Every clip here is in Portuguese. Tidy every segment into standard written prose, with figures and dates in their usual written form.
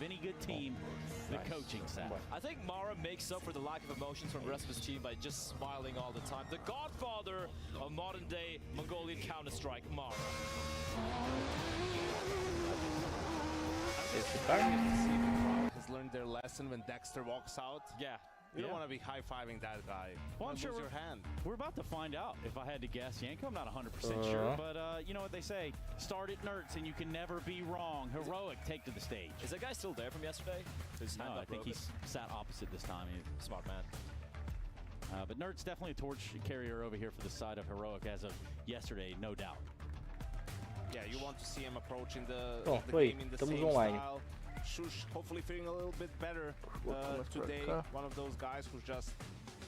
any good team, the coaching staff. I think Mara makes up for the lack of emotions from the rest of his team by just smiling all the time. The godfather of modern-day Mongolian Counter-Strike, Mara. Has learned their lesson when Dexter walks out. Yeah. You don't want to be high-fiving that guy. Well, I'm sure your hand. We're about to find out. If I had to guess, Yanko, I'm not 100% sure, but you know what they say: start at nerds, and you can never be wrong. Heroic, take to the stage. Is that guy still there from yesterday? No, I think he's sat opposite this time. He's smart man. But Nerd's definitely a torch carrier over here for the side of Heroic as of yesterday, no doubt. Yeah, you want to see him approaching the Oi, game in the estamos same online. style. Shush, hopefully feeling a little bit better today. One of those guys who's just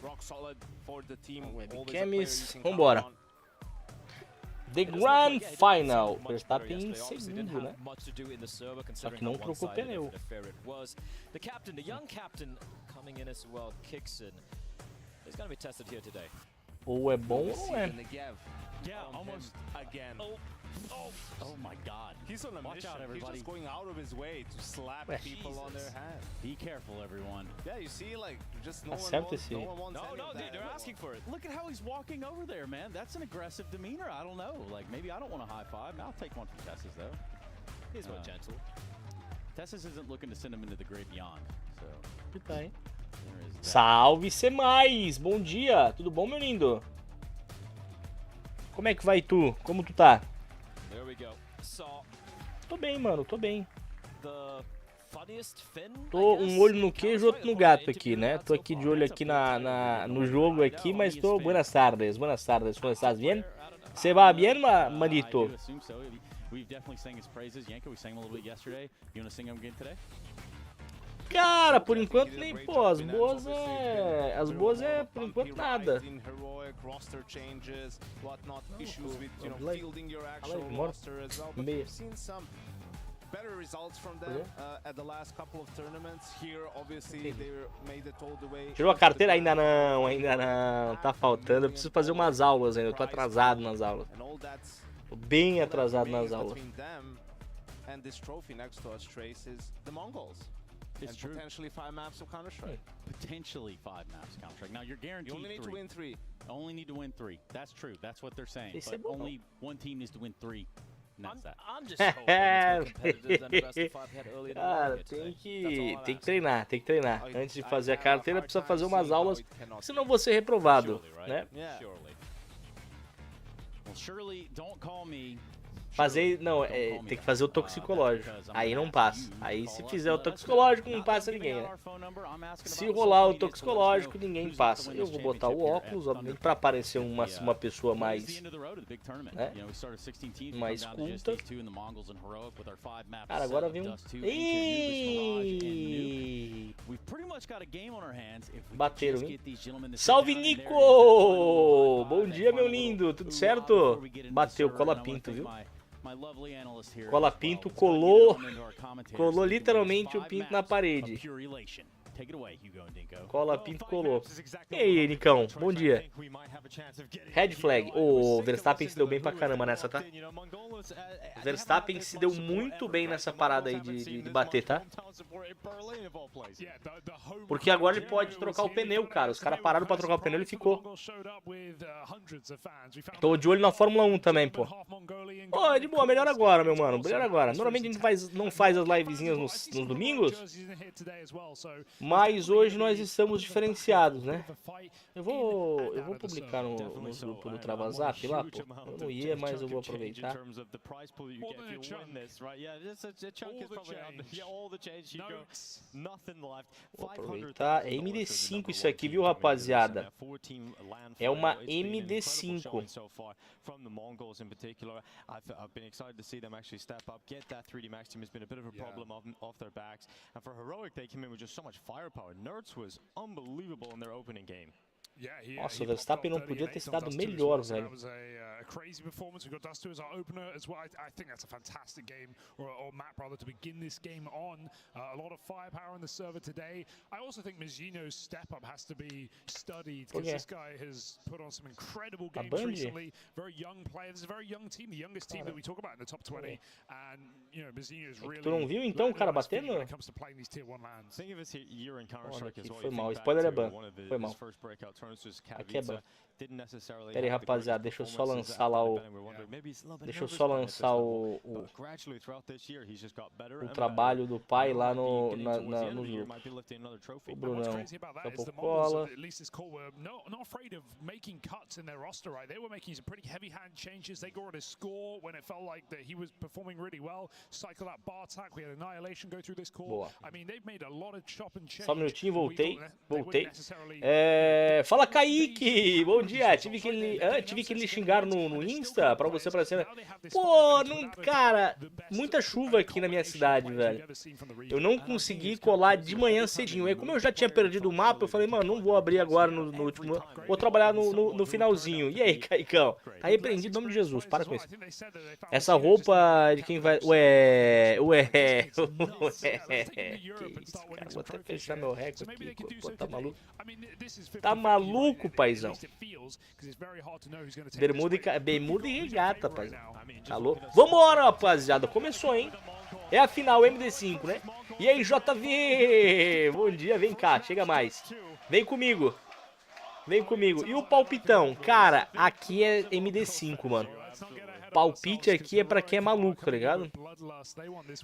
rock solid for the team. Webcamis, vambora. The Grand Final. Verstappen em segundo, né? Só que não trocou pneu. The captain, the young captain, coming in as well, kicks in. He's going to be tested here today. Ou é bom ou não é. Yeah, almost again. Oh my God! He's on a Watch mission. out, everybody! He's just going out of his way to slap people on their hand. Be careful, everyone. Yeah, you see, like, just no one wants No, they're asking for it. Look at how he's walking over there, man. That's an aggressive demeanor. I don't know. Like, maybe I don't want a high five. I'll take one from Tessus, though. He's more gentle. Tessus isn't looking to send him into the great beyond. So. Tudo bem. Salve, Semais! Bom dia! Tudo bom, meu lindo? Como é que vai tu? Como tu tá? There we go. Tô bem, mano, tô bem. Tô olho no queijo, outro no gato aqui, né? Tô aqui de olho aqui no jogo aqui, mas tô... Buenas tardes, ¿cómo estás? Bien? ¿Se va bien, manito? We've definitely sang his praises. Yanko, we sang him a little bit yesterday. You want to sing him again today? Cara, por enquanto nem, pô, as boas é por enquanto nada. Better results from them at the last couple of tournaments. Here, obviously, they made it all the way. Tirou a carteira? Ainda não. Tá faltando. Eu preciso fazer umas aulas ainda. Eu tô atrasado nas aulas. Tô bem atrasado nas aulas. And this trophy next to us, Trace, is the MongolZ. It's true. Potentially 5 maps of Counter-Strike. Potentially 5 maps of Counter-Strike. Now you're guaranteed. You only need to win 3. Only need to win 3. That's true. That's what they're saying. But only one team needs to win 3. I'm just hoping it's more competitive than the best of 5 had earlier. Cara, tem que treinar, Antes de fazer a carteira, precisa fazer umas aulas, senão vou ser reprovado, né? Well, surely don't call me. Tem que fazer o toxicológico. Aí não passa. Aí se fizer o toxicológico, não passa ninguém, né? Se rolar o toxicológico, ninguém passa. Eu vou botar o óculos, obviamente, pra parecer uma pessoa mais, né? Mais culta. Cara, agora vem um... Bateram, hein? Salve, Nico! Bom dia, meu lindo. Tudo certo? Bateu, cola pinto, viu? Cola pinto, colou literalmente o pinto na parede. Cola pinto, colou. E aí, Nicão, bom dia. Red flag. O Verstappen se deu bem pra caramba nessa, tá? O Verstappen se deu muito bem nessa parada aí de bater, tá? Porque agora ele pode trocar o pneu, cara. Os caras pararam pra trocar o pneu e ele ficou. Tô de olho na Fórmula 1 também, pô. Pô, de boa, melhor agora, meu mano. Melhor agora. Normalmente a gente não faz as livezinhas nos domingos. Mas hoje nós estamos diferenciados, né? Eu vou publicar no grupo do Travazap lá, pô. Eu não ia, mas eu vou aproveitar. Vou aproveitar. É MD5 isso aqui, viu, rapaziada? É uma MD5. Firepower. Nerds was unbelievable in their opening game. Nossa, o Verstappen não podia ter estado melhor, velho. Crazy performance. We've got Dust2 as our opener as well. I think that's a fantastic game, or map rather, to begin this game on. A lot of firepower on the server today. I also think Mizzino's step up has to be studied, because this guy has put on some incredible games recently. Very young player. This is a very young team, the youngest team that we talk about in the top 20. And you know, Mizzino's really. Tu não viu então o cara batendo? When it comes to playing these tier 1 lands. Foi mal. Spoiler é ban. Foi mal. Aqui é ban. Pera aí, rapaziada, deixa eu só lançar lá o... Deixa eu só lançar o trabalho do pai lá no grupo. O Brunão, daqui a pouco cola. Boa. Só um minutinho, voltei. Fala, Kaique! Bom dia, tive que lhe xingar no Insta pra você aparecer. Pô, não, cara, muita chuva aqui na minha cidade, velho. Eu não consegui colar de manhã cedinho. Aí, como eu já tinha perdido o mapa, eu falei, mano, não vou abrir agora no último. Vou trabalhar no finalzinho. E aí, Caicão? Tá repreendido em nome de Jesus, para com isso. Essa roupa de quem vai. Ué. Que isso, cara? Vou até fechar meu recorde aqui. Pô, tá maluco? Tá maluco, paizão? Bermuda e regata, paizão. Alô? Vambora, rapaziada. Começou, hein? É a final MD5, né? E aí, JV? Bom dia, vem cá, chega mais. Vem comigo. Vem comigo. E o palpitão? Cara, aqui é MD5, mano. Palpite aqui é pra quem é maluco, tá ligado?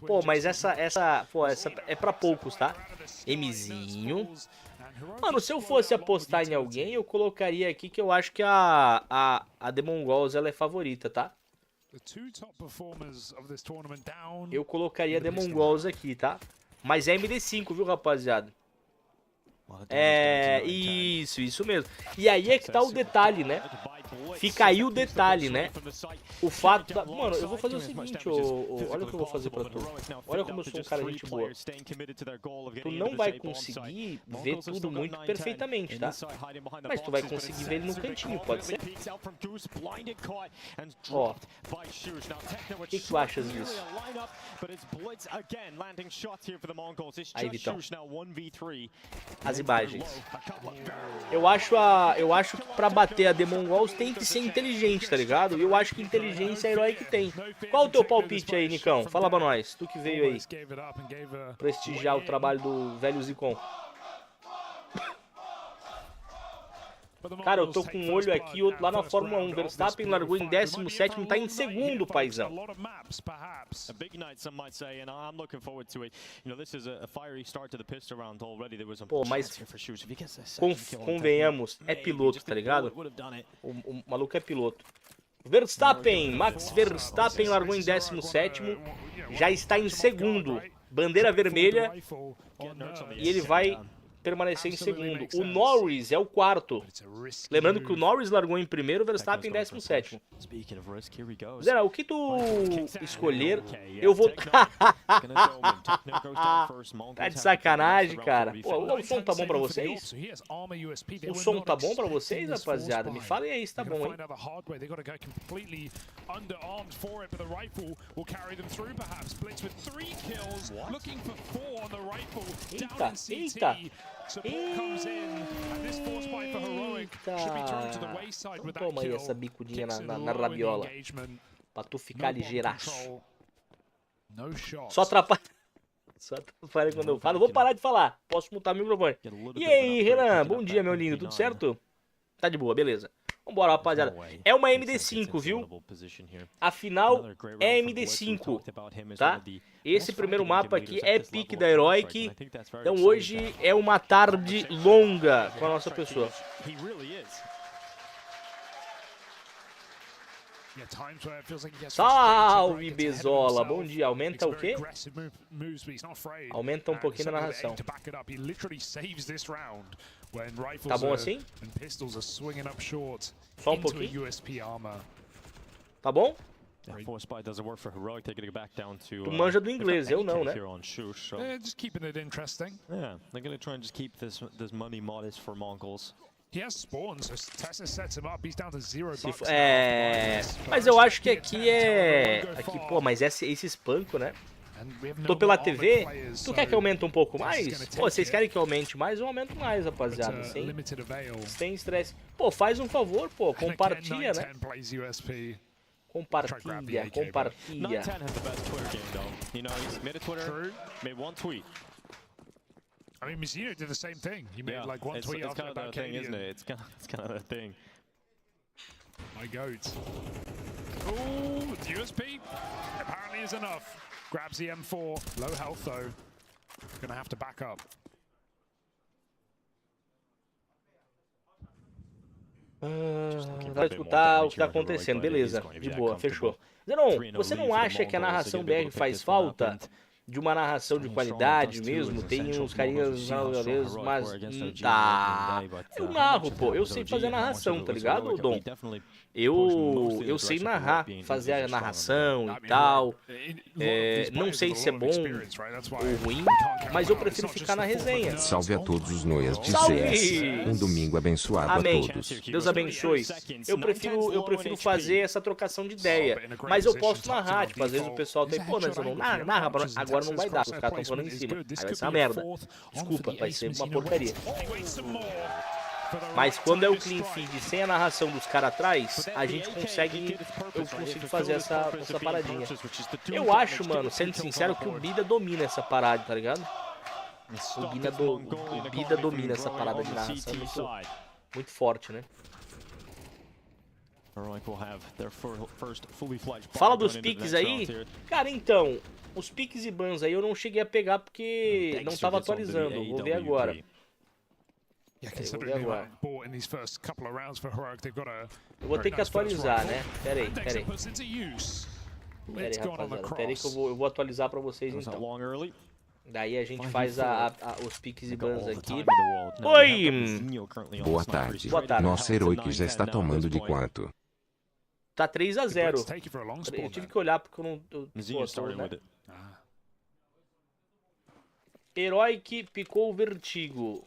Pô, mas essa é pra poucos, tá? Mzinho. Mano, se eu fosse apostar em alguém, eu colocaria aqui que eu acho que a MongolZ ela é favorita, tá? Eu colocaria a MongolZ aqui, tá? Mas é MD5, viu, rapaziada? É, isso mesmo. E aí é que tá o detalhe, né? Fica aí o detalhe, né? O fato da... Mano, eu vou fazer o seguinte, olha o que eu vou fazer pra tu. Olha como eu sou um cara de gente boa. Tu não vai conseguir ver tudo muito perfeitamente, tá? Mas tu vai conseguir ver ele no cantinho, pode ser? Ó. O que tu achas disso? Aí, Vitão. As imagens. Eu acho que pra bater a MongolZ tem que ser inteligente, tá ligado? E eu acho que inteligência é herói que tem. Qual o teu palpite aí, Nicão? Fala pra nós. Tu que veio aí prestigiar o trabalho do velho Zicon. Cara, eu tô com um olho aqui, outro lá na Fórmula 1. Verstappen largou em 17º, tá em segundo, paizão. Pô, mas convenhamos, é piloto, tá ligado? O maluco é piloto. Verstappen, Max Verstappen largou em 17º, já está em segundo. Bandeira vermelha e ele vai permanecer em segundo. O Norris é o quarto. Lembrando que o Norris largou em primeiro, o Verstappen em 17º. Zera, o que tu escolher, eu vou... Tá de sacanagem, cara. Pô, o som tá bom pra vocês? O som tá bom pra vocês, rapaziada? Me falem aí se tá bom, hein? Eita. Então toma aí essa bicudinha na rabiola. Pra tu ficar ligeiraço. Só atrapalha. Só atrapalha quando eu falo. Vou parar de falar. Posso mutar meu microfone. E aí, Renan? Bom dia, meu lindo. Tudo certo? Tá de boa, beleza. Vambora, rapaziada. É uma MD5, viu? Afinal, é MD5, tá? Esse primeiro mapa aqui é pique da Heroic. Então hoje é uma tarde longa com a nossa pessoa. Salve, Bezola. Bom dia. Aumenta o quê? Aumenta um pouquinho na narração. Tá bom assim? Só um pouquinho? Tá bom? Tu manja do inglês, eu não, né? He has spawns, so Tessa sets him up. He's down to 0 bucks. Mas eu acho que aqui aqui, pô, mas esse espanco, né? Tô pela TV, tu quer que aumente um pouco mais? Pô, vocês querem que eu aumente mais? Eu aumento mais, rapaziada, sem estresse. Pô, faz um favor, pô, compartilha, né? Compartilha, compartilha. I mean, Mizzino did the same thing. He made like one tweet after that thing, isn't it? It's kind of that thing. My goat. Ooh, the USP apparently is enough. Grabs the M4. Low health though. Gonna have to back up. Vai escutar o que tá acontecendo, beleza, de boa, fechou. Zenon, você não acha que a narração BR faz falta? De uma narração de qualidade mesmo, tem uns carinhas narradores, mas tá. Eu narro, pô, eu sei fazer narração, tá ligado, Dom? Eu sei narrar, fazer a narração e tal. Não sei se é bom ou ruim, mas eu prefiro ficar na resenha. Salve a todos os noias de CS. Um domingo abençoado a todos. Deus abençoe. Eu prefiro fazer essa trocação de ideia, mas eu posso narrar, tipo, às vezes o pessoal tem, pô, mas eu não narra, agora não vai dar, os caras estão falando em cima. Aí vai ser uma merda. Desculpa, vai ser uma porcaria. Mas quando é o clean feed sem a narração dos caras atrás, a gente consegue, eu consigo fazer essa paradinha. Eu acho, mano, sendo sincero, que o Bida domina essa parada, tá ligado? O Bida domina essa parada de narração, muito forte, né? Fala dos piques aí. Cara, então, os piques e bans aí eu não cheguei a pegar porque não tava atualizando. Vou ver agora. Eu vou ter que atualizar, né? Pera aí, rapaziada. Pera aí que eu vou atualizar pra vocês então. Daí a gente faz os piques e bans aqui. Oi! Boa tarde. Nossa Heroic já está tomando de quanto? Tá 3 a 0. Eu tive que olhar porque eu não... né? Heroic picou o Vertigo.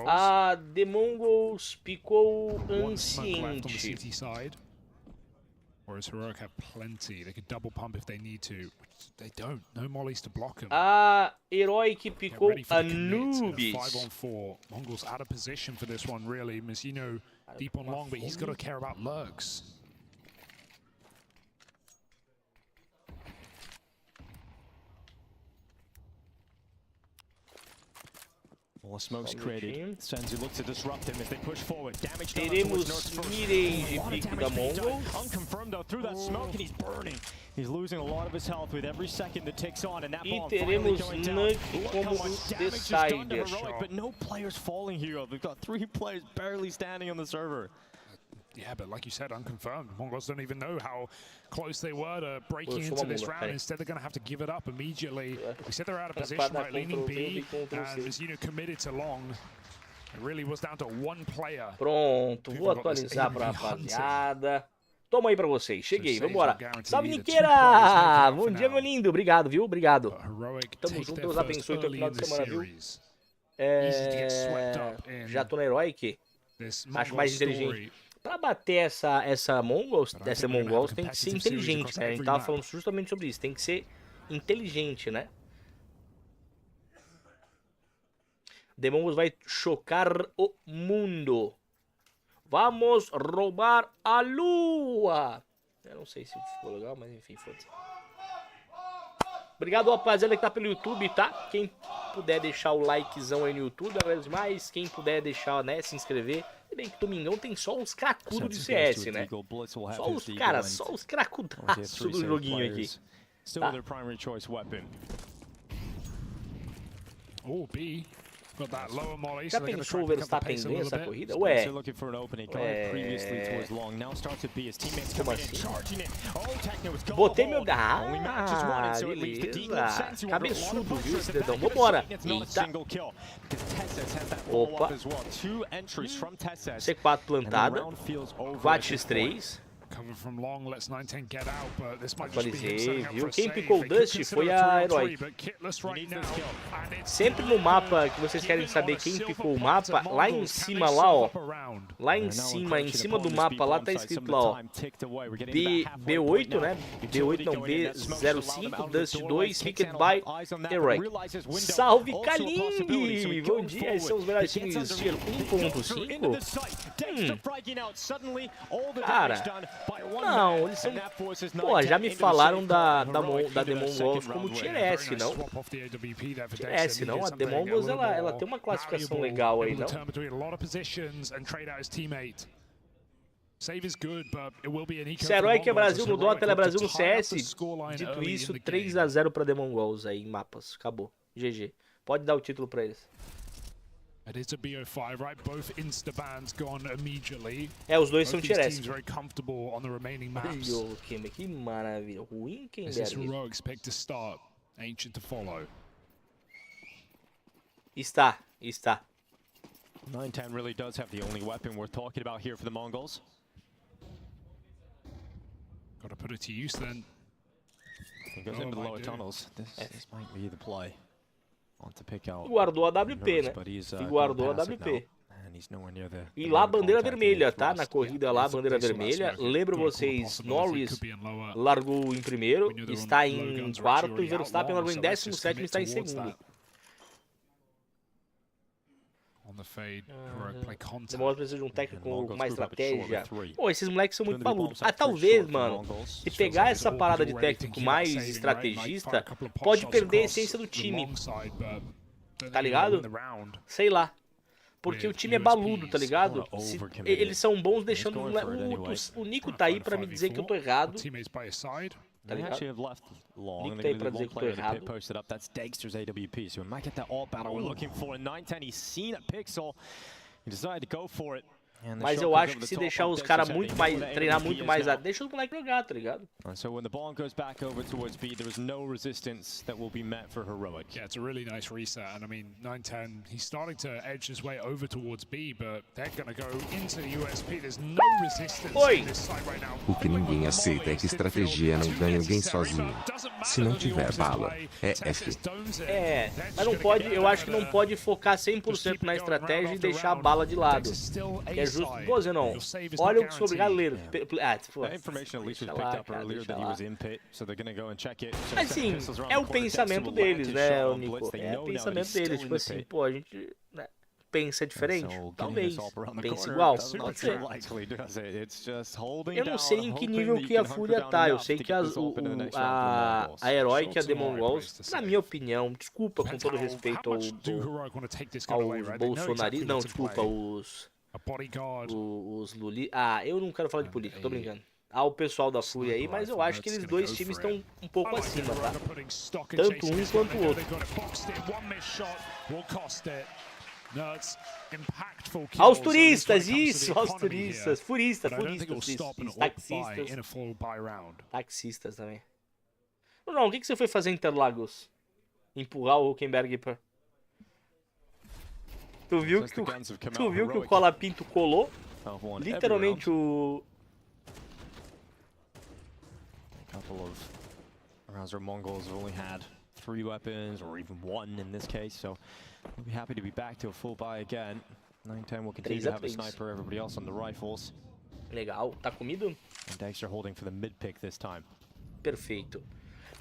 A The Mongols picou Anciente. Whereas Heroic have plenty. They could double pump if they need to. They don't. No mollies to block them. A Heroic picou Anubis. 5-on-4. Mongols out of position for this one, really. Mizzino deep on long, but he's got to care about lurks. More smokes created. Senzu looks to disrupt him if they push forward. Damage done. Teremos mirage pique da Mongols. Unconfirmed though through that smoke and he's burning. He's losing a lot of his health with every second that ticks on and that bomb finally going down. Look how much damage is done to Heroic, but no players falling here. We've got 3 players barely standing on the server. Yeah, but like you said, unconfirmed. Mongols don't even know how close they were to breaking into this round. Instead, they're going to have to give it up immediately. We said they're out of position, right? Leaning B, and Mizzino committed to long. It really was down to one player. Pronto, vou atualizar pra rapaziada. Toma aí pra vocês, cheguei, vambora. Salve, Niqueira! Bom dia, meu lindo, obrigado, viu? Obrigado. Tamo junto, Deus abençoe teu final de semana, viu? Já tô na Heroic. Acho mais inteligente. Pra bater essa Mongols tem que ser inteligente, né? A gente tava falando justamente sobre isso. Tem que ser inteligente, né? The Mongols vai chocar o mundo. Vamos roubar a lua. Eu não sei se ficou legal, mas enfim, foda-se. Obrigado, rapaziada, que tá pelo YouTube, tá? Quem puder deixar o likezão aí no YouTube, agradeço demais. Quem puder deixar, né, se inscrever. Se bem que domingão tem só os cracudos de CS, né? Só os caras, só os cracudaços do joguinho aqui. Tá. Já pensou o Verstappen ganhar essa corrida? Ué. Como assim? Botei meu... Ah, beleza. Cabeçudo, viu, esse dedão. Vambora. Eita. Opa. C4 plantada. 4x3. Atualizei, viu? Quem picou o Dust foi a Heroic. Sempre no mapa que vocês querem saber quem picou o mapa, lá em cima, lá, ó. Lá em cima do mapa, lá tá escrito lá, ó. B8, né? B8 não, B05, Dust 2, picked by Heroic. Salve, Kalimbi! Bom dia, esses são os melhores times tier 1.5? Cara, não, eles são... Pô, já me falaram da MongolZ como tier S, não? Tier S, não? A MongolZ, ela tem uma classificação legal aí, não? Se a Heroic é Brasil no Dota, ela é Brasil no CS. Dito isso, 3 a 0 pra MongolZ aí em mapas. Acabou. GG. Pode dar o título pra eles. É, os dois são tier S. Que maravilha. O Winkenberg. Está. 910 really does have the only weapon we're talking about here for the Mongols. Gotta put it to use then. He goes into the lower tunnels. This might be the play. On to pick out. Guardou a WP, né? E guardou a WP. E lá a bandeira vermelha, tá? Na corrida lá, a bandeira vermelha. Lembro vocês, Norris largou em primeiro, está em quarto, e Verstappen largou em 17º e está em segundo. Demora precisa de um técnico com mais estratégia. Pô, esses moleques são muito malucos. Ah, talvez, mano, se pegar essa parada de técnico mais estrategista, pode perder a essência do time. Tá ligado? Sei lá. Porque o time é baludo, tá ligado? Eles são bons deixando... O Nico tá aí pra me dizer que eu tô errado. Tá ligado? Nico tá aí pra dizer que eu tô errado. Mas eu acho que se deixar os caras muito mais, treinar muito mais, deixa os moleques jogar, tá ligado? So when the ball goes back over towards B, there is no resistance that will be met for Heroic. Yeah, it's a really nice reset, and I mean 910, he's starting to edge his way over towards B, but they're gonna go into the USP. There's no resistance on this side right now. O que ninguém aceita é que estratégia não ganha alguém sozinho. Se não tiver bala, é F. É, mas não pode, eu acho que não pode focar 100% na estratégia e deixar a bala de lado. Que é justo, pô, Zenon, olha o que sou obrigado a ler. Assim, é o pensamento deles, né, Nico? É o pensamento deles, tipo assim, pô, a gente pensa diferente? Talvez. Pensa igual? Pode ser. Eu não sei em que nível que a Fúria tá, eu sei que a Heroic e a MongolZ, na minha opinião, desculpa com todo respeito aos bolsonaristas, não, desculpa, os Luli... Ah, eu não quero falar de política, tô brincando. O pessoal da Fúria aí, mas eu acho que eles dois times estão um pouco acima, tá? Tanto um quanto o outro. Aos turistas, isso, aos turistas. Furistas, taxistas também. Não, o que você foi fazer em Interlagos? Empurrar o Huckenberg pra... Tu viu que o Colapinto colou? Literalmente o... A couple of rounds where Mongols have only had 3 weapons or even 1 in this case, so we'll be happy to be back to a full buy again. 910 will continue to have a sniper, everybody else on the rifles. Legal, tá comido? And Dexter holding for the mid pick this time. Perfeito.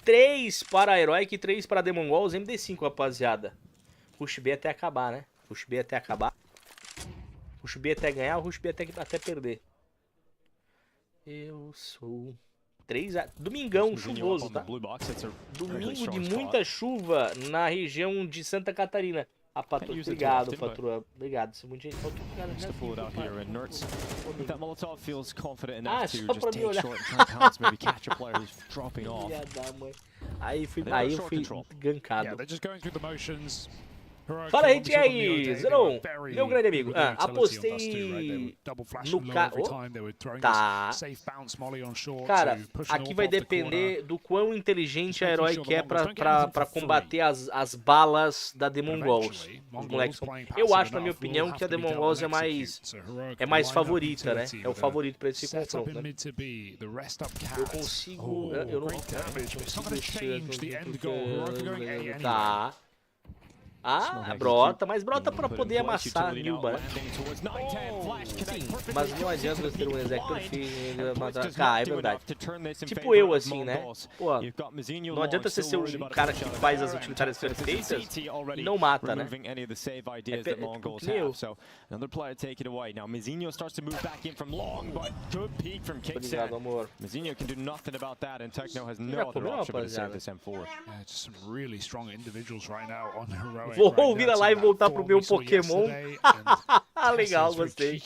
3 para a Heroic e 3 para a MongolZ, MD5, rapaziada. Rush B até acabar, né? Rush B até acabar. Rush B até ganhar, Rush B até perder. Eu sou... 3 a... Domingão chuvoso, tá? Domingo de muita chuva na região de Santa Catarina. A patroa, obrigado, patroa. Obrigado, isso é muito gente. Ah, só pra me olhar. Aí eu fui gankado. Fala aí, Zerão, meu grande amigo. Apostei no carro. Tá. Cara, aqui vai depender do quão inteligente a Heroic é pra combater as balas da The MongolZ. Os moleques são... Eu acho, na minha opinião, que a The MongolZ é mais favorita, né? É o favorito pra esse confronto, né? Eu consigo... Eu não consigo... Tá. Brota, mas brota pra poder amassar a Nilba, né? Sim, mas não adianta você ter um exector filho, é verdade. Tipo eu, assim, né? Pô, não adianta você ser o cara que faz as utilitárias perfeitas e não mata, né? É que nem eu. Obrigado, amor. Já comeu, rapaziada? Vou vir a live e voltar pro meu Pokémon. Legal, gostei.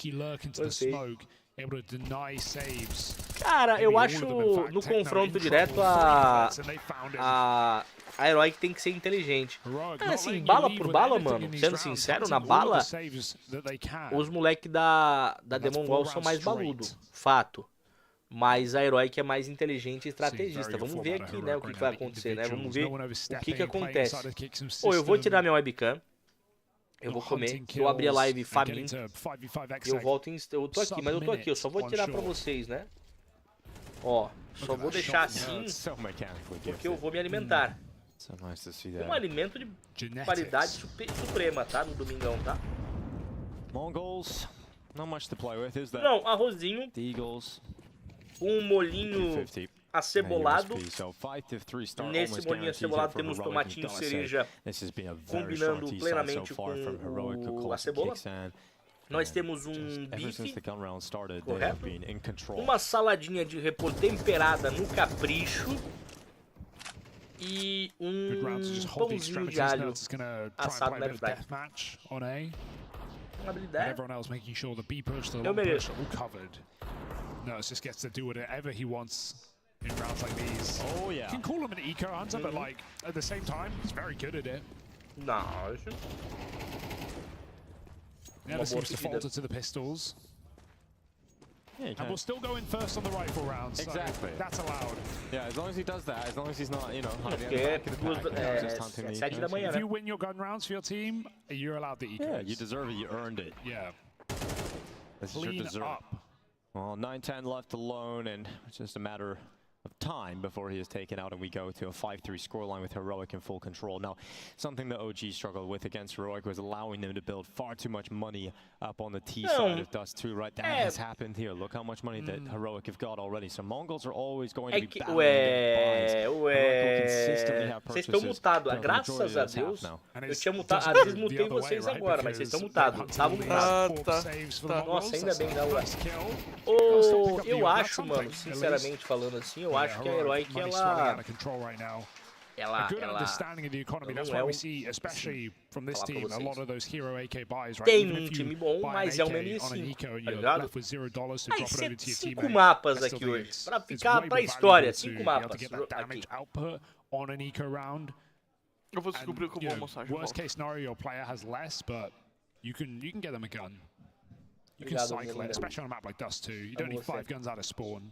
Cara, eu acho no confronto direto a Heroic tem que ser inteligente. Cara, assim, bala por bala, mano, sendo sincero, na bala, os moleques da The MongolZ são mais baludo, fato. Mas a Heroic é mais inteligente e estrategista. Vamos ver aqui, né, o que vai acontecer, né? Vamos ver o que acontece. Eu vou tirar minha webcam. Eu vou comer. Eu abri a live faminto. Eu volto em... Eu tô aqui, mas eu tô aqui. Eu só vou tirar pra vocês, né? Ó, só vou deixar assim porque eu vou me alimentar. Um alimento de qualidade suprema, tá? No domingão, tá? MongolZ, not much to play with, is there? Não, arrozinho. Um molinho acebolado. Nesse molinho acebolado temos tomatinho cereja combinando plenamente com a cebola. Nós temos um bife, correto? Uma saladinha de repolho temperada no capricho. E um pãozinho de alho assado na airfryer. Uma habilidade. Eu mereço. Nurse just gets to do whatever he wants in rounds like these. Oh yeah. You can call him an eco hunter, but like at the same time, he's very good at it. Nice. Never seems to falter to the pistols. Yeah, and we'll still go in first on the rifle rounds. Exactly. So that's allowed. Yeah, as long as he does that, as long as he's not, you know, hiding at the back of the pack, just hunting the ecos. If you win your gun rounds for your team, you're allowed the ecos. Yeah, you deserve it. You earned it. Yeah. This is your dessert. Well, 9-10 left alone, and it's just a matter of time before he is taken out, and we go to a 5-3 scoreline with Heroic in full control. Now, something that OG struggled with against Heroic was allowing them to build far too much money up on the T side of Dust 2, right? That has happened here. Look how much money that Heroic have got already. So MongolZ are always going to be battling Vocês estão mutados, graças a Deus. Eu tinha mutado, desmutei vocês agora, mas vocês estão mutados. Estavam mutados. Nossa, ainda bem, da hora. Eu acho, mano, sinceramente falando assim, eu acho que a Heroic, ela tem um time bom, mas é um MN5, tá ligado? Aí, 5 mapas aqui hoje, pra ficar pra história, 5 mapas aqui. Eu vou descobrir como eu vou mostrar. Worst case scenario, your player has less, but you can get them a gun. You can cycle it, especially on a map like Dust 2. You don't need 5 guns out of spawn.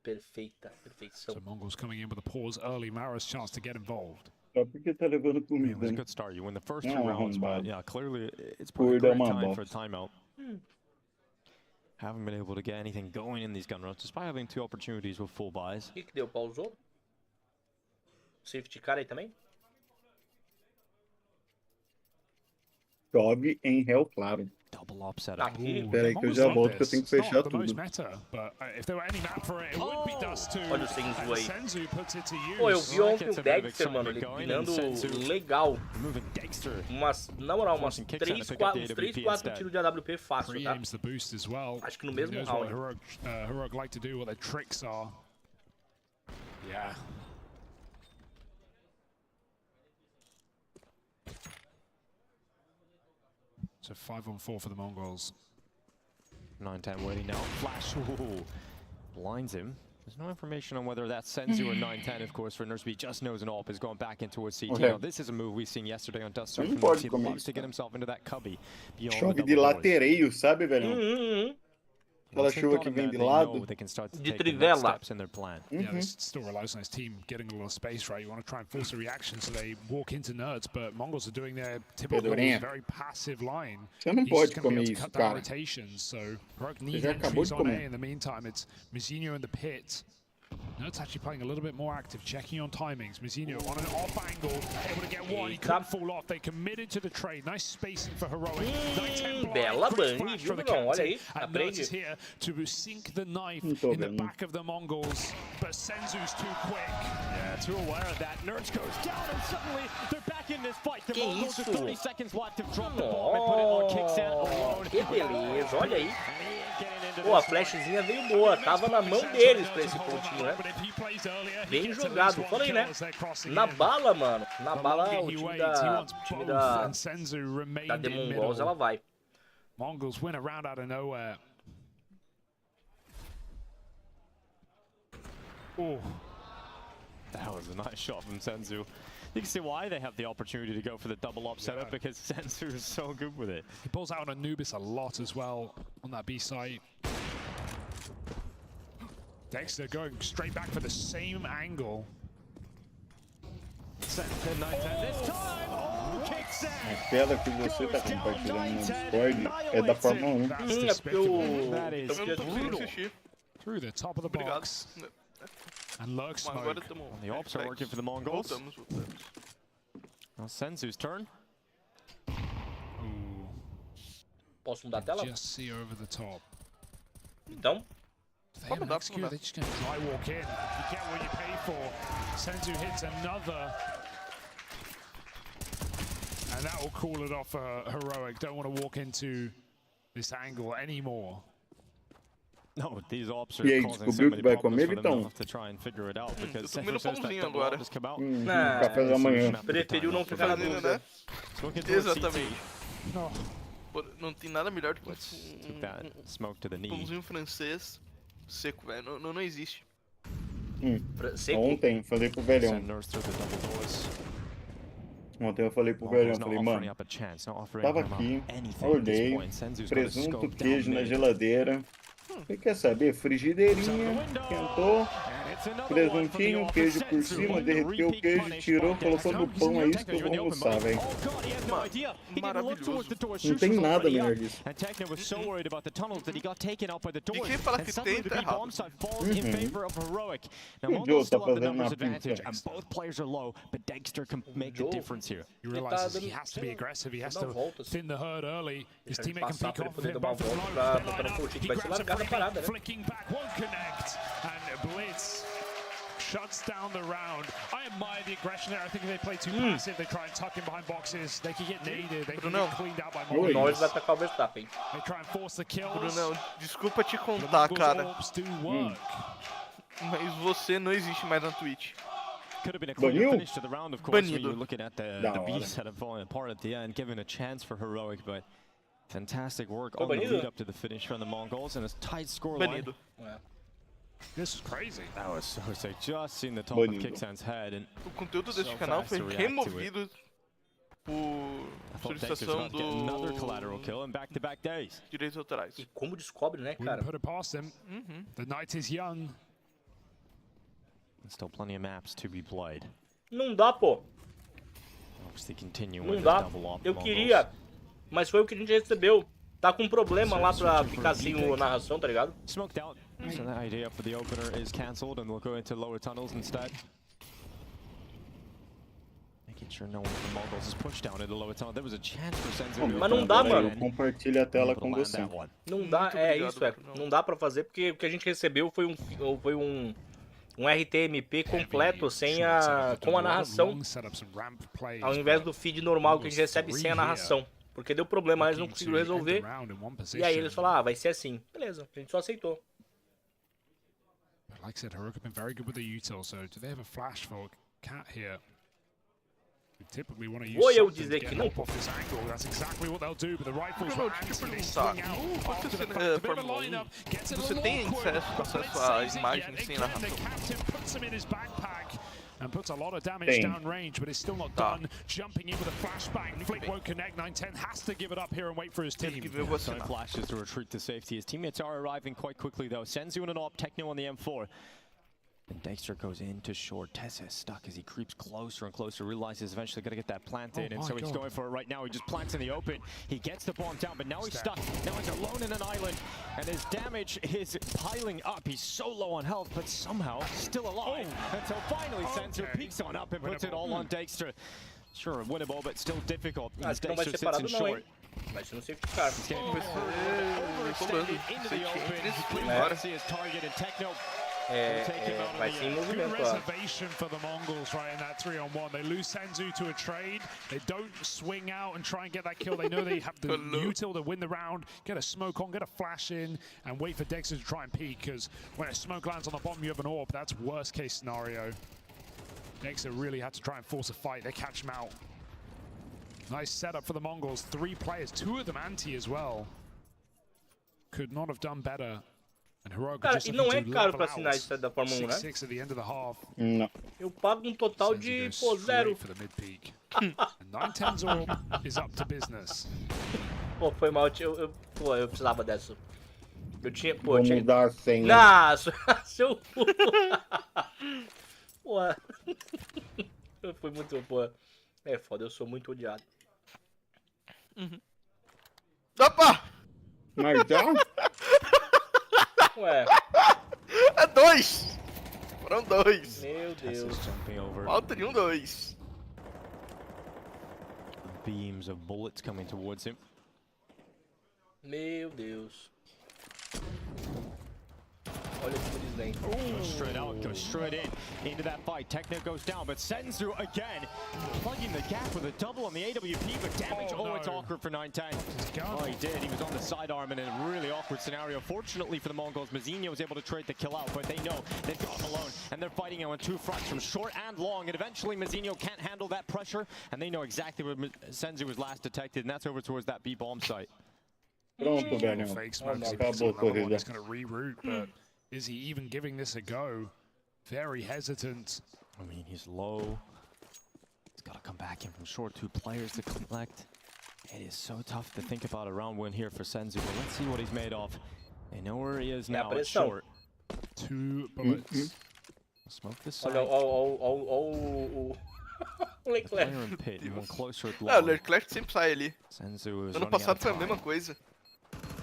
Perfeição. So MongolZ coming in with a pause early. Mara's chance to get involved. Só porque tá levando comida. It was a good start. You win the first 2 rounds, but yeah, clearly it's probably a great time for a timeout. Haven't been able to get anything going in these gun rounds, despite having 2 opportunities with full buys. O que deu? Pausou? Safety car aí também? Jogue em réu claro. Double upset. Peraí que eu já volto que eu tenho que fechar tudo. Olha o Senzu aí. Pô, eu vi ontem o Dexter, mano, ele virando legal. Na moral, uns 3, 4 tiros de AWP fácil, tá? Acho que no mesmo round. So 5-on-4 for the MongolZ. 9-10 waiting now. Flash. Ooh. Blinds him. There's no information on whether that's Senzu or 910, of course, for Nursby. Just knows an AWP is going back in towards CT. Now, this is a move we've seen yesterday on Dust. He loves to get himself into that cubby. Chove de latereio, sabe, velho? Aquela chuva que vem de lado. De trivela. Yeah, this still relies on his team getting a little space, right? You want to try and force a reaction so they walk into nerds, but MongolZ are doing their typical very passive line. Você não pode comer to isso, cut down cara. rotations, so Rogue needs já acabou entries de on comer. A. In the meantime, it's Mizinho in the pit. Nerds actually playing a little bit more active, checking on timings. Mizinho on an off angle, able to get one. He couldn't fall off. They committed to the trade. Nice spacing for Heroic. Bela bunny, viu, não? Olha aí, aprende. Here to sink the knife in the back of the Mongols, but Senzu's too quick. Yeah, too aware of that. Nerds goes down and suddenly they're back in this fight. The Mongols with 30 seconds left to drop the bomb and put it on Kicksan alone. Que beleza, olha aí. Pô, a flashzinha veio boa, tava na mão deles pra esse pontinho, né? Bem jogado, falei, né? Na bala, mano. Na bala, o time da MongolZ, ela vai. Mongols win a round out of nowhere. Oh, that was a nice shot from Senzu. You can see why they have the opportunity to go for the double up setup, because Senzu is so good with it. He pulls out on Anubis a lot as well on that B site. Dexter going straight back for the same angle. This time, oh, Kicksan! A tela que você tá compartilhando no Discord é da Fórmula 1. É porque o... That is brutal. Through the top of the box. And lurk smoke. The ops are working for the Mongols. Now Senzu's turn. Posso mudar a tela? Just see over the top. Então? They have an execute, they're just going to dry walk in. You get what you pay for. Senzu hits another. And that will cool it off for Heroic. Don't want to walk into this angle anymore. No, these ops are E aí, causing so descobriu many que vai problems comer, for them. Vitão? They'll have to try and figure it out, because tô comendo Senzu says that pãozinho the agora. bomb has come out. Café da manhã. Preferiu não ficar na dúvida. Exatamente. No. Não tem nada melhor do que Took that smoke to the knee. pãozinho francês seco, velho. Não existe. Seco? Ontem falei pro velhão. Send Nurse through the double doors. Ontem eu falei pro velhão, Mongols not falei, offering mano, up a chance, not offering tava him aqui, anything at this olhei, point. Senzu's got a presunto, scope down queijo na mid. geladeira. Você quer saber? Frigideirinha, esquentou, presuntinho, queijo por cima, derreteu o queijo, tirou, colocou no pão, é isso que eu vou almoçar, velho. Não tem nada melhor disso. E quem fala que tem, tá errado. O Joe tá fazendo na pizza. You realize he has to be aggressive, he has to thin the herd early. His teammate can peek off of him, both of them. He grabs a frame, flicking back, won't connect, and Blitz shuts down the round. I admire the aggression there. I think if they play too passive, they try and tuck in behind boxes, they can get naded, they can get cleaned out by O Norris vai Mongols. atacar o Verstappen. They try and force the kills. Brunão, desculpa te The contar, Mongols cara, orbs do work. mas você não existe mais na Twitch. Could have been a cleaner Baniu? finish to the round, of course, when Banido. you're looking at the B setup falling apart at the end, giving a chance for Heroic, but fantastic work on the lead up to the finish from the Mongols, and a tight scoreline. Banido. This is crazy. That was so sick. Just seen the top of Banido. Kicksan's head, and O conteúdo deste So canal fast foi to react to removido por I thought Dexter's solicitação about to get another collateral do kill in back-to-back days. direitos autorais. E como descobre, né, Wouldn't cara? put it past him. The night is young. And still plenty of maps to be played. Não dá, pô. Obviously continuing Não with dá. the double op. Eu Mongols. queria, mas foi o que a gente recebeu. Tá com problema lá pra ficar sem a narração, tá ligado? Smoked out. So that idea for the opener is cancelled, and we'll go into lower tunnels instead. Making sure no one from Mongols is pushed down into lower tunnel. There was a chance for Senzu to Mas não open dá, up mano. and Compartilha a tela able to com land você. that one. Não dá, Muito é obrigado, isso, é. Bruno. Não dá pra fazer porque o que a gente recebeu foi um RTMP completo sem a com a narração, ao invés do feed normal que a gente recebe sem a narração. Porque deu problema, eles não conseguiram resolver. E aí eles falaram, ah, vai ser assim. Beleza, a gente só aceitou. Like I said, Heroic have been very good with the util, so do they have a flash for Cat here? Vou eu dizer que não. Você tem acesso à imagem sem narração? And puts a lot of damage downrange, but it's still not done. Jumping in with a flashbang. Flick won't connect. 910 has to give it up here and wait for his team. No flashes to retreat to safety. His teammates are arriving quite quickly though. Senzu and an AWP, Techno on the M4. And Dexter goes into short. Tessa is stuck as he creeps closer and closer. Realizes eventually got to get that plant in, and so he's going for it right now. He just plants in the open. He gets the bomb down, but now he's stuck. Now he's alone in an island, and his damage is piling up. He's so low on health, but somehow still alive. Until finally Senzu peeks on up and puts it all on Dexter. Sure, winnable, but still difficult. Dexter sits in short. Vai ser no safety car. Overextended into the open. See his target, and Techno. Vai ser em movimento. Reservation for the Mongols right in that 3-on-1. They lose Senzu to a trade. They don't swing out and try and get that kill. They know they have the util to win the round, get a smoke on, get a flash in, and wait for Dexter to try and peek, because when a smoke lands on the bomb, you have an AWP. That's worst case scenario. Dexter really had to try and force a fight. They catch him out. Nice setup for the Mongols. 3 players, 2 of them anti as well. Could not have done better. Cara, e não é caro pra assinar isso da Fórmula 1, né? Não. Eu pago um total de, pô, 0. Pô, foi mal, eu precisava dessa. Eu tinha, pô, Vou mudar a senha. Nossa, seu... Pô, foi muito, pô. É foda, eu sou muito odiado. Opa! Mas já? Ué. É 2! Foram 2. Meu Deus. Falta de 2. Beams of bullets coming towards him. Meu Deus. Olha como eles vêm. Goes straight out, goes straight into that fight. Techno goes down, but Senzu again plugging the gap with a double on the AWP, but damage. Oh, it's awkward for 910. Oh, he did. He was on the sidearm in a really awkward scenario. Fortunately for the Mongols, Mazinho was able to trade the kill out, but they know they've got him alone, and they're fighting on 2 fronts, from short and long, and eventually Mazinho can't handle that pressure, and they know exactly where Senzu was last detected, and that's over towards that B bomb site. Pronto, velho. Acabou a corrida. He's going to reroute, but is he even giving this a go? Very hesitant. I mean, he's low. He's got to come back in from short. 2 players to collect. It is so tough to think about a round win here for Senzu, but let's see what he's made of. They know where he is now. It's short. 2 bullets. Smoke this side. O Leclerc. Pit, even closer at o Leclerc sempre sai ali. Senzu is ano passado foi a mesma coisa.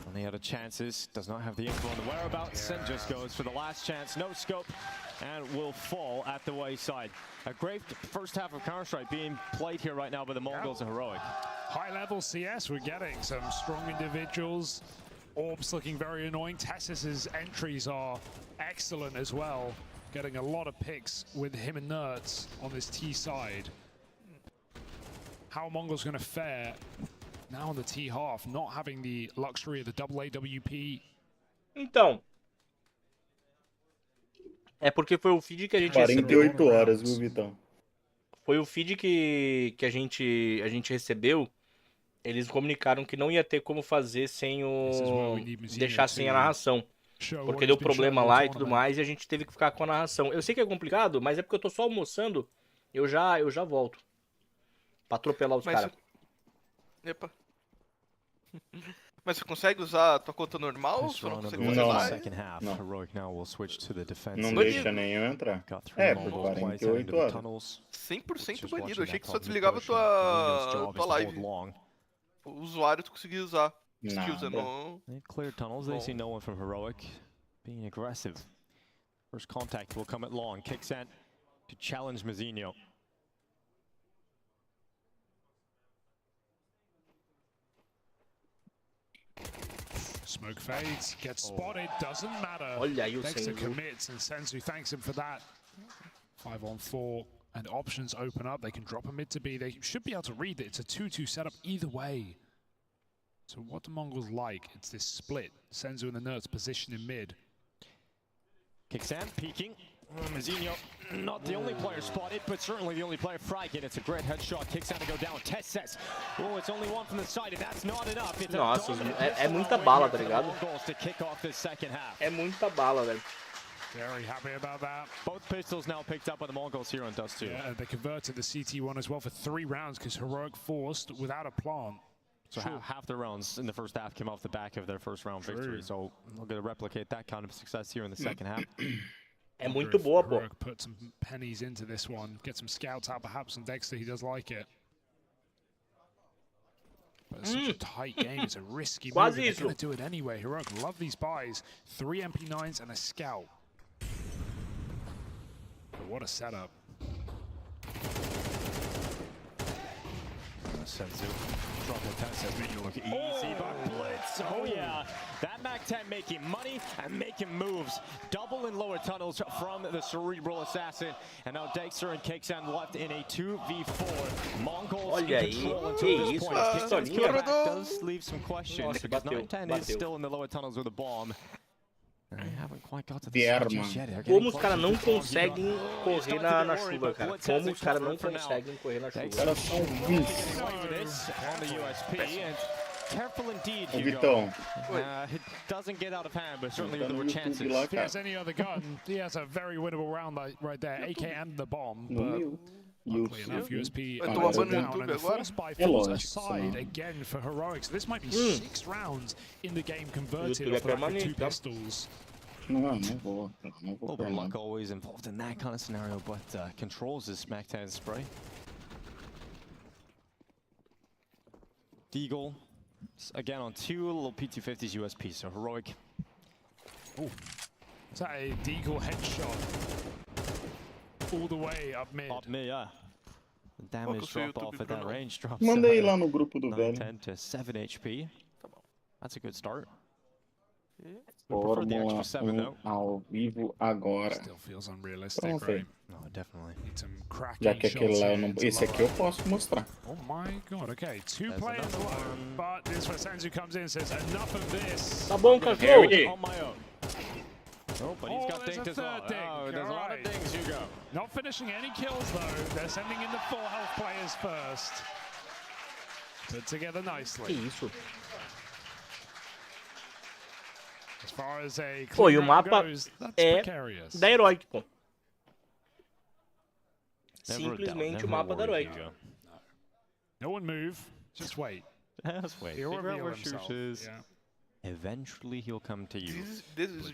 Running out of chances, does not have the info on the whereabouts, and just goes for the last chance, no scope, and will fall at the wayside. A great first half of Counter-Strike being played here right now by the Mongols and Heroic. High-level CS, we're getting some strong individuals. Orbs looking very annoying. Tessis's entries are excellent as well. Getting a lot of picks with him and Nerds on this T side. How are Mongols going to fare now on the T half, not having the luxury of the double AWP? Então, é porque foi o feed que a gente 48 horas, viu, Vitão? Foi o feed que a gente recebeu. Eles comunicaram que não ia ter como fazer sem deixar sem a narração. Porque deu problema lá e tudo mais, e a gente teve que ficar com a narração. Eu sei que é complicado, mas é porque eu tô só almoçando. Eu já volto. Pra atropelar os caras. Epa. Mas você consegue usar a tua conta normal? Ou só não consegue fazer live? Não deixa nem eu entrar. É, por 48 horas. 100% banido. Eu achei que só desligava tua live. O usuário tu conseguia usar. They clear tunnels. They see no one from Heroic being aggressive. First contact will come at long. Kicks in to challenge Mazinho. Smoke fades, gets spotted, doesn't matter. Dexter commits, and Senzu thanks him for that. 5-on-4, and options open up. They can drop a mid to B. They should be able to read that it's a 2-2 setup either way. So what do Mongols like? It's this split. Senzu and the Nerds position in mid. Kicks in, peeking. Mazinho Not the only player spotted, but certainly the only player fragging. It's a great headshot, kicks out to go down. Test says, oh, it's only one from the side, and that's not enough. Nossa, é muita bala, tá ligado? To kick off this second half. É muita bala, velho. Very happy about that. Both pistols now picked up by the Mongols here on Dust 2. Yeah, they converted the CT1 as well for 3 rounds because Heroic forced without a plant. So half the rounds in the first half came off the back of their first round victory. So we're going to replicate that kind of success here in the second half. É muito boa, pô. Heroic put some pennies into this one, get some scouts out, perhaps, and Dexter, he does like it. But it's such a tight game, it's a risky move, they're going to do it anyway. Heroic love these buys. 3 MP9s and a scout. But what a setup. Senzu. Drop the 10 says making it look easy, but Blitz. Oh yeah, that MAC-10 making money and making moves. Double in lower tunnels from the Cerebral Assassin. And now Dexter and Kexan left in a 2v4. Mongols in control until this point. Kexan's does leave some questions because 910 is still in the lower tunnels with a bomb. Como os caras não conseguem correr na chuva, cara? Como os caras não conseguem correr na chuva? Os caras são ruins. Careful indeed, Ô, Vitão. It doesn't get out of hand, but certainly there were chances. If he has any other gun, he has a very winnable round right there. AK and the bomb, but luckily enough, USP down and the force by falls aside again for Heroics. This might be 6 rounds in the game converted off the 2 pistols. Não vou luck always involved in that kind of scenario, but controls his MAC-10 spray. Deagle, again on 2 little P250s USP, so Heroic. Ooh. Is that a Deagle headshot? All the way up mid. Up mid, yeah. The damage drop off at that range drops. Mandei lá no grupo do velho. 10 to 7 HP. That's a good start. Fórmula 1 ao vivo agora. Still feels unrealistic, right? No, definitely. Need some cracking Já que aquele lá eu não... Esse aqui eu posso mostrar. Oh my god, okay. 2 players alone, but this is where Senzu comes in and says, enough of this. Tá bom, cachorro. On my own. Oh, but he's got dinged as well. Oh, there's a lot of dings, Hugo. Not finishing any kills though. They're sending in the full health players first. Put together nicely. Que isso? As far as a Pô, e o mapa goes, é precarious. da Heroic, pô. Simplesmente o mapa da Heroic. No one move. Just wait. Just wait. He'll Figure out where himself. Shoot is. Yeah. Eventually he'll come to you.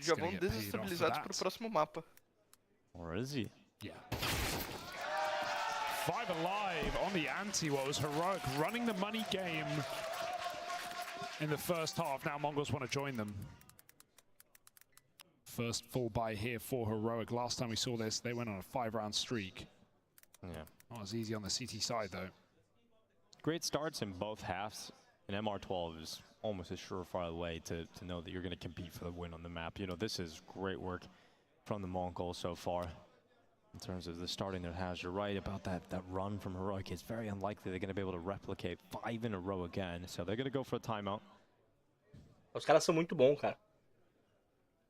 Já vão desestabilizados pro próximo mapa. Or is he? Yeah. 5 alive on the anti-woes. Heroic running the money game in the first half. Now Mongols want to join them. First full buy here for Heroic. Last time we saw this, they went on a 5-round streak. Yeah. Not as easy on the CT side though. Great starts in both halves. And MR12 is almost a surefire way to know that you're going to compete for the win on the map. You know, this is great work from the Mongols so far. In terms of the starting their halves, you're right about that run from Heroic. It's very unlikely they're going to be able to replicate 5 in a row again. So they're going to go for a timeout. Os caras são muito bons, cara.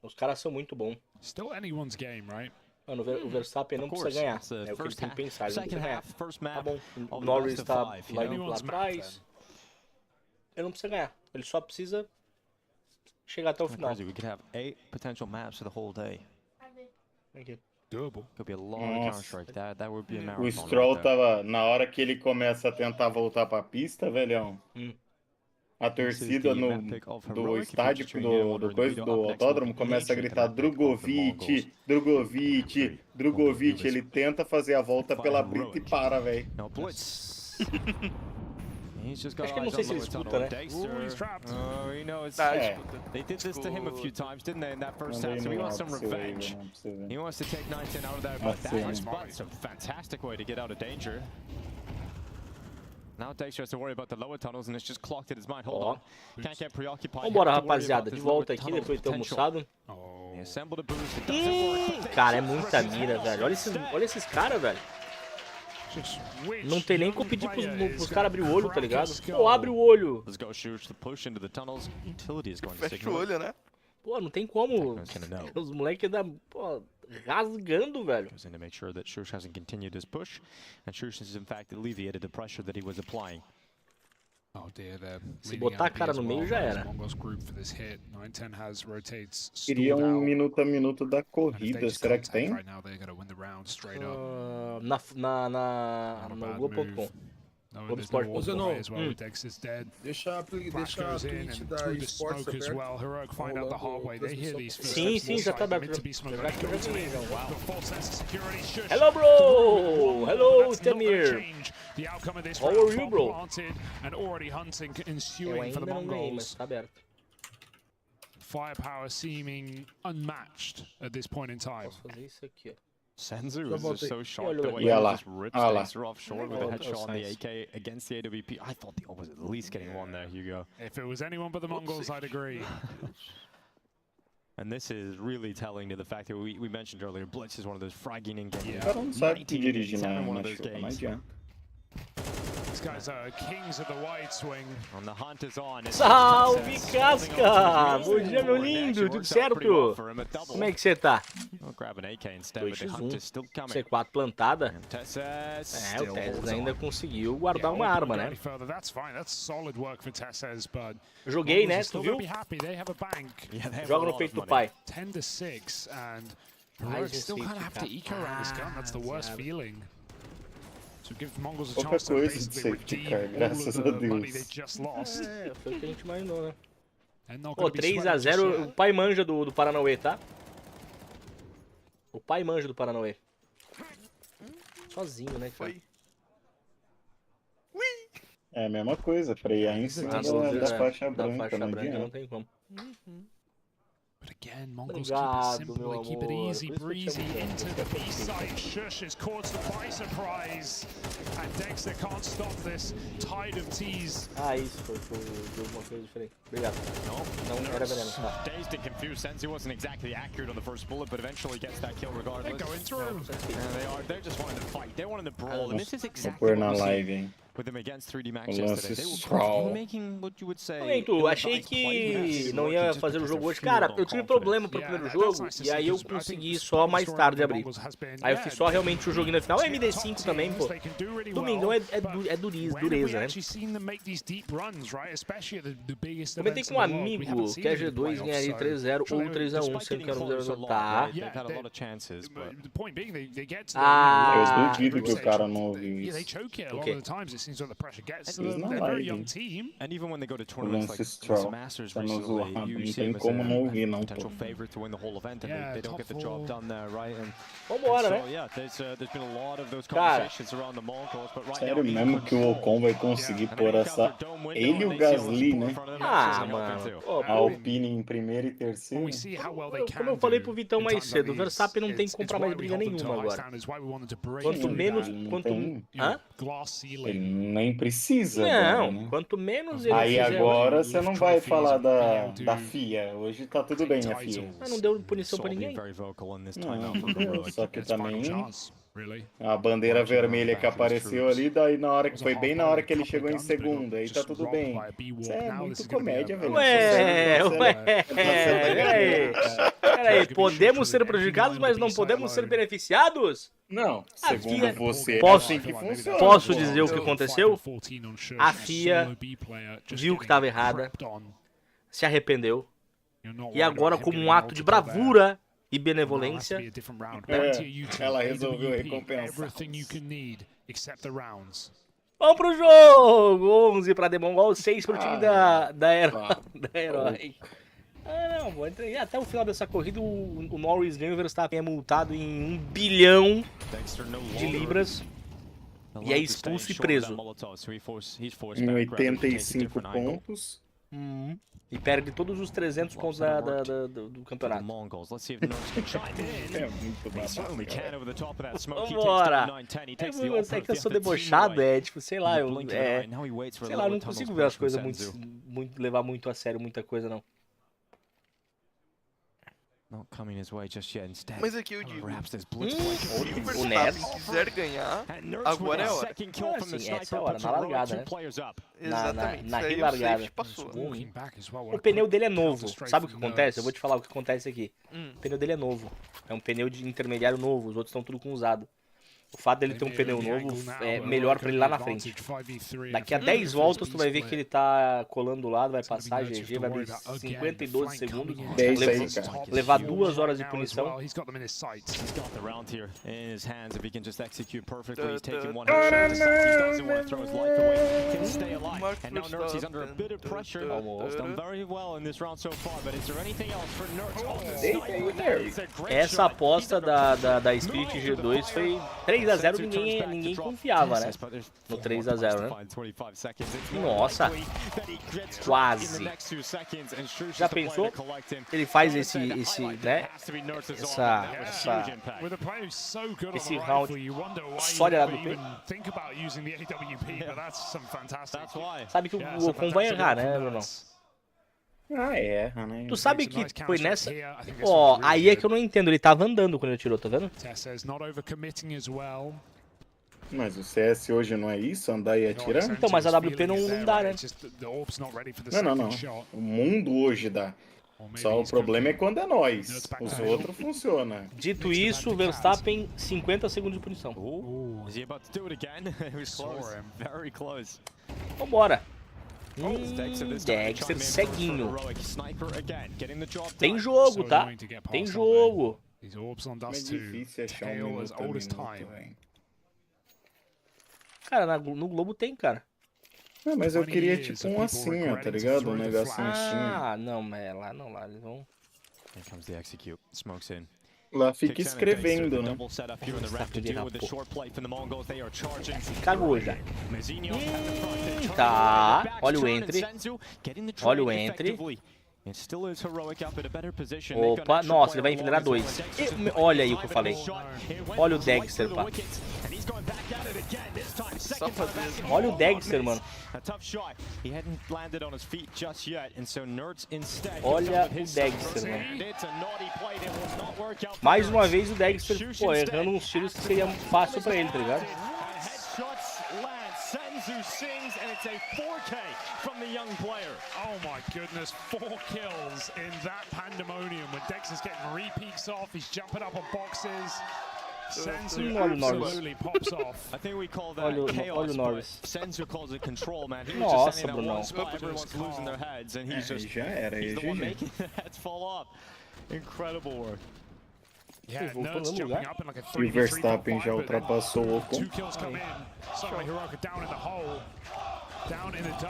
Os caras são muito bons. Still anyone's game, right? Mano, o Verstappen não precisa ganhar. É o que ele tem que pensar. Ele não precisa ganhar. Tá bom, o Norris tá lá atrás. Ele não precisa ganhar. Ele só precisa chegar até o final. We could have 8 potential maps for the whole day. Aqui. Doable. Could be a long Counter-Strike. That would be a marathon. O Stroll tava... Na hora que ele começa a tentar voltar pra pista, velhão. A torcida do estádio, do autódromo, começa a gritar Drogovic, Drogovic, Drogovic. Ele tenta fazer a volta pela brita e para, velho. Acho que não sei se ele escuta, né? They did this to him a few times, didn't they, in that first half? So he wants some revenge. He wants to take 910 out of there, but that's a fantastic way to get out of danger. Now Dexter has to worry about the lower tunnels, and it's just clocked in his mind. Hold on. Can't get preoccupied. Vambora, rapaziada. De volta aqui, depois de ter almoçado. Cara, é muita mira, velho. Olha esses caras, velho. Não tem nem como pedir pros caras abrir o olho, tá ligado? Pô, abre o olho. Fecha o olho, né? Pô, não tem como. Os moleques rasgando, velho. To make sure that Shush hasn't continued his push, and Shush has in fact alleviated the pressure that he was applying. Se botar a cara no meio já era. Queria um minuto a minuto da corrida, será que tem? No Globo.com. Deixa a Twitch da Esportes aberta. Sim, já tá aberto. Hello, bro! Hello, Tamir! How are you, bro? Eu ainda não ganhei, mas tá aberto. Firepower seeming unmatched at this point in time. Posso fazer isso aqui, ó. Senzu is just so sharp the way he just rips Dexter offshore with a headshot on the AK against the AWP. I thought the was at least getting one there, Hugo. If it was anyone but the Mongols, I'd agree. And this is really telling to the fact that we mentioned earlier, Blitz is one of those fragging in games. O cara não sabe dirigir na chuva, não adianta. These guys are kings of the wide swing. And the hunt is on. Salve, Casca! Bom dia, meu lindo, tudo certo? Como é que você tá? 2x1, C4 plantada. O Tess ainda conseguiu guardar uma arma, né? Joguei, né? Tu viu? Joga no peito do pai. 10-6 and Heroic still kind of have to eke around this gun. That's the worst feeling. So give Mongols a chance to basically redeem all of the money they just lost. Foi o que a gente imaginou, né? Pô, 3x0, o pai manja do Paranauê, tá? O pai manja do Paranauê. Sozinho, né? Foi. É a mesma coisa, frear em cima da faixa branca, não tem como. But again, Mongols keep it simple, they keep it easy breezy into the B side. Shush is caught by surprise, and Dexter can't stop this tide of teas. Isso foi uma coisa diferente. Obrigado. Não era veneno. Dazed and confused, Senzu wasn't exactly accurate on the first bullet, but eventually gets that kill regardless. They're going through. They're just wanting to fight. They wanted to brawl, and this is exactly what we're seeing with them against 3D Max yesterday. They were making what you would say. Tu achei que não ia fazer o jogo hoje. Cara, eu tive problema pro primeiro jogo e aí eu consegui só mais tarde abrir. Aí eu fiz só realmente o joguinho na final. O MD5 também, pô. Domingão é dureza, né? Comentei com um amigo que a G2 ganharia 3-0 ou 3x1, sendo que era um 0x0. Tá. Eu duvido que o cara não ouviu isso. Seems like the pressure gets to them. They're a very young team. And even when they go to tournaments like the Masters recently, you see them as a potential favorite to win the whole event, and they don't get the job done there, right? And vambora, né? So yeah, there's been a lot of those conversations around the Mongols, but right sério mesmo que o Ocon vai conseguir pôr essa... Ele e o Gasly, né? Mano. A Alpine em primeiro e terceiro. Como eu falei pro Vitão mais cedo, o Verstappen não tem que comprar mais briga nenhuma agora. Quanto menos... Hã? Ele nem precisa. Não, agora, né? quanto menos ele aí agora você não vai falar da FIA. Hoje tá tudo bem a FIA. Mas não deu punição pra ninguém. Não, só que também a bandeira vermelha que apareceu ali, daí na hora que foi bem na hora que ele chegou em segundo, aí tá tudo bem. Isso é muito comédia, velho. Peraí, podemos ser prejudicados, mas não podemos ser beneficiados? Não, segundo você, posso, é assim que funciona. Posso dizer o que aconteceu? A FIA viu que estava errada, se arrependeu, e agora, como um ato de bravura e benevolência, ela resolveu recompensar. Vamos pro jogo! 11 para The Mongol, 6 pro time da Herói. Não, vou entregar. Até o final dessa corrida, o Norris ganha, o Verstappen é multado em 1 bilhão de libras e é expulso e preso. Em 85 pontos. E perde todos os 300 pontos do campeonato. É muito babado. Vambora! É que eu sou debochado, tipo, sei lá, eu não consigo ver as coisas levar muito a sério muita coisa, não. Mas aqui eu digo, o Nerd se quiser ganhar, agora é a hora. Sim, essa é a hora, na largada, né? Exatamente, Na isso aí o relargada. safety passou. O pneu dele é novo. Sabe o que acontece? Eu vou te falar o que acontece aqui. O pneu dele é novo. É um pneu de intermediário novo. Os outros estão tudo com usado. O fato dele ter um pneu novo é melhor pra ele lá na frente. Daqui a 10 voltas tu vai ver que ele tá colando do lado, vai passar GG, vai abrir 52 segundos, levar 2 horas de punição. Essa aposta da Spirit G2 foi 3-0, ninguém confiava, né? No 3-0, né? Nossa, quase. Já pensou? Ele faz esse né? Esse round só de AWP. Sabe que o Ocon vai errar, né, Bruno? Erra, né? Tu sabe que foi nessa... Ó, aí é que eu não entendo. Ele tava andando quando ele tirou, tá vendo? Mas o CS hoje não é isso? Andar e atirar? Então, mas a AWP não dá, né? Não. O mundo hoje dá. Só o problema é quando é nós. Os outros funcionam. Dito isso, Verstappen, 50 segundos de punição. Vambora. Dexter ceguinho. Tem jogo, tá? Tem jogo. É difícil achar um minuto, velho. Cara, no Globo tem, cara. Não, mas eu queria tipo um assim, ó, tá ligado? Um negocinho assim. Ah, não, mas lá eles vão... Lá fica escrevendo, né? Cagou já. Tá. Olha o entre. Olha o entre. Opa, nossa, ele vai enfileirar 2. Olha aí o que eu falei. Olha o Dexter, pá. Olha o Dexter, mano. Olha o Dexter, mano. Mais uma vez o Dexter, pô, errando uns tiros que seria fácil pra ele, tá ligado? Sings and it's a 4K from the young player. Oh my goodness, 4 kills in that pandemonium when Dexter's getting repeats off, he's jumping up on boxes. Senzu absolutely pops off. I think we call that chaos, but Senzu calls it control, man. He was just sending that one spot, everyone's losing their heads, and he's just he's the one making the heads fall off. Incredible work. E o Verstappen já ultrapassou o Ocon.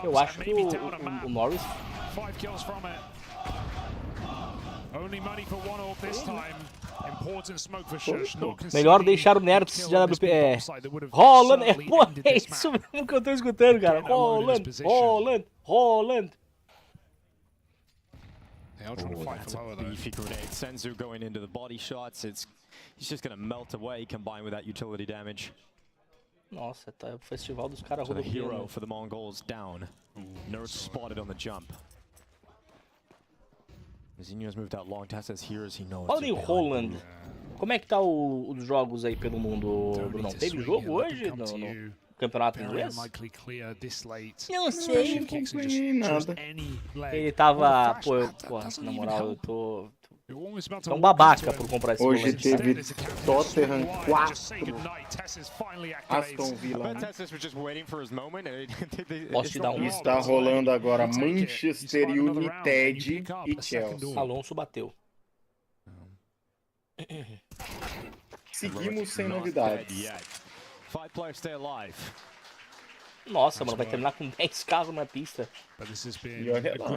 Eu acho que o Norris... Melhor deixar o Nerds de AWP. Rolando. Pô, é isso mesmo que eu tô escutando, cara. Rolando. That's a beefy grenade. Senzu going into the body shots. He's just gonna melt away combined with that utility damage. Nossa, tá o festival dos caras rodoviários. The hero for the MongolZ down. Nerds spotted on the jump. Zinho has moved out long. Tess says here as he knows. Olha aí o Roland. Como é que tá os jogos aí pelo mundo, Bruno? Teve jogo hoje no campeonato inglês? Não sei, não acompanhei nada. Ele tava... Pô, na moral, eu tô um babaca por comprar esse hoje teve Tottenham 4, Aston Villa. Posso te dar um? Está rolando agora Manchester United e Chelsea. Alonso bateu. Seguimos sem novidades. Nossa, mano, vai terminar com 10 carros na pista. E olha lá.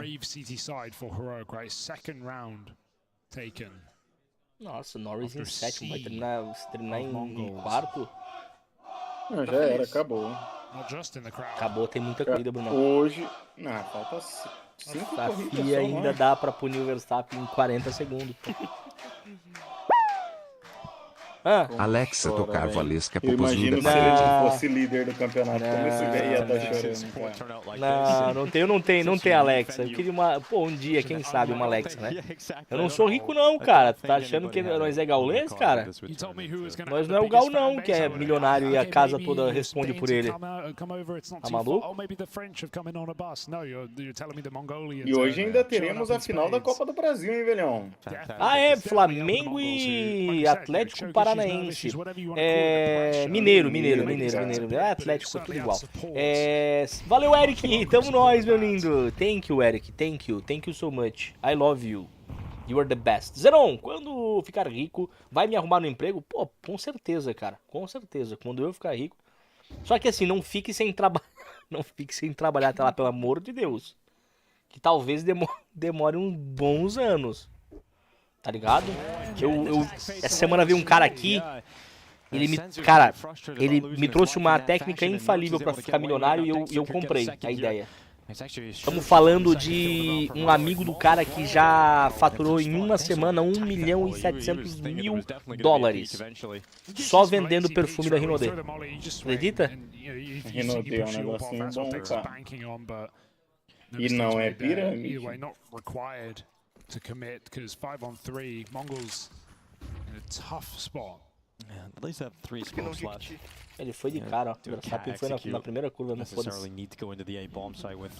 Nossa, Norris em sétimo, vai terminar em quarto. Não, já era, acabou. Acabou, tem muita corrida, Bruno. Hoje, falta 5 corridas. E ainda dá pra punir o Verstappen em 40 segundos. Alexa tocar Valesca Eu imagino se ele não fosse líder do campeonato, como esse velho ia estar chorando, cara. Não tem Alexa. Eu queria um dia, quem sabe, uma Alexa, né? Eu não sou rico não, cara. Tu tá achando que nós é gaulês, cara? Nós não é o Gal não, que é milionário e a casa toda responde por ele. Tá maluco? E hoje ainda teremos a final da Copa do Brasil, hein, velhão? Ah, é, Flamengo e Atlético Paranaense. Mineiro. Atlético, tudo igual. Valeu, Eric. Tamo nós, meu lindo. Thank you, Eric. Thank you so much. I love you. You are the best. Zeron, quando ficar rico, vai me arrumar no emprego? Pô, com certeza, cara. Com certeza. Quando eu ficar rico. Só que assim, não fique sem trabalhar. Não fique sem trabalhar até lá, pelo amor de Deus. Que talvez demore uns bons anos. Tá ligado? Essa semana veio um cara aqui. Ele me trouxe uma técnica infalível pra ficar milionário e eu comprei a ideia. Estamos falando de um amigo do cara que já faturou em uma semana 1.700.000 dólares. Só vendendo perfume da Rinode. Acredita? Rinode é um negocinho bom, cara. E não é pirâmide. To commit because 5-on-3, MongolZ in a tough spot. Yeah, at least have 3 smokes left. Ele foi de cara, ó. Ele foi na primeira curva, não necessarily need to go into the A bomb site with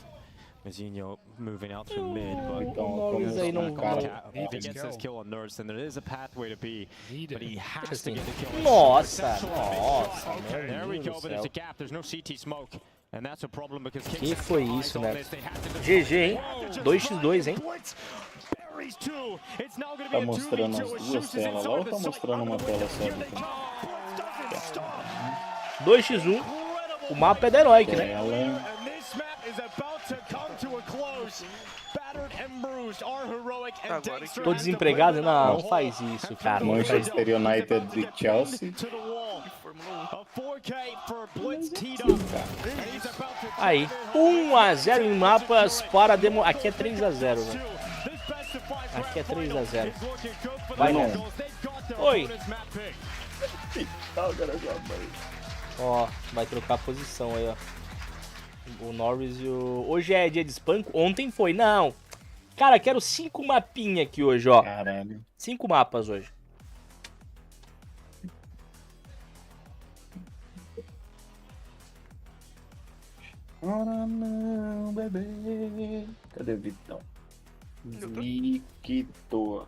Mizinho moving out through mid, but aí não if he gets this kill on Nerds, then there is a pathway to B, but he has to get the kill. Nossa, there we go, but there's a gap. There's no CT smoke. And that's a problem because que foi isso, né? GG, hein? 2x2, hein? Tá mostrando as duas telas lá ou tá mostrando uma tela só? 2x1. O mapa é da Heroic, né? Tô desempregado? Não faz isso, cara. Manchester United de Chelsea. Aí, 1-0 em mapas para demo. Aqui é 3-0, velho. Aqui é 3-0. Vai, não. Oi. Ó, vai trocar a posição aí, ó. O Norris e o... Hoje é dia de espanco? Ontem foi. Não. Cara, quero 5 mapinhas aqui hoje, ó. Caralho. 5 mapas hoje. Ora não, bebê. Cadê o Vitão? Victor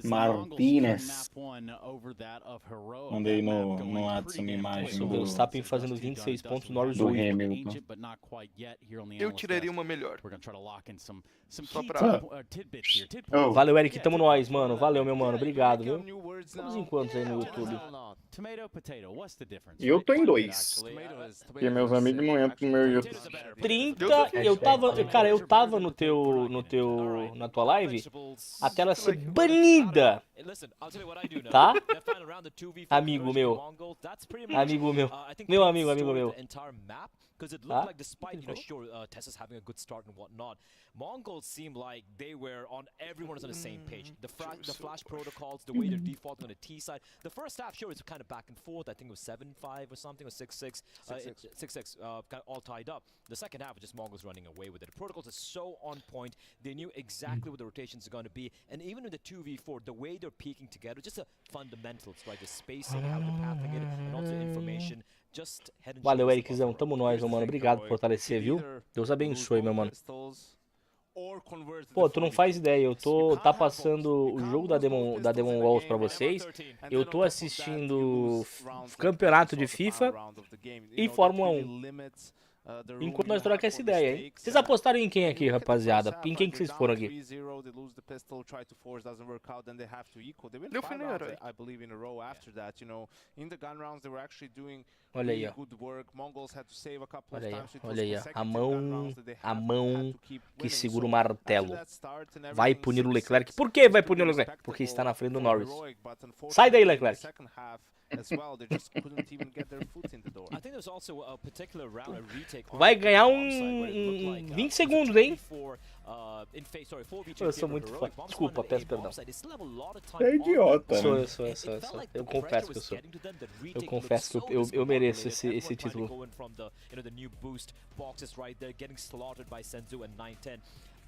Martínez. Mandei no WhatsApp uma imagem do Verstappen fazendo 26 pontos, Norris do Hamilton. Eu tiraria uma melhor. Só pra... Valeu, Eric, tamo nós, mano. Valeu, meu mano. Obrigado, viu? Estamos em quantos aí no YouTube? Eu tô em 2. Porque meus amigos não entram no meu YouTube. 30, cara, eu tava na tua live, a tela ser banida, tá? Amigo meu, meu amigo. Because it looked like, despite, you know, sure, Tessa's having a good start and whatnot, MongolZ seemed like they were on, everyone was on the same page. The flash protocols, the way they're defaulting on the T side. The first half, sure, it's kind of back and forth. I think it was 7-5 or something, or 6-6. 6-6, kind of all tied up. The second half was just MongolZ running away with it. The protocols are so on point. They knew exactly what the rotations are going to be. And even in the 2v4, the way they're peeking together, just the fundamentals, right? The spacing, how they're pathing it, and also the information. Valeu, Ericzão. Tamo nós, meu mano. Obrigado por fortalecer, viu? Deus abençoe, meu mano. Pô, tu não faz ideia. Tá passando o jogo da Demon Walls pra vocês. Eu tô assistindo campeonato de FIFA e Fórmula 1. Enquanto nós trocamos essa ideia, hein? Vocês apostaram em quem aqui, rapaziada? Em quem que vocês foram aqui? Eu fui no Herói. Olha aí, ó. Olha aí, ó. A mão que segura o martelo. Vai punir o Leclerc. Por que vai punir o Leclerc? Porque está na frente do Norris. Sai daí, Leclerc. as well. They just couldn't even get their foot in the door. I think there's also a particular round, a retake. Vai ganhar 20 segundos, hein? Eu sou muito foda. Desculpa, peço perdão. É idiota, Sou. né? Eu confesso que eu sou. Eu confesso que eu mereço esse título.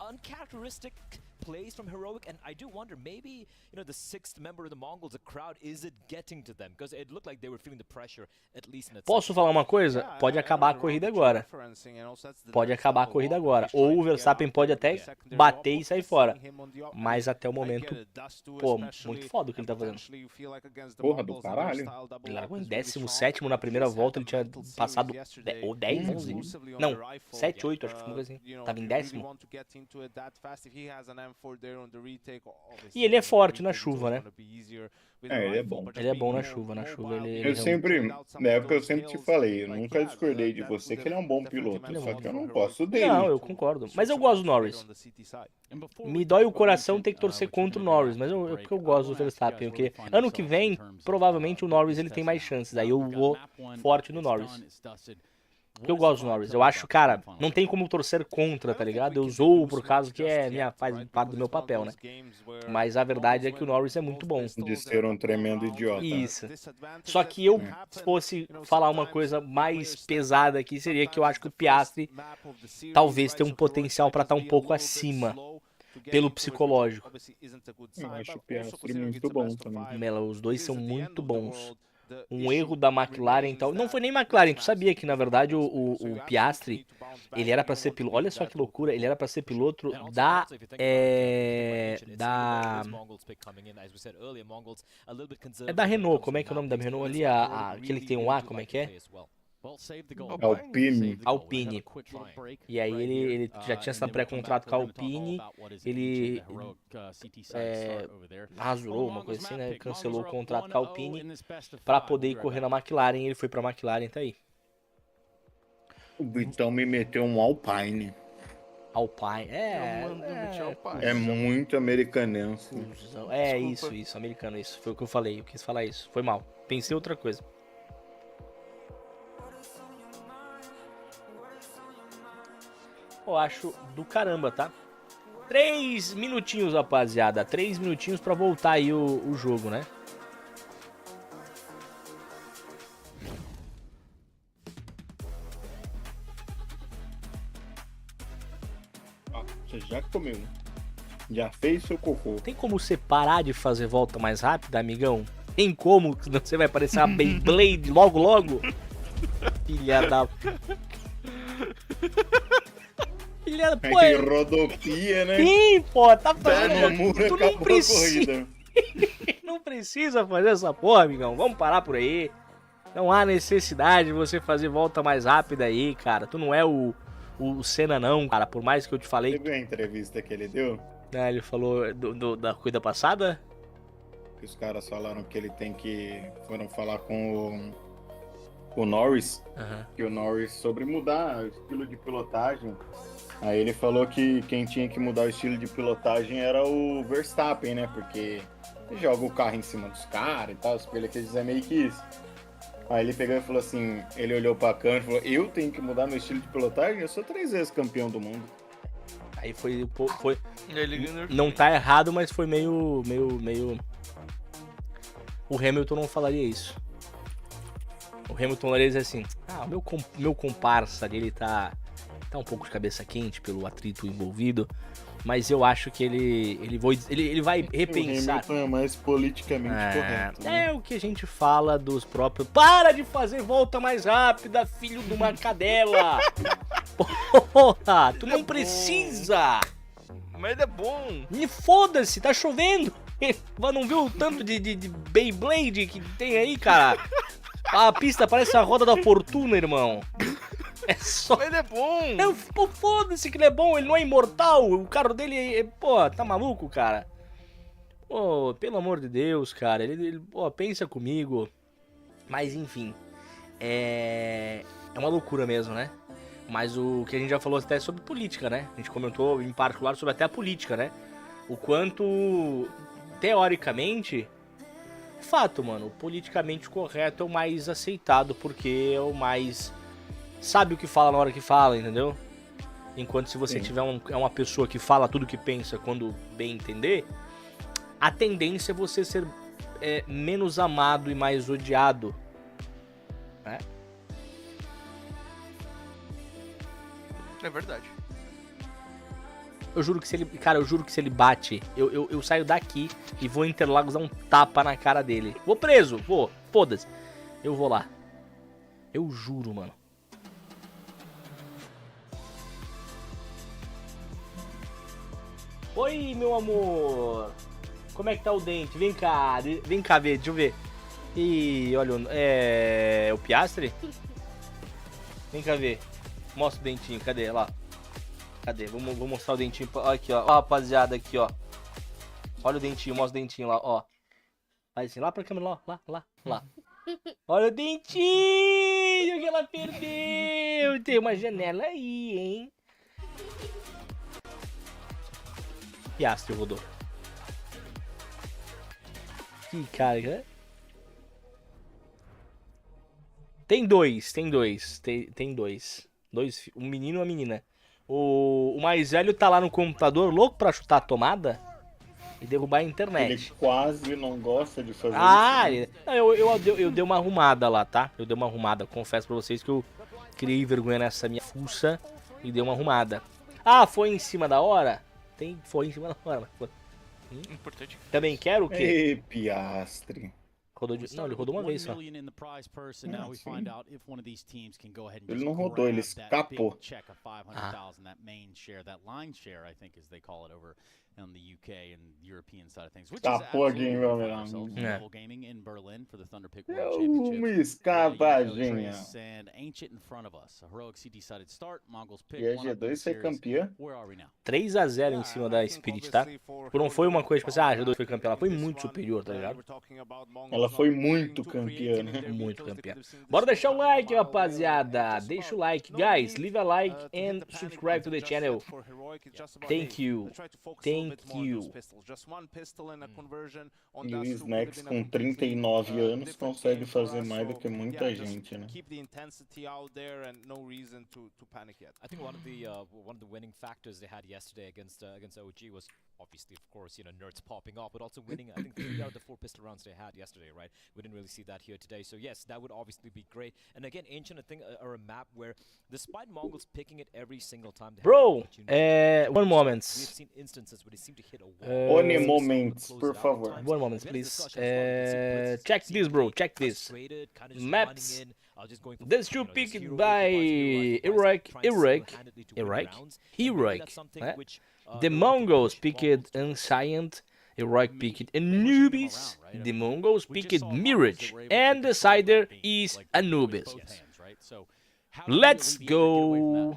Uncharacteristic plays from Heroic, and I do wonder, maybe, the sixth member of the MongolZ crowd, is it getting to them? Because it looked like they were feeling the pressure, at least in Posso falar uma coisa? Pode acabar a corrida agora. Pode acabar a corrida agora. Ou o Verstappen pode até bater e sair fora. Mas até o momento, pô, muito foda o que ele tá fazendo. Porra do caralho. Ele largou em 17º na primeira volta, ele tinha passado ou 10, 11. Não, 7, 8, acho que foi uma coisa assim. Tava em 10º. E ele é forte na chuva, né? Ele é bom. Ele é bom na chuva, ele Eu sempre, na época eu sempre te falei, eu nunca discordei de você que ele é um bom piloto, só que eu não gosto dele. Não, eu concordo. Mas eu gosto do Norris. Me dói o coração ter que torcer contra o Norris, mas porque eu gosto do Verstappen, porque ano que vem, provavelmente o Norris ele tem mais chances, aí eu vou forte no Norris. Porque eu gosto do Norris. Eu acho, cara, não tem como torcer contra, tá ligado? Eu zoo por causa que faz parte do meu papel, né? Mas a verdade é que o Norris é muito bom. De ser um tremendo idiota. Isso. Só que eu, se fosse falar uma coisa mais pesada aqui, seria que eu acho que o Piastri talvez tenha um potencial pra estar um pouco acima pelo psicológico. Eu acho o Piastri muito bom também. Mela, os dois são muito bons. Um erro da McLaren, então, não foi nem McLaren, tu sabia que na verdade o Piastri, ele era pra ser piloto, olha só que loucura, ele era pra ser piloto da Renault, como é que é o nome da Renault ali, aquele que tem um A, como é que é? Alpine. E aí ele já tinha esse pré-contrato com a Alpine, ele rasurou uma coisa assim, né? Cancelou o contrato com a Alpine para poder ir correr na McLaren, ele foi pra McLaren, tá aí. O Vitão me meteu um Alpine. Alpine, é muito americanense. É isso, americano, isso. Foi o que eu falei, eu quis falar isso, foi mal. Pensei outra coisa. Eu acho do caramba, tá? 3 minutinhos, rapaziada. 3 minutinhos pra voltar aí o jogo, né? Você já comeu, já fez seu cocô. Tem como você parar de fazer volta mais rápida, amigão? Tem como? Senão você vai parecer uma Beyblade logo? Filha da... Pô, que rodopia, né? Sim, pô, tá fazendo. Tu não precisa. Não precisa fazer essa porra, amigão. Vamos parar por aí. Não há necessidade de você fazer volta mais rápida aí, cara. Tu não é o Senna, não, cara. Por mais que eu te falei. Você viu a entrevista que ele deu? Ele falou da corrida passada? Que os caras falaram que ele tem que. Foram falar com o Norris. Que o Norris sobre mudar o estilo de pilotagem. Aí ele falou que quem tinha que mudar o estilo de pilotagem era o Verstappen, né? Porque ele joga o carro em cima dos caras e tal, ele quer dizer meio que isso. Aí ele pegou e falou assim, ele olhou pra câmera e falou, eu tenho que mudar meu estilo de pilotagem? Eu sou 3 vezes campeão do mundo. Aí foi não tá errado, mas foi meio... O Hamilton não falaria isso. O Hamilton falaria assim, o meu comparsa dele tá um pouco de cabeça quente pelo atrito envolvido, mas eu acho que ele vai repensar. O Hamilton é mais politicamente correto. Né? É o que a gente fala dos próprios... Para de fazer volta mais rápida, filho de uma cadela! Porra, tu não precisa! Mas ele é bom! Me foda-se, tá chovendo! Não viu o tanto de Beyblade que tem aí, cara? A pista parece a roda da fortuna, irmão. É só... Mas ele é bom! Pô, foda-se que ele é bom, ele não é imortal. O carro dele é... Pô, tá maluco, cara? Pô, pelo amor de Deus, cara. Ele pensa comigo. Mas, enfim. É uma loucura mesmo, né? Mas o que a gente já falou até sobre política, né? A gente comentou em particular sobre até a política, né? O quanto, teoricamente, Fato, mano, o politicamente correto é o mais aceitado, porque é o mais... sabe o que fala na hora que fala, entendeu? Enquanto se você tiver uma pessoa que fala tudo o que pensa quando bem entender, a tendência é você ser menos amado e mais odiado, né? É verdade. Eu juro que se ele... Cara, eu juro que se ele bate, eu saio daqui e vou em Interlagos dar um tapa na cara dele. Vou preso, vou. Foda-se. Eu vou lá. Eu juro, mano. Oi, meu amor. Como é que tá o dente? Vem cá ver, deixa eu ver. Ih, olha, é o Piastre? Vem cá ver. Mostra o dentinho, cadê? Lá. Cadê? Vou mostrar o dentinho. Aqui, ó. Ó, rapaziada, aqui, ó. Olha o dentinho, mostra o dentinho lá, ó. Faz assim, lá pra câmera, lá. Olha o dentinho que ela perdeu. Tem uma janela aí, hein? Piastre rodou. Que cara. Tem dois. Um menino e uma menina. O mais velho tá lá no computador, louco pra chutar a tomada e derrubar a internet. Ele quase não gosta de fazer isso. Né? Eu dei uma arrumada lá, tá? Eu dei uma arrumada. Confesso pra vocês que eu criei vergonha nessa minha fuça e dei uma arrumada. Ah, foi em cima da hora? Foi em cima da hora. Importante. Também quero o quê? Ei, Piastre. Não, ele rodou uma vez só. Ele não rodou, ele escapou. Escapou aqui, meu amigo. Uma escapadinha. E a G2 foi campeã. 3-0 em cima da Spirit, tá? Não foi uma coisa tipo assim, a G2 foi campeã. Ela foi muito superior, tá ligado? Ela foi muito campeã, né? Muito campeã. Bora deixar o like, rapaziada. Deixa o like, guys. Leave a like and subscribe to the channel. Thank you. E o Snacks com 39 anos consegue fazer mais do que muita gente, né? I think one of the winning factors they had yesterday against OG was obviously, of course, nerds popping up, but also winning. I think 3 out of the 4 pistol rounds they had yesterday, right? We didn't really see that here today. So yes, that would obviously be great. And again, Ancient, I think, are a map where, despite Mongols picking it every single time, bro, one moment. We've seen instances where they seem to hit a wall. One moment, por favor. One moment, please. Check this, bro. Check this. Maps. This two picked by Heroic. The Mongols picked Ancient. Heroic picked Anubis. The Mongols picked Mirage. And the Decider is Anubis. Let's go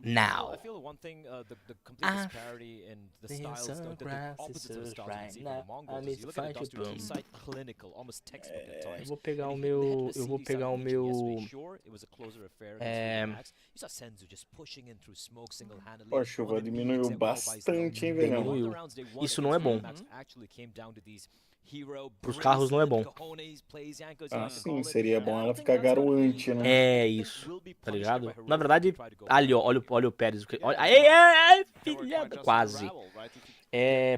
now. I feel one thing, the complete disparity in the styles, the opposites of the styles we see from the Mongols. You look at the Dust side clinical, almost textbook at times. Eu vou pegar o meu. Pô, a chuva diminuiu bastante, hein, velho? Isso não é bom. Pros carros não é bom. Ah, sim, seria bom ela ficar garoante, né? É isso, tá ligado? Na verdade, ali, ó, olha o Pérez. Olha, filha da... Quase.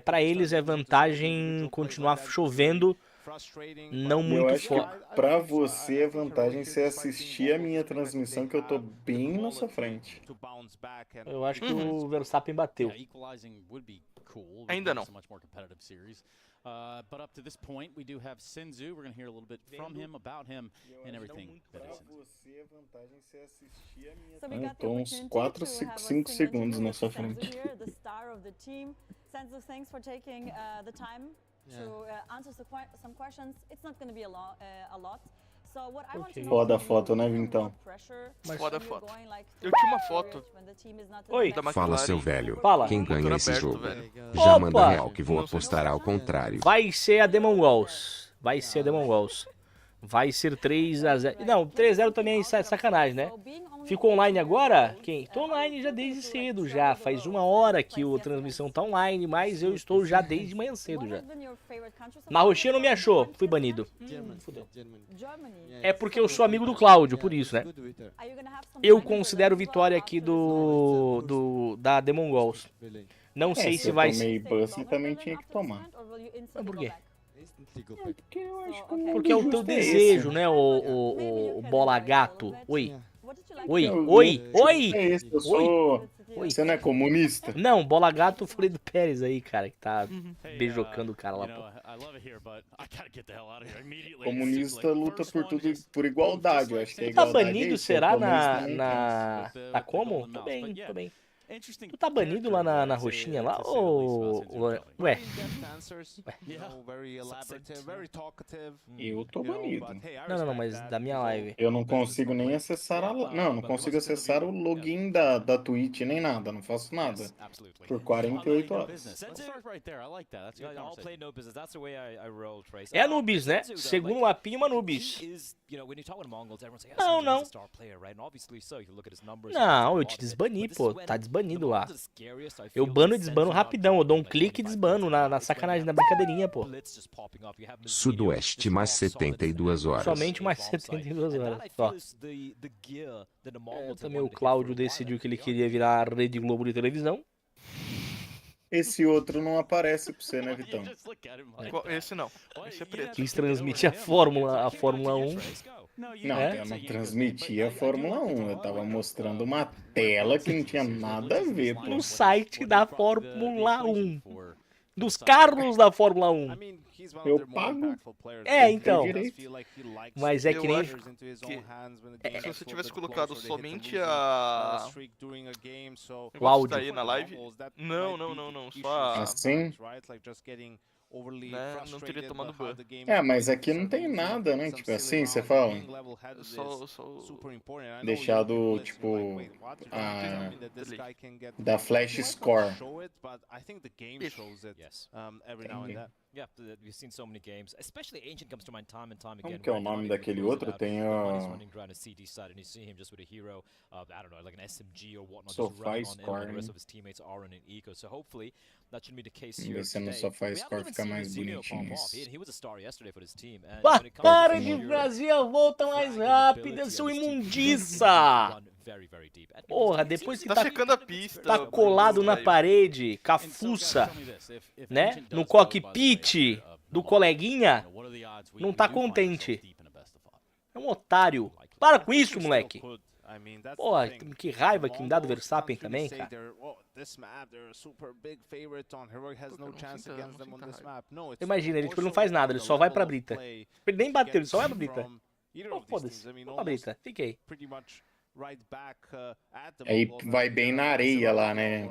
Pra eles é vantagem continuar chovendo, não muito forte. Pra você é vantagem você assistir a minha transmissão, que eu tô bem na sua frente. Eu acho que o Verstappen bateu. Ainda não. But up to this point, we do have Sinzu. We're going to hear a little bit from him, about him, and everything that is Eu tô uns 4, 5 segundos na sua frente. Sinzu, thanks for taking the time to answer some questions. It's not going to be a lot. So what I want to know Foda a foto, né, Vintão? Foda a foto. Eu tinha uma foto. Oi. Fala, seu velho. Fala. Quem ganha esse jogo? Velho. Já manda real que vou apostar ao contrário. Vai ser a MongolZ. Vai ser 3-0. Não, 3-0 também é sacanagem, né? Ficou online agora? Quem? Tô online já desde cedo já. Faz 1 hora que o transmissão tá online, mas eu estou já desde manhã cedo já. Na roxinha não me achou, fui banido. Fudeu. É porque eu sou amigo do Cláudio, por isso, né? Eu considero vitória aqui da The MongolZ. Não sei se vai ser. Você também tinha que tomar. Mas por quê? Porque é o teu desejo, né, o bola gato. Oi. Oi. Eu sou... Você não é comunista? Não, bola gato eu falei do Pérez aí, cara, que tá beijocando o cara lá. Comunista luta por tudo, por igualdade, eu acho que é tá igualdade. Banido, será, Tá como? Tô bem. Tu tá banido lá na roxinha lá, ou... Ué? Eu tô banido. Não, mas da minha live. Eu não consigo nem acessar a... Não consigo acessar o login da Twitch, nem nada, não faço nada. Por 48 horas. É Anubis, né? Segundo mapinha, uma Anubis. Não. Não, eu te desbani, pô. Tá desbanido lá. Eu bano e desbano rapidão. Eu dou um clique e desbano na sacanagem, na brincadeirinha, pô. Sudoeste mais 72 horas. Somente mais 72 horas. Só. Também o Cláudio decidiu que ele queria virar a Rede Globo de televisão. Esse outro não aparece pra você, né, Vitão? Esse não. Esse é preto. Quis transmitir a Fórmula 1. Não, eu não transmitia a Fórmula 1. Eu tava mostrando uma tela que não tinha nada a ver, pô. No site da Fórmula 1. Dos carros da Fórmula 1. Eu pago. Então. Mas é que nem... Se você tivesse colocado somente a... o áudio aí na live... Não. Só a... Assim? Né? Não teria tomado ban. Mas aqui não tem nada, né? Tipo assim, você fala. Deixado, tipo, da Flash Score. Como que é o nome daquele outro? Tem o... Sofá Score, né? Você no Sofá Score fica mais bonitinho. Para de Brasil, a volta mais rápida, seu imundiça! Porra, depois que tá checando a pista, tá colado na parede, cafuça, né? No cockpit do coleguinha, não tá contente. É um otário. Para com isso, moleque. Porra, que raiva que me dá do Verstappen também, cara. Imagina, ele não faz nada, ele só vai pra brita. Ele nem bateu, ele só vai pra brita. Foda-se, vamos pra brita, fiquei. Aí vai bem na areia lá, né?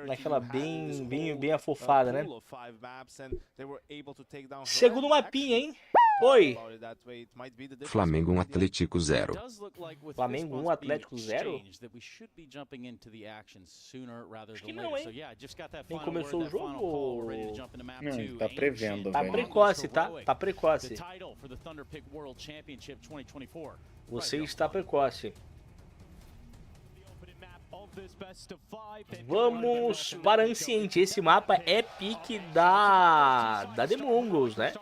Naquela bem afofada, né? Segundo mapinha, hein? Oi. Flamengo 1 Atlético 0. Flamengo 1 Atlético 0? Acho que não, hein? Nem começou o jogo? Não, tá prevendo, tá velho. Precoce, tá? Tá precoce. Você está precoce. Vamos para Anciente. Esse mapa é pique da The MongolZ, né?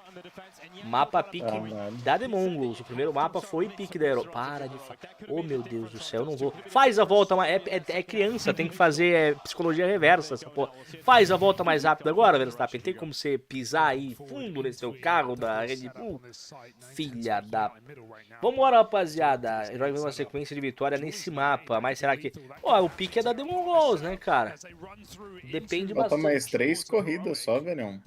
Mapa pique da The MongolZ. O primeiro mapa foi pique da Europa. Para de falar. Oh, meu Deus do céu, eu não vou. Faz a volta mais... É criança, tem que fazer psicologia reversa, essa porra. Faz a volta mais rápida agora, Verstappen. Tem como você pisar aí fundo nesse seu carro da Red Bull? Filha da... Vambora, rapaziada. Vai ver uma sequência de vitória nesse mapa. Mas será que... Pô, o pique é da The MongolZ, né, cara? Depende bastante. Falta mais 3 corridas só, velhão.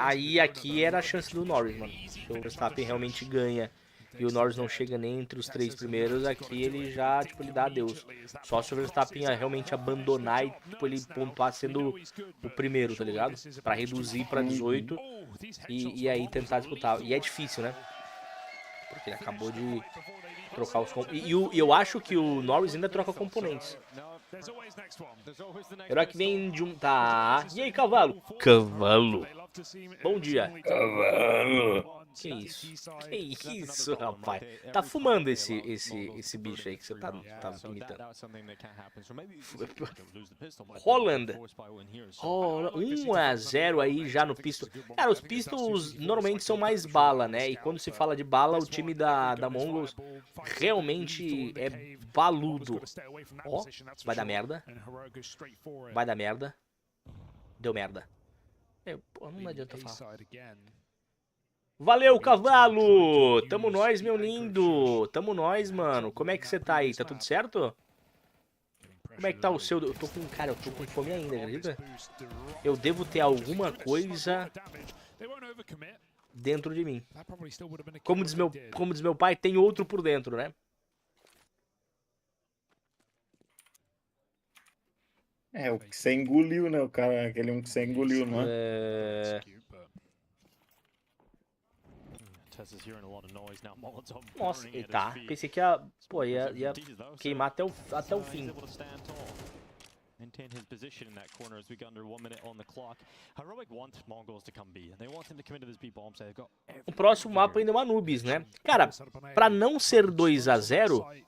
Aí aqui era a chance do Norris, mano. Se o Verstappen realmente ganha e o Norris não chega nem entre os 3 primeiros, aqui ele já, tipo, ele dá adeus. Só se o Verstappen realmente abandonar e, tipo, ele pontuar sendo o primeiro, tá ligado? Pra reduzir pra 18 e aí tentar disputar. E é difícil, né? Porque ele acabou de trocar os componentes. E eu acho que o Norris ainda troca componentes. Herói vem de um... Tá. E aí, cavalo? Cavalo. Bom dia. Cavalo. Que isso? Que isso, rapaz? Tá fumando esse bicho aí que você tá imitando. Holland. Oh, 1-0 aí já no Pistol. Cara, os Pistols normalmente são mais bala, né? E quando se fala de bala, o time da MongolZ realmente é baludo. Ó, vai dar merda. Vai dar merda. Deu merda. Pô, não adianta falar. Valeu, cavalo! Tamo nós, meu lindo! Tamo nós, mano. Como é que você tá aí? Tá tudo certo? Como é que tá o seu... Eu tô com fome ainda, acredita? Eu devo ter alguma coisa dentro de mim. Como diz meu pai, tem outro por dentro, né? É, o que você engoliu, né? O cara, aquele um que você engoliu, não é? Nossa, tá. Pensei que ia queimar até o fim. O próximo mapa ainda é uma Anubis, né? Cara, pra não ser 2-0,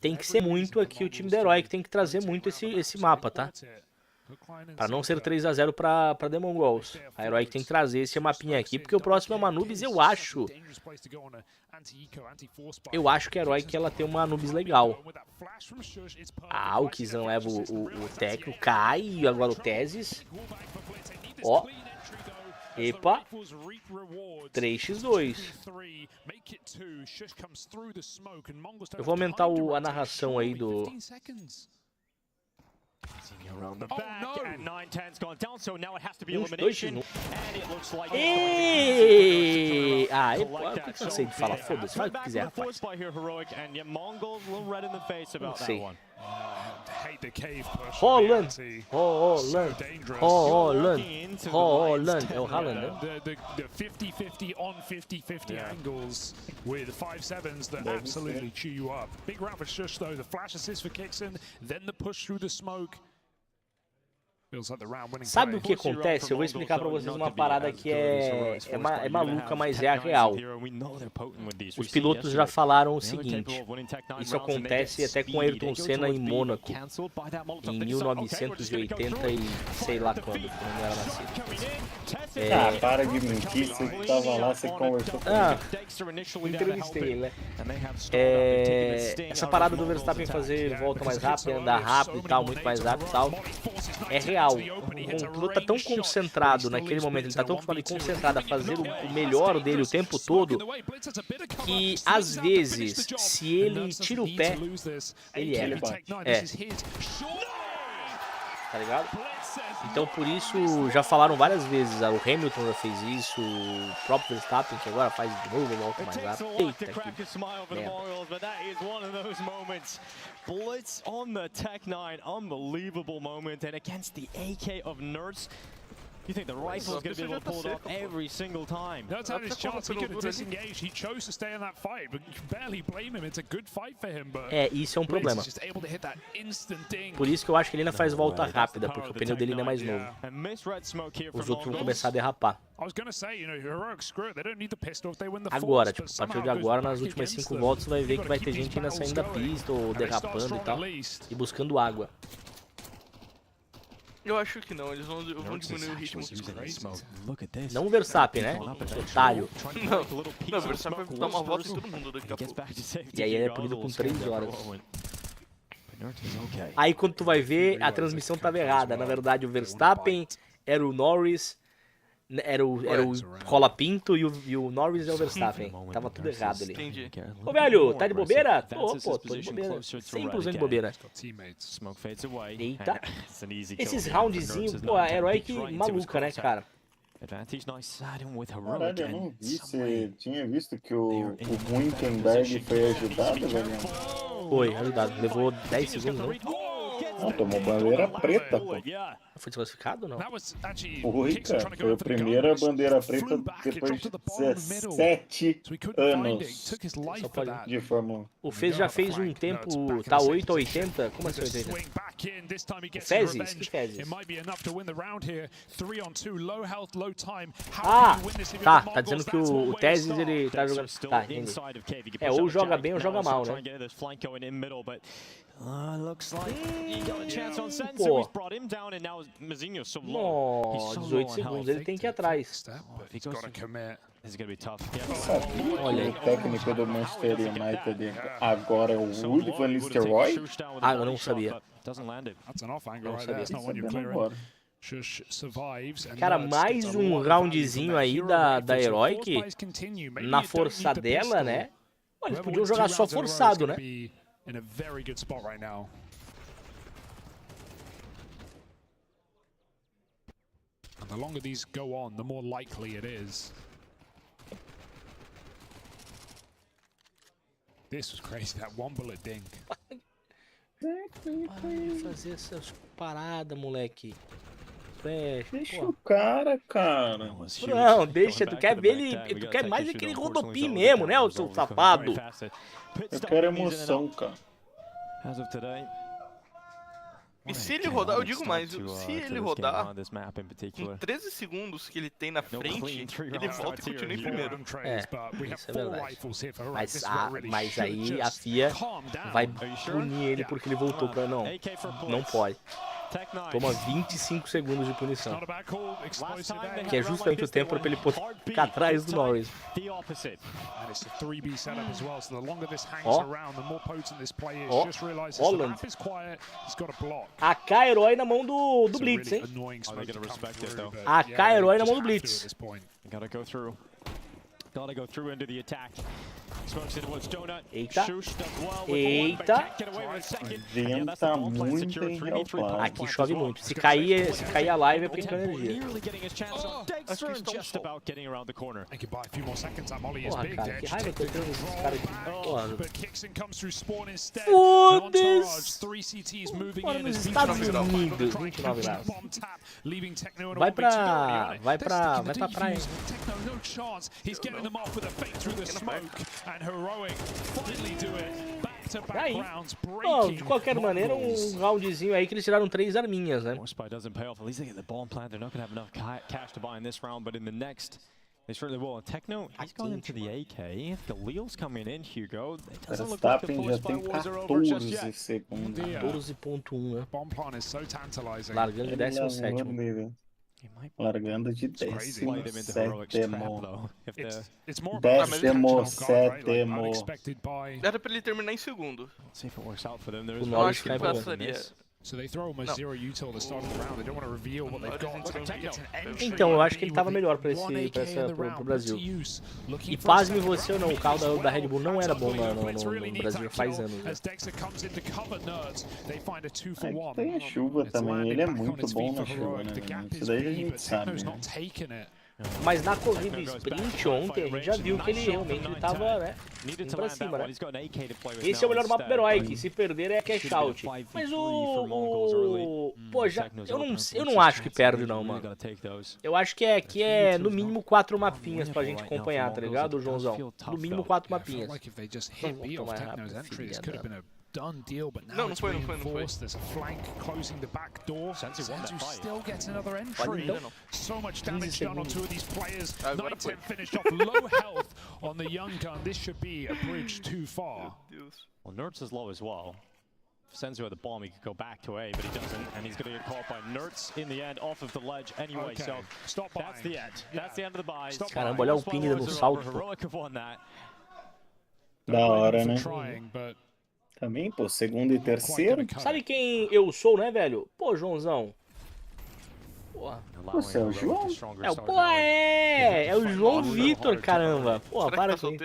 tem que ser muito aqui o time da Herói, que tem que trazer muito esse mapa, tá? Pra não ser 3-0 pra The MongolZ. A Herói tem que trazer esse mapinha aqui, porque o próximo é uma Anubis, eu acho. Eu acho que a Herói ela tem uma Anubis legal. Ah, o Kizan leva o técnico, cai, e agora o Tesis. Ó. Epa. 3x2. Eu vou aumentar a narração aí do... Ah, eu cansei de falar, foda-se, faz o que quiser, rapaz. Não sei. Holland. É o Haaland, né? The 50-50 on 50-50 angles with 5-7s that absolutely chew you up. Big round for Shush though, the flash assist for Kixon, then the push through the smoke. Sabe o que acontece? Eu vou explicar pra vocês uma parada que é maluca, mas é a real. Os pilotos já falaram o seguinte. Isso acontece até com Ayrton Senna em Mônaco, em 1980 e sei lá quando não era nascido. Ah, para de mentir, você que tava lá, você conversou com ele. Entrevistei ele, né? Essa parada do Verstappen fazer volta mais rápida, andar rápido e tal, muito mais rápido e tal, é real. O piloto tá tão concentrado naquele momento, ele tá tão concentrado a fazer o melhor dele o tempo todo, que às vezes, se ele tira o pé, ele erra. Tá ligado? Então por isso já falaram várias vezes, o Hamilton já fez isso, o próprio Verstappen que agora faz de novo a volta mais rápido. Eita, que Blitz on the Tech-9, unbelievable moment, and against the AK of Nerds, you think the rifle is going to be able to pull it off every single time. Nerds had his chance, he could have disengaged, he chose to stay in that fight, but you can barely blame him, it's a good fight for him, but... isso é um problema. Por isso que eu acho que ele ainda faz volta rápida, porque o pneu dele ainda é mais novo. Os outros vão começar a derrapar. Agora, tipo, a partir de agora, nas últimas 5 voltas, você vai ver que vai ter gente ainda saindo da pista, ou derrapando e tal, e buscando água. Eu acho que não, eles vão diminuir o ritmo. Não o Verstappen, né? Otário. Não, o Verstappen vai dar uma volta em todo mundo daqui a pouco. E aí ele é punido com 3 horas. Aí quando tu vai ver, a transmissão tava errada. Na verdade, o Verstappen era o Norris, era o Rola-Pinto e o Norris é o Verstappen. Tava tudo errado ali. Entendi. Ô, velho, tá de bobeira? Tô de bobeira. 100% de bobeira. Eita. Esses roundzinhos, pô, a Herói que maluca, né, cara? Caralho, eu não vi. Você tinha visto que o Winkenberg foi ajudado, velho? Foi, ajudado. Levou 10 segundos, né? Não, tomou bandeira preta, pô. Foi desclassificado ou não? Foi, cara. Foi a primeira bandeira preta depois de 17 anos Só pode... de Fórmula 1. O Fez já fez um tempo, tá 8 a 80? Como assim 80? back in. This time he gets Fezes? revenge. Que Fezes? It might be enough to win the round here. 3-on-2, low health, low time. Ah, tá dizendo que o Tezes ele tá jogando. Tá, entendi. É, ou joga bem ou joga mal, né? Looks like he got a chance on Senzu. Pô. He's brought him down, and now Mazinho's so low. Nossa, 18 segundos, ele tem que ir atrás. He's got to commit. This is gonna be tough. Sabia que o técnico do Manchester United agora é o Rudi Van Nistelrooy? Ah, eu não sabia. Doesn't land it. That's an off angle right there. That's not one you clear in. Shush survives. Cara, mais um roundzinho aí da Heroic na força dela, né? Olha, eles podiam jogar só forçado, né? In a very good spot right now. And the longer these go on, the more likely it is. This was crazy, that one bullet dink. Fazer essas paradas, moleque. Deixa o cara. Não, deixa, tu quer ver ele. Tu quer mais aquele rodopim mesmo, né, o seu safado? Eu quero emoção, cara. E se ele rodar, eu digo mais, se ele rodar com 13 segundos que ele tem na frente, ele volta e continua em primeiro. É, isso é verdade. Mas aí a FIA vai punir ele porque ele voltou pra não. Não pode. Toma 25 segundos de punição. Que é justamente o tempo para ele poder ficar atrás do Norris. Ó, Holland. AK herói na mão do Blitz, hein? AK herói na mão do Blitz. Gotta go through into the attack. Eita. Eita. Venta muito em Hellfire. Aqui chove muito. Se cair a live é porque tem energia. Porra, cara, que raiva que eu tenho desses caras aqui. Porra. Foda-se. Bora nos Estados Unidos. 29 graus. Vai pra praia. E aí, bom, de qualquer maneira, um roundzinho aí que eles tiraram 3 arminhas, né? They certainly will. And Techno, he's gone into the AK. Galil's coming in, Hugo. It doesn't look like the full spy wars are over just yet. 14.1, né? Bomb plan is so tantalizing. Largando de 17º. Largando de 17º. 17º. Era pra ele terminar em segundo. O Norris cai pra So they throw almost zero util at the start of the round. They don't want to reveal what they've got. Então, eu acho que ele tava melhor pro Brasil. E pasme você ou não, o carro da Red Bull não era bom no Brasil faz anos. Né? Tem a chuva também, ele é muito bom na chuva, né? Isso daí a gente sabe. Né? Mas na corrida sprint ontem, a gente já viu que ele realmente tava, né, indo pra cima, né? Esse é o melhor mapa do Heroic, se perder é cash out. Mas pô, já, eu não acho que perde não, mano. Eu acho que aqui é no mínimo 4 mapinhas pra gente acompanhar, tá ligado, Joãozão? No mínimo 4 mapinhas. Done deal, but now it's reinforced. There's a flank closing the back door. Senzu still gets another entry. So much damage done on 2 of these players. 9-10 finished off, low health on the young gun. This should be a bridge too far. Well, Nertz is low as well. If Senzu had the bomb, he could go back to A, but he doesn't, and he's going to get caught by Nertz in the end, off of the ledge anyway. So that's the end. That's the end of the buys. Caramba, olha o ping dando salto. Heroic have won that. Da hora, né? Também, pô, segundo e terceiro. Sabe quem eu sou, né, velho? Pô, Joãozão. Porra. Você é o João? É o João Vitor, caramba. Porra, para com isso.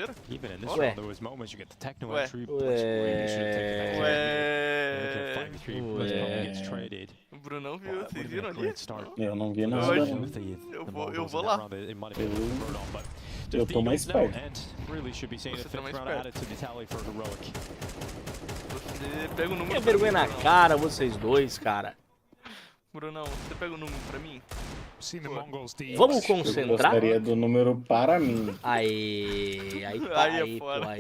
O Brunão viu, vocês viram ali? Eu não vi nada. Eu vou lá. Eu tô mais perto. Você tá mais perto. Você pega o número. Que vergonha na cara, vocês dois, cara. Brunão, você pega o número pra mim? Vamos concentrar? Eu gostaria do número para mim. Aí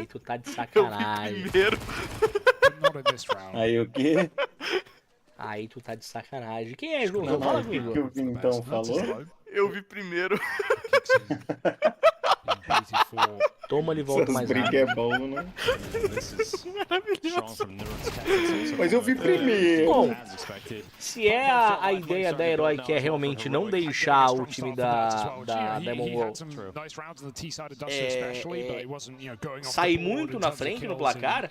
tu tá de Eu sacanagem. vi primeiro. Aí o quê? Aí tu tá de sacanagem. Quem é, João? Fala comigo. O que o Vintão falou? Eu vi primeiro. Toma, ele volta mais rápido. É bom, né? Mas eu vi primeiro. Bom, se é a ideia da Heroic é realmente não deixar o time da MongolZ sair muito na frente no placar,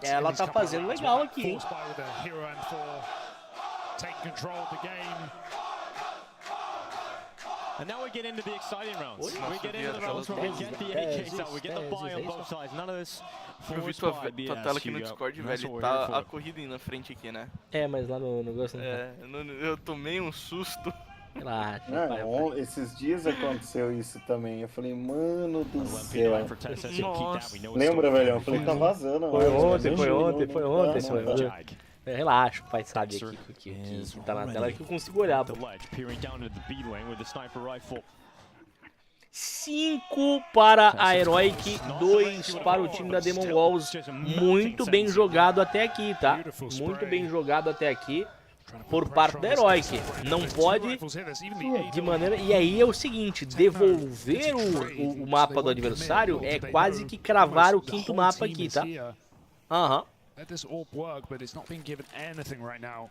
ela tá fazendo legal aqui, hein? And now we get into the exciting rounds. We get into the rounds where we get the AKs out, we get the buy on both sides. None of this Eu vi tua tela aqui no Discord, velho. Tá a corrida indo na frente aqui, né? É, mas lá no negócio não tá. Eu tomei um susto. Relaxa, esses dias aconteceu isso também. Eu falei, mano do céu. Lembra, velho? Eu falei, tá vazando. Foi ontem. Relaxa, o pai sabe aqui que tá na tela que eu consigo olhar. 5 para a Heroic, 2 para o time da MongolZ. Muito bem jogado até aqui, tá? Muito bem jogado até aqui por parte da Heroic. Não pode de maneira... E aí é o seguinte, devolver o mapa do adversário é quase que cravar o 5º mapa aqui, tá? Aham. Let this orb work, but it's not being given anything right now.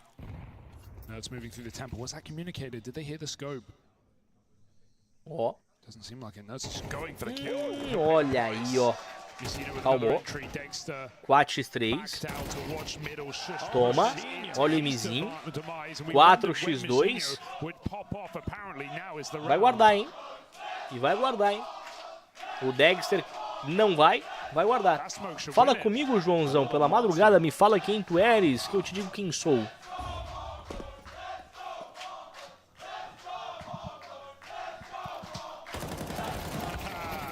Now it's moving through the temple. Was that communicated? Did they hear the scope? Ó. Doesn't seem like it. No, it's just going for the kill. Olha aí, ó. Calmou. 4x3. Toma. Olha o Mzinho. 4x2. Vai guardar, hein? E vai guardar, hein? O Dexter não vai guardar. Fala comigo, Joãozão, pela madrugada, me fala quem tu eres, que eu te digo quem sou.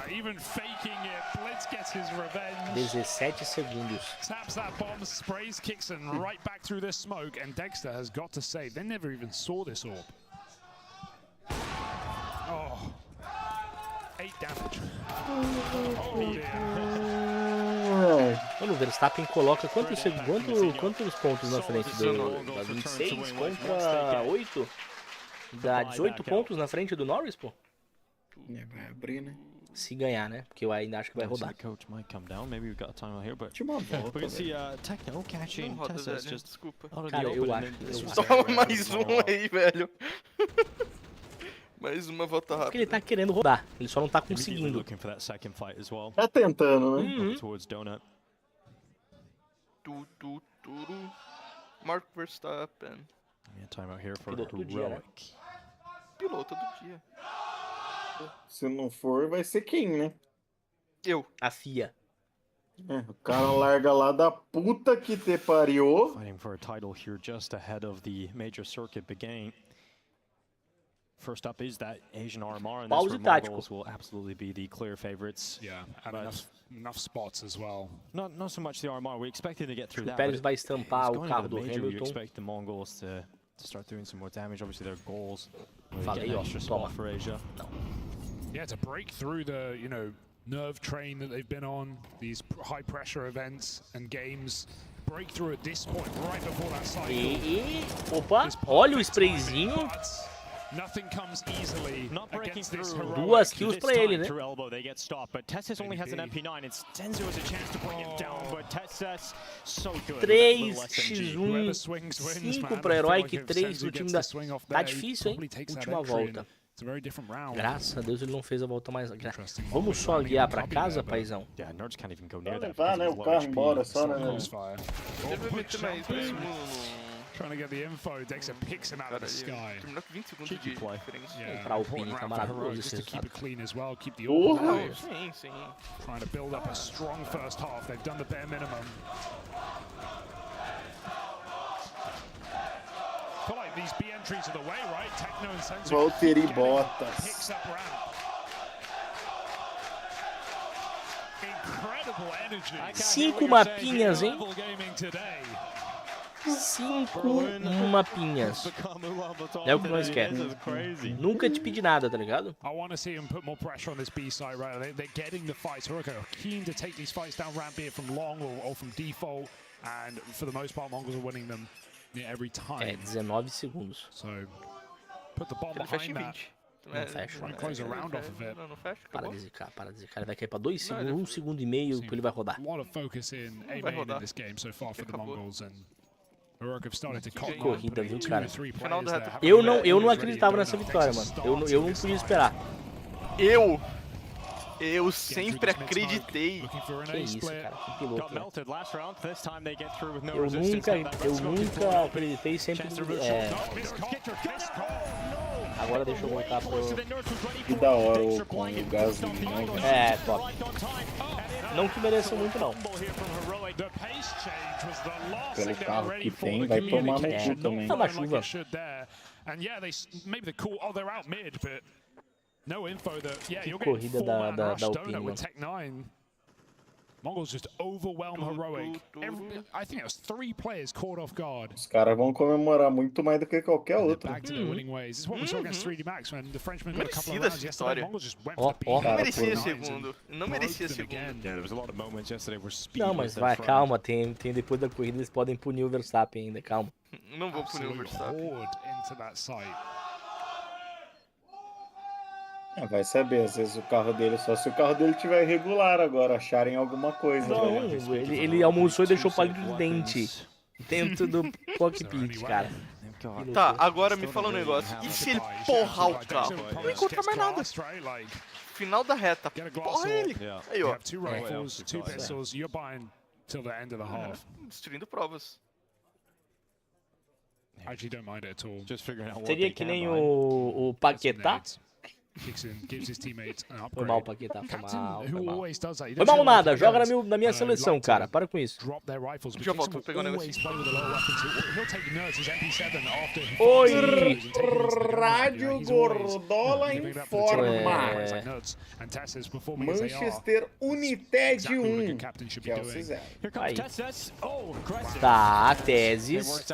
Even faking it, Blitz gets his revenge. 17 segundos. Taps that bomb, sprays Kixon right back through this smoke, and Dexter has got to save. They never even saw this orb. Oh. 8 damage. Mano, o Verstappen coloca quantos pontos na frente da 26 contra 8? Dá 18 pontos na frente do Norris, pô? Vai abrir, né? Se ganhar, né? Porque eu ainda acho que vai rodar. Última volta, desculpa. Cara, eu acho. Toma mais um aí, velho. Mais uma volta rápida. Porque ele tá querendo rodar, ele só não tá conseguindo. Tá tentando, né? Mark Verstappen. Piloto do dia, né? Piloto do dia. Se não for, vai ser quem, né? Eu. A FIA. O cara larga lá da puta que te pariu. Fighting for a title here just ahead of the major circuit beginning. First up is that Asian RMR, and that's where MongolZ will absolutely be the clear favorites. Yeah, and enough spots as well. Not so much the RMR. We expected to get through that. O Pérez vai estampar o carro do Hamilton. You expect the MongolZ to start doing some more damage. Obviously, their goals. Falei, ó, toma. For Asia. Yeah, to break through the nerve train that they've been on, these high pressure events and games. Break through at this point, right before that cycle. Opa, olha o sprayzinho. Nothing comes easily. Not breaking through. 2 kills pra ele, né? They get stopped, but Tessis only has an MP9 and Stenzo has a chance to bring him down, but Tessis so good. 3x1, 5 pra Heroic, 3 do time da... Tá difícil, hein? Última volta. Graças a Deus ele não fez a volta mais... Vamos só guiar pra casa, paizão? Levar, né? O carro embora só, né? Trying to get the info, Dexter picks him out of the sky. Terminou com 20 segundos de diferença. Pra Alpine, tá maravilhoso just esse to keep it resultado. clean as well, keep the order alive. Sim. Trying to build up a strong first half. They've done the bare minimum. Feel like these B entries are the way, right? Techno and Sensor. Valtteri Bottas. Picks up ramp. Incredible energy. 5 mapinhas, hein? 5 mapinhas. É o que nós queremos. Nunca te pedi nada, tá ligado? I want to see him put more pressure on this B side, right? They're getting the fights. Heroic are keen to take these fights down ramp, be it from long or from default. and for the most part, Mongols are winning them every time. É, 19 segundos. So, put the ball Ele fecha em behind 20. Não fecha. Try and close a round off of it. Não fecha, Para acabou. de zicar, para de zicar. Ele vai cair pra 2 segundos, 1 segundo e meio, ele vai rodar. A lot of focus in A main in this game so far for the Mongols, and Heroic have started to cotton on, Corrida, viu, putting 2 cara? or 3 Final players da reta. there. Eu não acreditava nessa vitória, mano. Eu não podia esperar. Eu sempre acreditei. Que isso, cara, que piloto. Got Né? melted last round. This time they get through with no Eu resistance. nunca acreditei, sempre. Agora deixa eu voltar pro. Que da hora com o Gasly, né? É, top. Não que mereça muito, não. Pelo carro que tem, vai tomar no cu também. Tá na chuva. Que corrida da Alpine. Mongols just overwhelm Heroic. I think it was 3 players caught off guard. Os caras vão comemorar muito mais do que qualquer outro. Back to their winning ways. This is what we saw against 3D Max when the Frenchman got a couple of rounds yesterday. Mongols just went for the beat. Não merecia segundo. Não merecia segundo. Yeah, there was a lot of moments yesterday where speed Não, mas vai, calma, tem depois da corrida eles podem punir o Verstappen ainda, calma. Não vou punir o Verstappen. Into that site. Vai saber, às vezes o carro dele, só se o carro dele tiver irregular agora, acharem alguma coisa. Não, ele almoçou e deixou o palito de dente dentro do cockpit, cara. Tá, agora me fala um negócio. E se ele porrar o carro? Não encontra mais nada. Final da reta. Porra ele. Aí, ó. Destruindo provas. Seria que nem o Paquetá. Foi mal, Paquetá, foi mal. Foi mal nada, joga na minha seleção, cara. Para com isso. Já volto, vou pegar um negocinho. Oi, Rádio Gordola informa. Manchester United 1, Chelsea 0. Aí. Tá, Teses.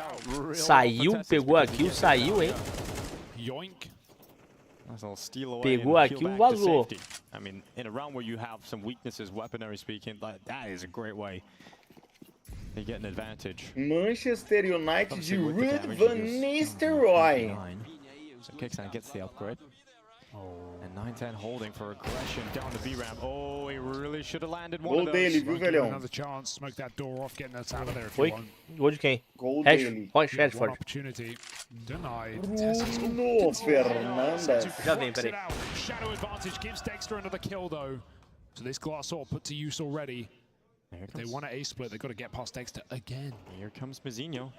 Saiu, pegou aqui, saiu, hein? Pegou aqui o vazou. I mean, in a round where you have some weaknesses, weaponry speaking, that is a great way to get an advantage. Manchester United de Ruud van Nistelrooy. So Kickstand gets the upgrade. And 9-10 holding for aggression down the B ramp. Oh, he really should have landed one of those. Gol dele, viu, velhão? Foi? Gol de quem? Gol dele. Rashford. Bruno Fernandes. Já vem, peraí. Shadow advantage gives Dexter another kill though. So this glass orb put to use already. If they want an A split, they've got to get past Dexter again. Here comes Mizinho.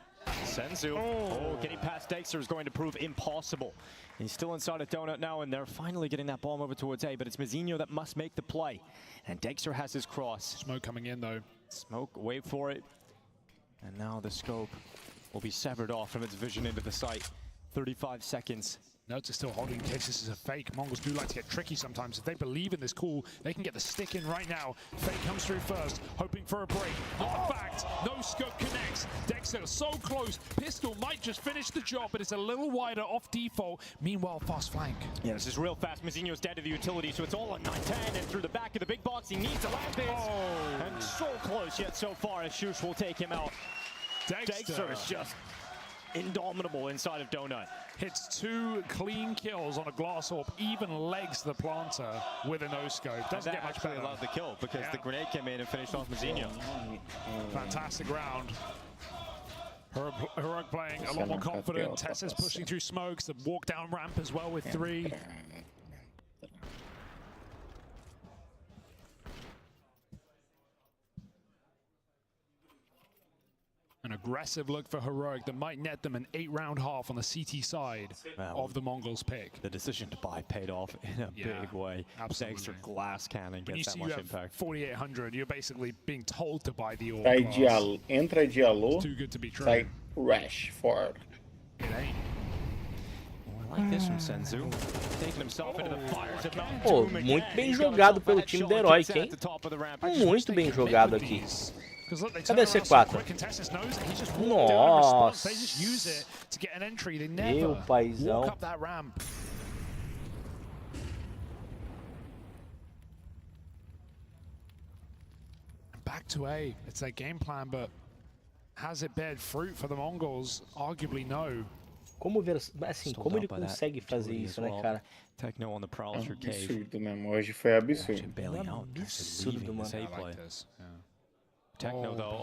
Senzu. Oh, getting past Dexter is going to prove impossible. He's still inside a donut now, and they're finally getting that bomb over towards A, but it's Mizinho that must make the play. And Dexter has his cross. Smoke coming in, though. Smoke, wait for it. And now the scope will be severed off from its vision into the site. 35 seconds. Notes are still holding in case this is a fake. Mongols do like to get tricky sometimes. If they believe in this call, they can get the stick in right now. Fake comes through first, hoping for a break. Artifact, no scope connects. Dexter so close. Pistol might just finish the job, but it's a little wider off default. Meanwhile, fast flank. Yeah, this is real fast. Mizinho's dead to the utility, so it's all on 9-10. And through the back of the big box, he needs to land this. And so close yet so far as Shush will take him out. Dexter is just indomitable inside of Donut. Hits 2 clean kills on a glass orb, even legs the planter with a no-scope. Doesn't get much better. Allowed the kill because the grenade came in and finished off Mizinho. Fantastic round. Heroic playing a lot more confident. Tessa's pushing through smokes. The walk down ramp as well with 3. An aggressive look for Heroic that might net them an 8-round half on the CT side of the Mongols pick. The decision to buy paid off in a big way. Absolutely. Extra glass cannon gets that much impact. 4,800, you're basically being told to buy the orb. Entra Diallo, Too good to be true. sai Rashford. It ain't. I like this from Senzu. Taking himself into the fires of Mountain Pô, Doom muito again. bem He's got jogado himself pelo that time shot do Heroic, at hein? the top of the ramp. Muito bem jogado aqui. Cadê C4? Nossa! Meu paizão. Back to A. It's their game plan, but Has it bared fruit for the Mongols? Arguably no. Como ver, assim, como ele consegue fazer isso, né, cara? Absurdo mesmo. Hoje foi absurdo. Absurdo, mano. Techno though,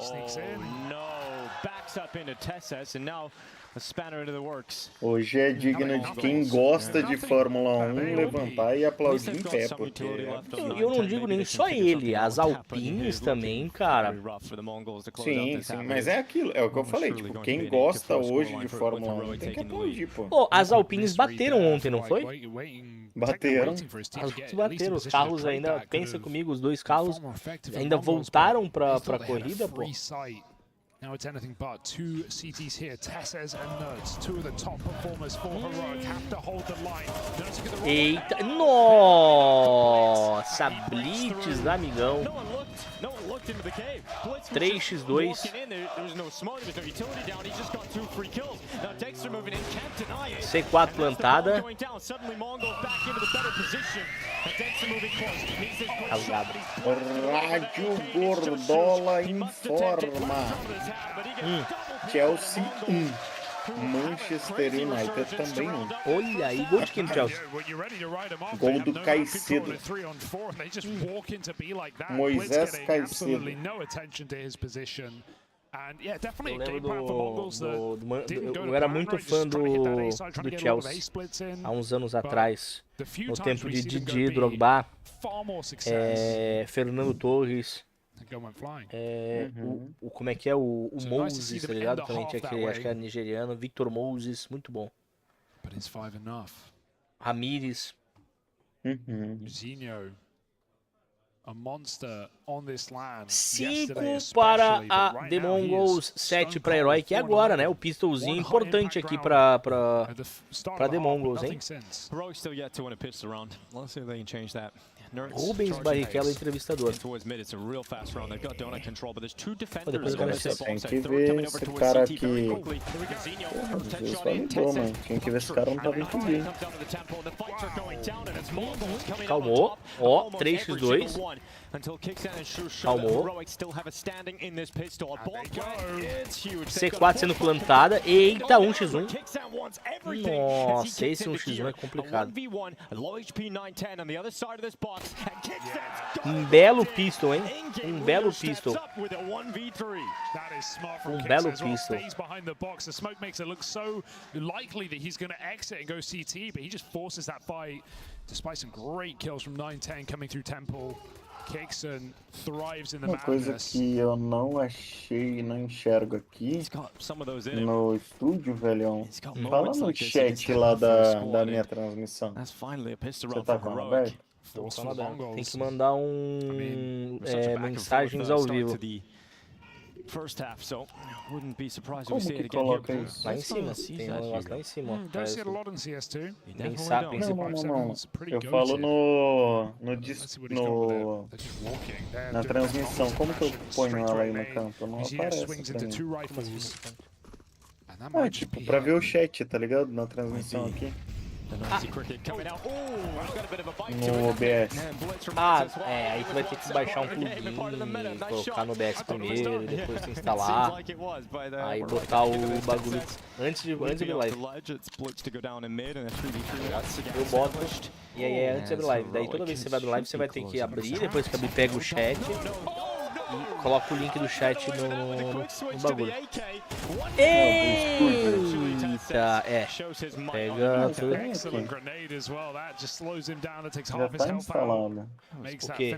no, backs up into Tesses and now a spanner into the works. Hoje é digno de quem gosta de Fórmula 1 levantar e aplaudir em pé, porque eu não digo nem só ele, as Alpines também, cara. Sim, sim, mas é aquilo, é o que eu falei, tipo, quem gosta hoje de Fórmula 1 tem que aplaudir, pô. Pô, as Alpines bateram ontem, não foi? Bateram. Bateram, os carros ainda, pensa comigo, os dois carros ainda voltaram pra corrida, pô. Now it's anything but two CTs here, Tesses and Nerds, two of the top performers for Heroic, have to hold the line. Eita, nossa, blitz, amigão. 3x2. C4 plantada. Rádio Gordola informa. Chelsea 1. Manchester United também 1. Olha aí, gol de quem, Chelsea? Gol do Caicedo. Moisés Caicedo. Eu era muito fã do Chelsea há uns anos atrás, no tempo de Didi, Drogba, Fernando Torres, como é que é o Moses, tá ligado? Também tinha aquele, acho que era nigeriano, Victor Moses, muito bom. Ramires. A monster on this land. 5 para a The MongolZ, 7 para Heroic. E agora, né? O pistolzinho importante aqui para The MongolZ, hein? Rubens Barrichello, entrevistador. Tem que ver esse cara aqui. Jesus validou, mano. Tem que ver esse cara não tá muito bem. Calmou. Ó, 3x2. Calmou. C4 sendo plantada. Eita, 1x1. Nossa, esse 1x1 é complicado. Um belo pistol, hein? Um belo pistol. Um belo pistol. Despite some great kills from 9-10 coming through Temple, Kixon thrives in the Uma coisa que eu não achei, não enxergo aqui no estúdio, velhão. Fala no chat lá da minha transmissão. Você tá com aberto? Tem que mandar mensagens ao vivo. Como que coloca isso? Lá em cima, tem um negócio lá em cima. Don't see it a lot on CS2. Não. Eu falo na transmissão. Como que eu ponho ela aí no campo? Não aparece pra mim. Tipo, pra ver o chat, tá ligado? Na transmissão aqui. No OBS. Aí tu vai ter que baixar um plugin, colocar no OBS primeiro, depois tu instalar, aí botar o bagulho antes de abrir live. Eu boto, e aí é antes de abrir live. Daí toda vez que você vai abrir live, você vai ter que abrir, depois que abrir pega o chat e coloca o link do chat no bagulho. Eita, pega tudo. Já tá instalado. O quê?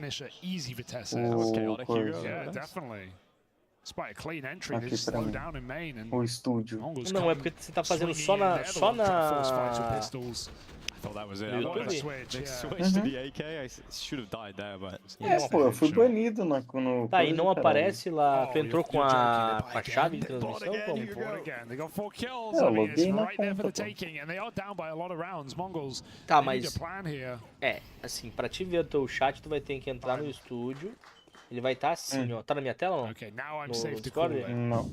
O estúdio. Não, é porque você tá fazendo só na Pô, eu fui banido no... Tá, e não aparece lá, tu entrou com a chave de transmissão? Eu loguei na conta, Tá, mas... assim, pra te ver o teu chat, tu vai ter que entrar no estúdio. Ele vai estar assim, ó. Tá na minha tela ou não? No Discord? Não.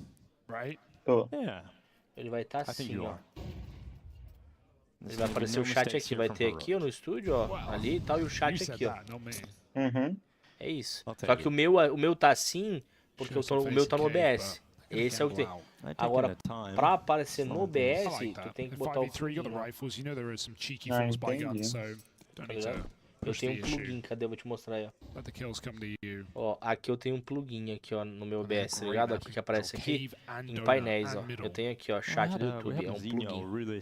Tô. Ele vai estar assim, ó. Ele vai aparecer o chat aqui, vai ter aqui ó, no estúdio, ó, ali e tal, e o chat aqui, ó. É isso. Só que o meu tá assim, porque o meu tá no OBS. Esse é o que tem. Agora, pra aparecer no OBS, tu tem que botar o plugin. Ah, entendi. Tá ligado? Eu tenho um plugin, cadê? Eu vou te mostrar aí, ó. Ó, aqui eu tenho um plugin aqui, ó, no meu OBS, tá ligado? Aqui que aparece aqui, em painéis, ó. Eu tenho aqui, ó, chat do YouTube, é um plugin,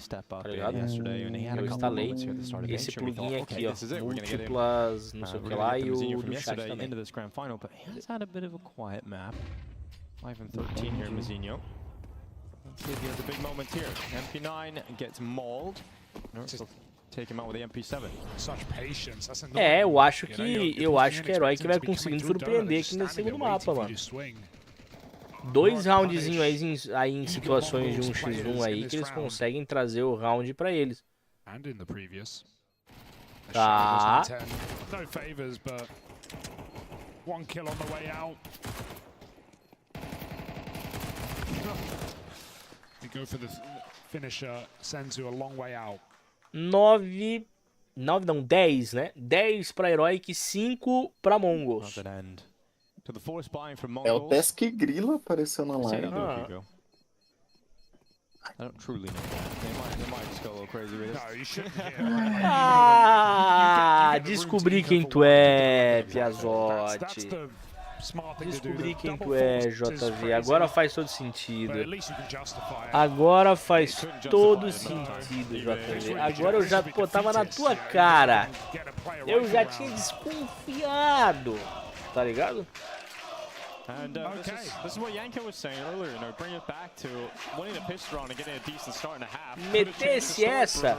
tá ligado? Eu instalei esse plugin aqui, ó, múltiplas, não sei o que lá, e o do chat também. 5-13 here, Mizinho. Let's see if he has a big moment here. MP9 gets mauled. Take him out with the MP7. É, eu acho que a Heroic vai conseguindo surpreender aqui nesse segundo mapa, mano. 2 roundzinhos aí em situações de 1x1 aí que eles conseguem trazer o round pra eles. Tá. Go for the finisher, sends you a long way out. 9 não, 10, né? 10 pra Heroic, 5 pra MongolZ. É o Tesk Grilla apareceu na live. Ah, descobri quem tu é, Piazotti. Descobri quem tu é, JV. Agora faz todo sentido. Agora faz todo sentido, JV. Agora eu já, pô, tava na tua cara. Eu já tinha desconfiado. Tá ligado? And this is what Yanko was saying earlier, bring it back to winning the pistol round and getting a decent start in a half. Metesse essa.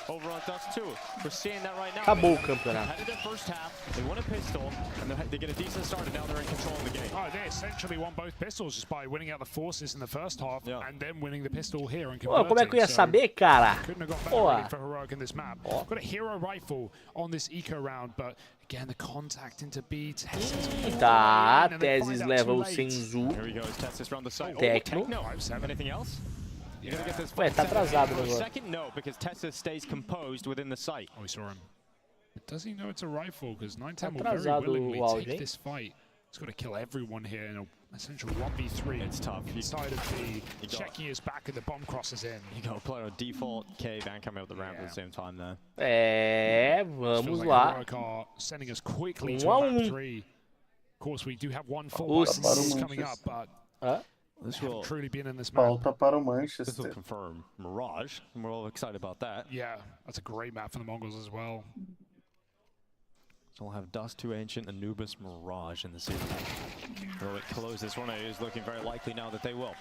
Over on Dust 2. We're seeing that right now. Acabou o campeonato. Headed in first half, they won a pistol, and they get a decent start, and now they're in control of the game. Oh, they essentially won both pistols just by winning out the forces in the first half, and then winning the pistol here and converting. Pô, como é que eu ia saber, cara? Couldn't have got better ready for Heroic in this map. Got a hero rifle on this eco round, but again the contact into B. Tá, Tesis leva o Senzu. Tecno. Anything else? Ué, tá atrasado agora. Second, no, because Tessa stays composed within the site. Oh, we saw him. But does he know it's a rifle? Because 910 will very willingly take this fight. He's got to kill everyone here in an essential 1v3. It's tough. Inside of B, checking his back and the bomb crosses in. You got to play on default cave and coming up the ramp at the same time there. É, vamos lá. Sending us quickly to map 3. Of course, we do have one full coming up, but this will truly been in this map. Falta para o Manchester. This will confirm Mirage, and we're all excited about that. Yeah, that's a great map for the MongolZ as well. So we'll have Dust 2 Ancient, Anubis, Mirage in the series. Will it close this one? It is looking very likely now that they will.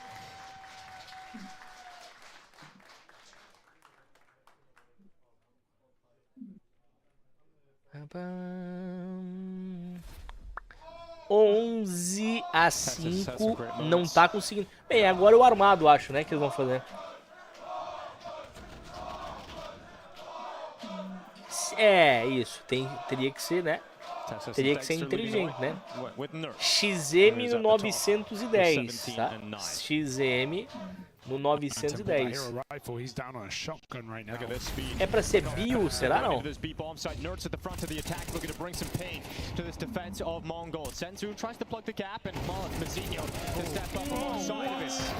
(11 a 5) não tá conseguindo. Bem, agora é o armado, acho, né, que eles vão fazer. É, isso. Teria que ser, né? Teria que ser inteligente, né? XM no 910, tá? XM no 910. É pra ser bio, será não?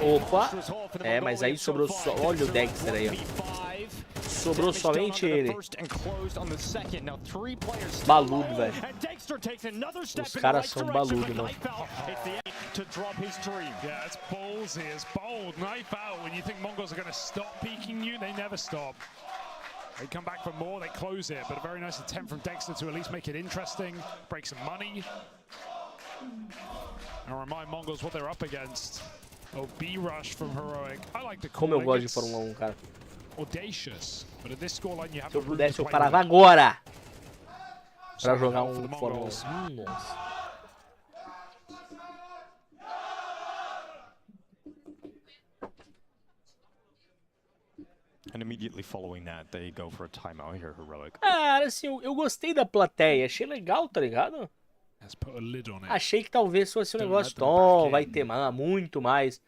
Opa! É, mas aí sobrou só... Olha o Dexter aí, ó. Sobrou somente ele. Baludo, velho. Os caras são baludo, mano. Yeah, it's ballsy, it's bold. Knife out. When you think MongolZ are going to stop peeking you, they never stop. They come back for more, they close it. But a very nice attempt from Dexter to at least make it interesting, break some money. And remind MongolZ what they're up against. Oh, B-rush from Heroic. I like the Como eu gosto de Fórmula 1, cara. Audacious, but at this scoreline you have Se eu pudesse, eu parava agora pra jogar um Fórmula 1. Nossa. And immediately following that, they go for a timeout here, Heroic. Cara, assim, eu gostei da plateia, achei legal, tá ligado? Achei que talvez fosse um negócio, vai ter muito mais.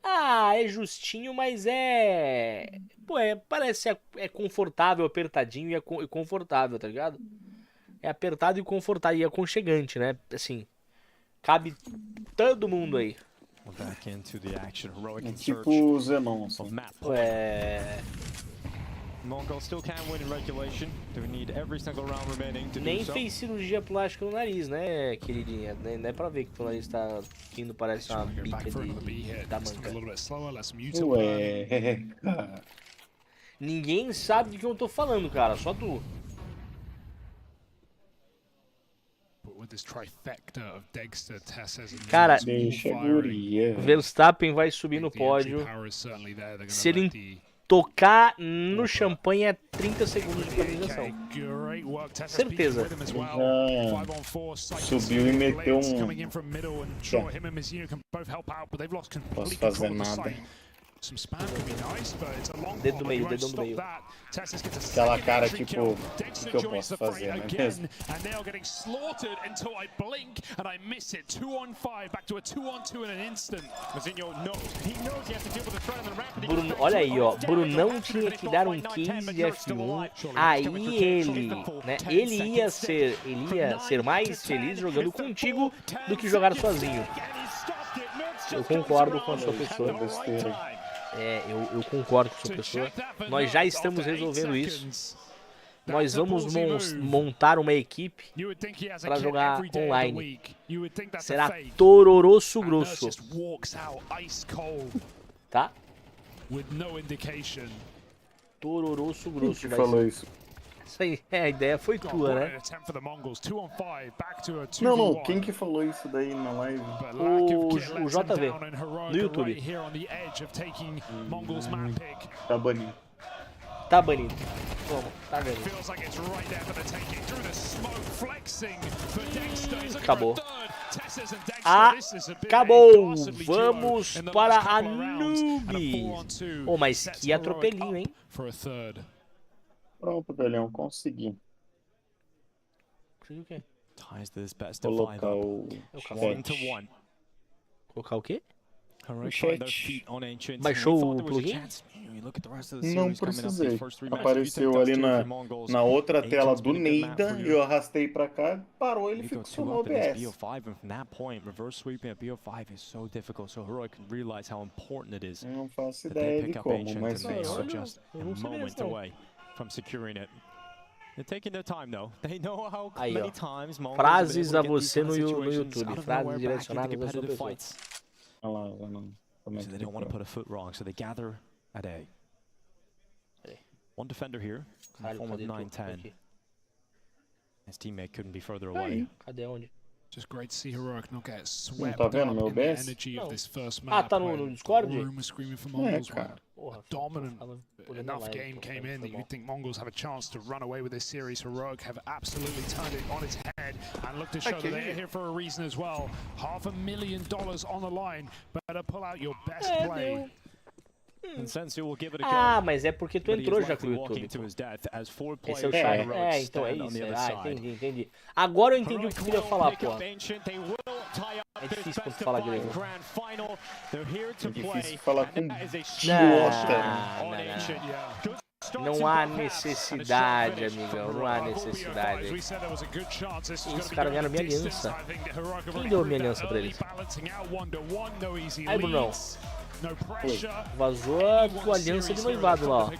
Ah, é justinho, mas é... Pô, parece é confortável, apertadinho e confortável, tá ligado? É apertado e confortável e aconchegante, né? Assim, cabe todo mundo aí. Back into the action. Heroic in Tipo o Zenon, assim. MongolZ still can win in regulation. Do we need every single round remaining to Nem do so? fez cirurgia plástica no nariz, né, queridinha? Nem é pra ver que o nariz tá indo, parece uma bica da manga. Ué, cara. Ninguém sabe de que eu tô falando, cara, só tu. Cara, deixa a guria. Verstappen vai subir no pódio. Se ele tocar no champanhe é 30 segundos de penalização. Certeza. Já subiu e meteu um... Posso fazer nada. Dedo do meio, dedão do meio. Aquela cara tipo, o que eu posso fazer, não é mesmo? Bruno, olha aí, ó. Brunão tinha que dar um 15 de F1. Aí ele, né? Ele ia ser mais feliz jogando contigo do que jogar sozinho. Eu concordo com a sua pessoa. Eu concordo com a sua pessoa. Nós já estamos resolvendo isso. Nós vamos montar uma equipe para jogar online. Será Tororoço Grosso. Tá? Tororoço Grosso. Quem falou isso? Isso aí, a ideia foi tua, né? Não, quem que falou isso daí na live? O JV, no YouTube. Tá banido. Tá banido. Como? Tá banido. Acabou. Acabou! Vamos para a Noobs. Oh, mas que atropelinho, hein? Pronto, velhão, consegui. Consegui o quê? Colocar o chat. Colocar o quê? O chat. Baixou o plugin? Não precisei. Apareceu ali na outra tela do Neida, eu arrastei pra cá, parou, ele fixou no OBS. Não faço ideia de como, mas aí, ó. Frases a você no YouTube. Frases direcionadas a sua pessoa. Olha lá, não. So they don't want to put a foot wrong, so they gather at A. One defender here, in the form of 9-10. His teammate couldn't be further away. Cadê onde? Just great to see Heroic not get swept tá vendo meu OBS? Tá no Discord? Cara. A dominant enough game came in that you think MongolZ have a chance to run away with this series. Heroic have absolutely turned it on its head and look to show that they're here for a reason as well. $500,000 on the line. Better pull out your best play. Ah, mas é porque tu entrou já com o YouTube. Esse é o chat. Então é isso. Entendi. Agora eu entendi o que tu queria falar, pô. É difícil quando tu fala direito. É difícil falar com Não há necessidade, amigão. Não há necessidade. Os caras ganharam minha aliança. Quem deu minha aliança pra eles? Aí, Brunão. Foi. Vazou a tua aliança de noivado lá, ó.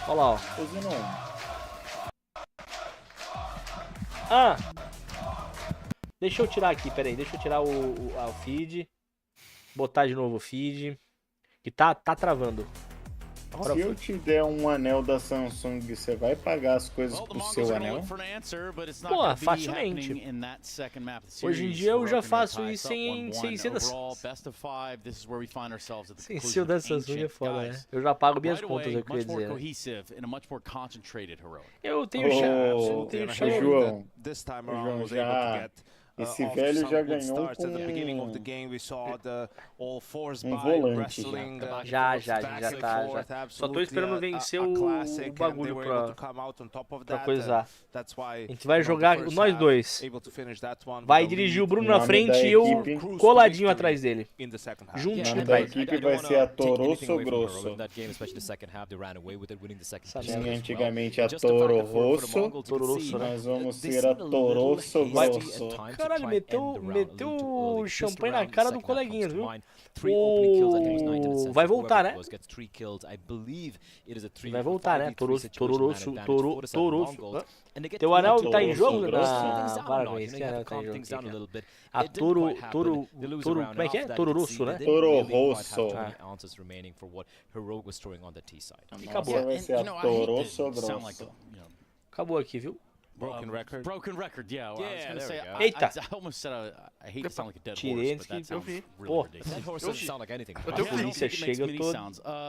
Olha lá, ó. Ah! Deixa eu tirar aqui, peraí. Deixa eu tirar o feed. Botar de novo o feed. Que tá travando. Se eu te der um anel da Samsung, você vai pagar as coisas pro seu anel? Pô, facilmente. Hoje em dia eu já faço isso sem ser da Samsung. Sem ser da Samsung é foda, né? Eu já pago minhas contas, é o que eu ia dizer. Eu tenho João, já... Esse velho já ganhou com um volante já tá. Só tô esperando vencer o bagulho pra coisar. A gente vai jogar nós dois. Vai dirigir o Bruno na frente e eu coladinho atrás dele. Juntinho atrás. A equipe vai ser a Tororoso Grosso. Tinha antigamente a Toro Rosso. Nós vamos ser a Tororoso Grosso. Caralho, meteu champanhe na cara do coleguinha, viu? Vai voltar, né? Vai voltar, né? Tororoço. Teu anel tá em jogo? Para com isso, anel tá em jogo. A Toro... Como é que é? Tororoço, né? Tororoço. E acabou. Vai ser a Toroço Grosso. Acabou aqui, viu? Broken record, yeah. Well, I was gonna say, Eita. I almost said I hate to sound like a dead Tirei horse, antes but that que sounds eu really ridiculous. That horse doesn't sound like anything. A polícia chega, eu tô...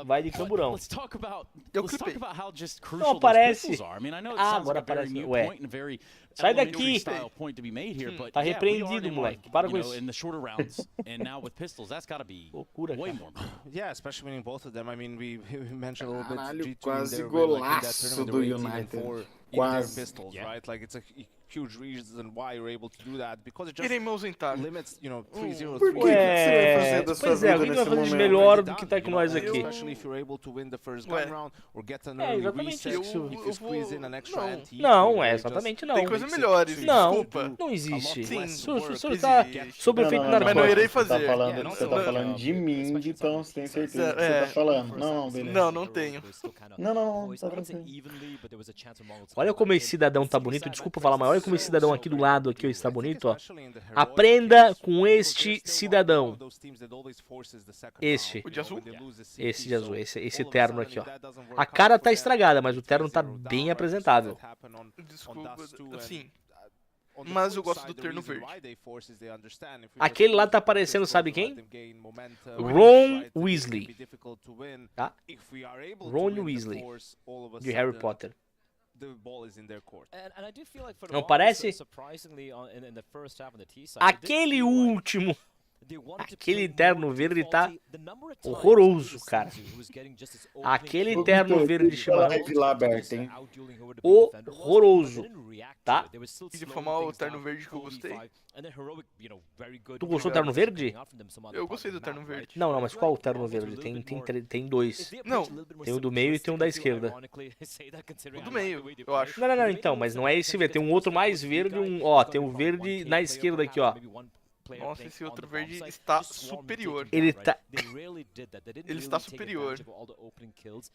Vai de camburão. Let's talk about how just Não crucial those aparece. pistols are. I mean, I know it Ah, sounds agora like a very aparece. new Ué. point and a very Sai elementary daqui. style point to be made here, but Tá yeah, we are repreendido, in, moleque. like, Para you com know, isso. in the shorter rounds, and now with pistols, that's got to be Loucura, way cara. more. Yeah, especially winning both of them. I mean, we mentioned a little bit. Caralho, G2 quase they were like in that golaço tournament, do they were 18 and United. 4 in their Quase. pistols, right? Like it's a huge reason why you're able to do that because it just Irei me ausentar. limits, you know, 3-0. Por que você vai fazer da sua Pois é, vida o que vai nesse fazer de momento? melhor do que tá com nós aqui? Especially if you're able to win the first Ué. gun round or get an É, early exatamente reset. isso. If you squeeze in an extra Não. anti, Não, you é just- exatamente não. Tem coisas melhores, Não, desculpa. não existe. Sim, O senhor está sob o efeito Mas não narcótico. irei Você tá fazer. falando, você tá falando de mim, então você tem certeza do que você tá falando. Não, beleza. Não, não tenho. Não, tá tranquilo. Olha como esse cidadão tá bonito, desculpa falar, mas olha como esse cidadão aqui do lado aqui está bonito, ó. Aprenda com este cidadão. Este. O de azul? Esse de azul, esse terno aqui, ó. A cara tá estragada, mas o terno tá bem apresentável. Desculpa, assim. Mas eu gosto do terno verde. Aquele lá tá parecendo, sabe quem? Ron Weasley. Tá? Ron Weasley, de Harry Potter. Não parece? Aquele último, aquele terno verde tá horroroso, cara. Aquele terno verde de chimarrão, Live lá aberta, hein? horroroso, tá? E de formar o terno verde que eu gostei. Tu gostou do terno verde? Eu gostei do terno verde. Não, mas qual o terno verde? Tem dois. Não, Tem o do meio e tem um da esquerda. o do meio, eu acho. Não, então, mas não é esse verde. Tem um outro mais verde, ó, tem o verde na esquerda aqui, ó. Nossa, esse outro verde está superior. Ele está superior.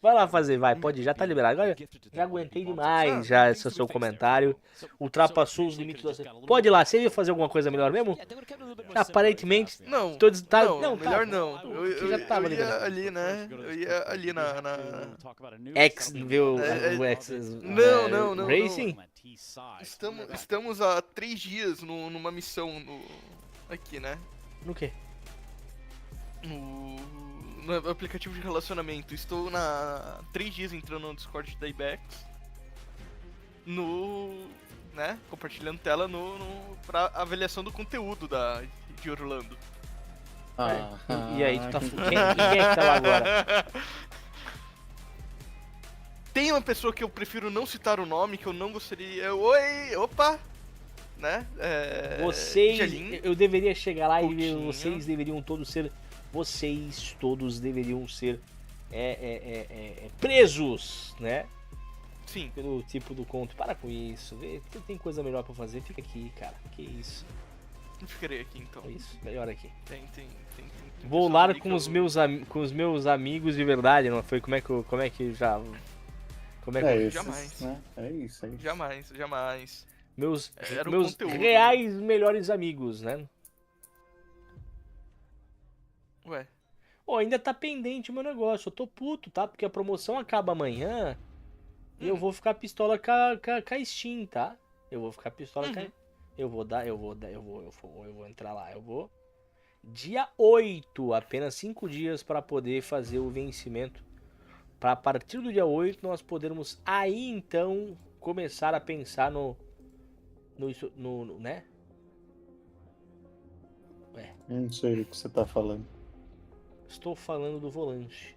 Vai lá fazer, vai, pode ir, já tá liberado. Agora, já aguentei demais já esse seu comentário. Ultrapassou os limites do... Pode ir lá, você ia fazer alguma coisa melhor mesmo? Aparentemente... Não, não, melhor tá. não. Eu já tava ia liberado. ali, né? Eu ia ali na... X, viu? O X... Não. Racing? Estamos há 3 dias numa missão aqui, né? No quê? No aplicativo de relacionamento. Estou 3 dias entrando no Discord da Ibex. Né? Compartilhando tela pra avaliação do conteúdo de Orlando. E aí, tu tá... Quem é que tá lá agora? Tem uma pessoa que eu prefiro não citar o nome, que eu não gostaria... Oi, opa! Né? Vocês... Gelinho. Eu deveria chegar lá e Pouquinho. vocês deveriam todos ser... Vocês todos deveriam ser... presos, né? Sim. Pelo tipo do conto. Para com isso. Vê, tem coisa melhor pra fazer. Fica aqui, cara. Que isso. Não ficarei aqui, então. Isso, melhor aqui. Tem Vou lá com os meus amigos de verdade, não foi? Como é que já... Como é que... É isso, Jamais. né? É isso. Jamais. Meus conteúdo. reais melhores amigos, né? Ué. Ainda tá pendente o meu negócio. Eu tô puto, tá? Porque a promoção acaba amanhã e eu vou ficar pistola com a Steam, tá? Eu vou ficar pistola com a... Eu vou entrar lá. Dia 8, apenas 5 dias para poder fazer o vencimento. Para a partir do dia 8 nós podermos aí então começar a pensar no né? Não sei o que você tá falando. Estou falando do volante.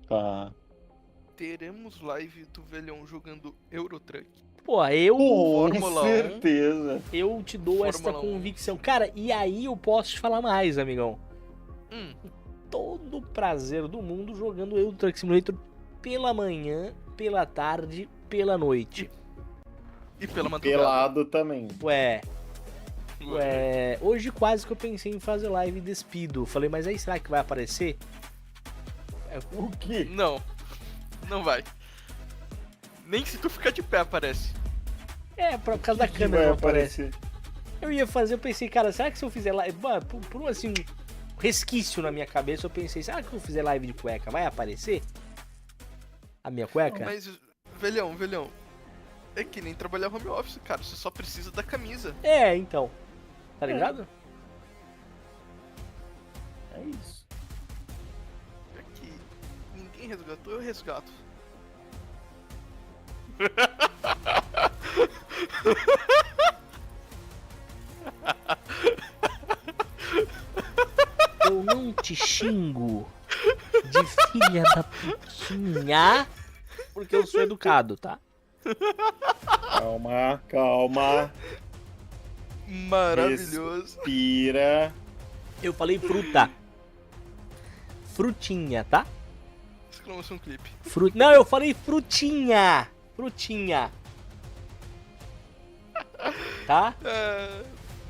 Tá. Teremos live do velhão jogando Eurotruck. Pô, Fórmula 1. certeza. Eu te dou Fórmula esta 1. convicção. Cara, e aí eu posso te falar mais, amigão. Todo o prazer do mundo jogando Euro Truck Simulator pela manhã, pela tarde, pela noite. E pela madrugada. Pelado também. Ué, hoje quase que eu pensei em fazer live despido. Falei, mas aí será que vai aparecer? O quê? Não, não vai. Nem se tu ficar de pé aparece. Por causa da câmera não aparece. Eu ia fazer, eu pensei, cara, será que se eu fizer live... Por assim, um resquício na minha cabeça, eu pensei, será que se eu fizer live de cueca, vai aparecer? A minha cueca? Mas, velhão, é que nem trabalhar home office, cara. Você só precisa da camisa. Então. Tá ligado? É isso. É que ninguém resgatou, eu resgato. Eu não te xingo de filha da putinha porque eu sou educado, tá? Calma. Maravilhoso. Respira. Eu falei fruta. Frutinha, tá? Exclamação clipe. Não, eu falei frutinha. Frutinha. Tá?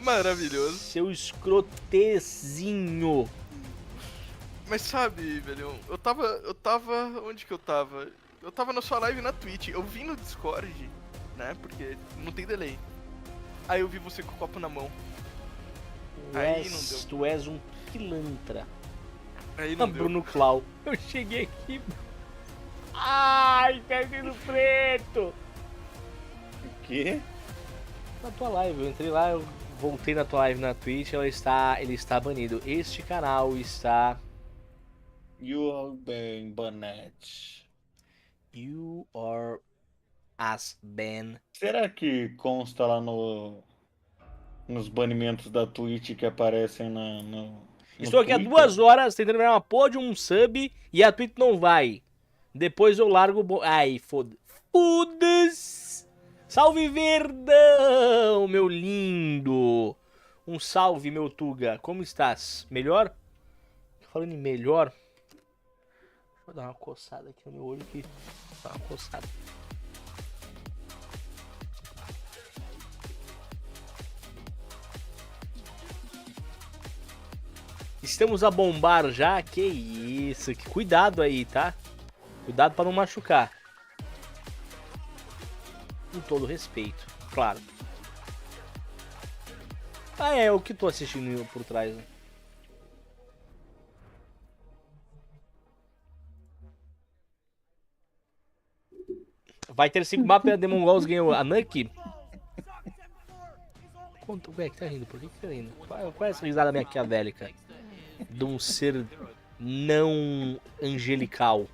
Maravilhoso. Seu escrotezinho. Mas sabe, velho, eu tava... Onde que eu tava? Eu tava na sua live na Twitch. Eu vi no Discord, né? Porque não tem delay. Aí eu vi você com o copo na mão. Aí não deu. Tu és um pilantra. Aí não deu. Bruno Clau. Eu cheguei aqui. Ai, perdendo preto. O quê? Na tua live, eu entrei lá, eu voltei na tua live na Twitch, ele está banido. Este canal está... You are been banned. You are as banned. Será que consta lá nos banimentos da Twitch que aparecem no Estou aqui há 2 horas tentando virar uma porra de um sub e a Twitch não vai. Depois eu largo... Ai, foda-se. Salve, Verdão, meu lindo. Um salve, meu Tuga. Como estás? Melhor? Falando em melhor... Vou dar uma coçada aqui no meu olho que... Dá uma coçada. Estamos a bombar já? Que isso. Cuidado aí, tá? Cuidado para não machucar. Com todo respeito, claro. É o que tô assistindo por trás, né? Vai ter 5 mapas de MongolZ ganhou a Nuke. Ué, que tá rindo? Por que tá rindo? Qual é essa risada maquiavélica? De um ser não angelical.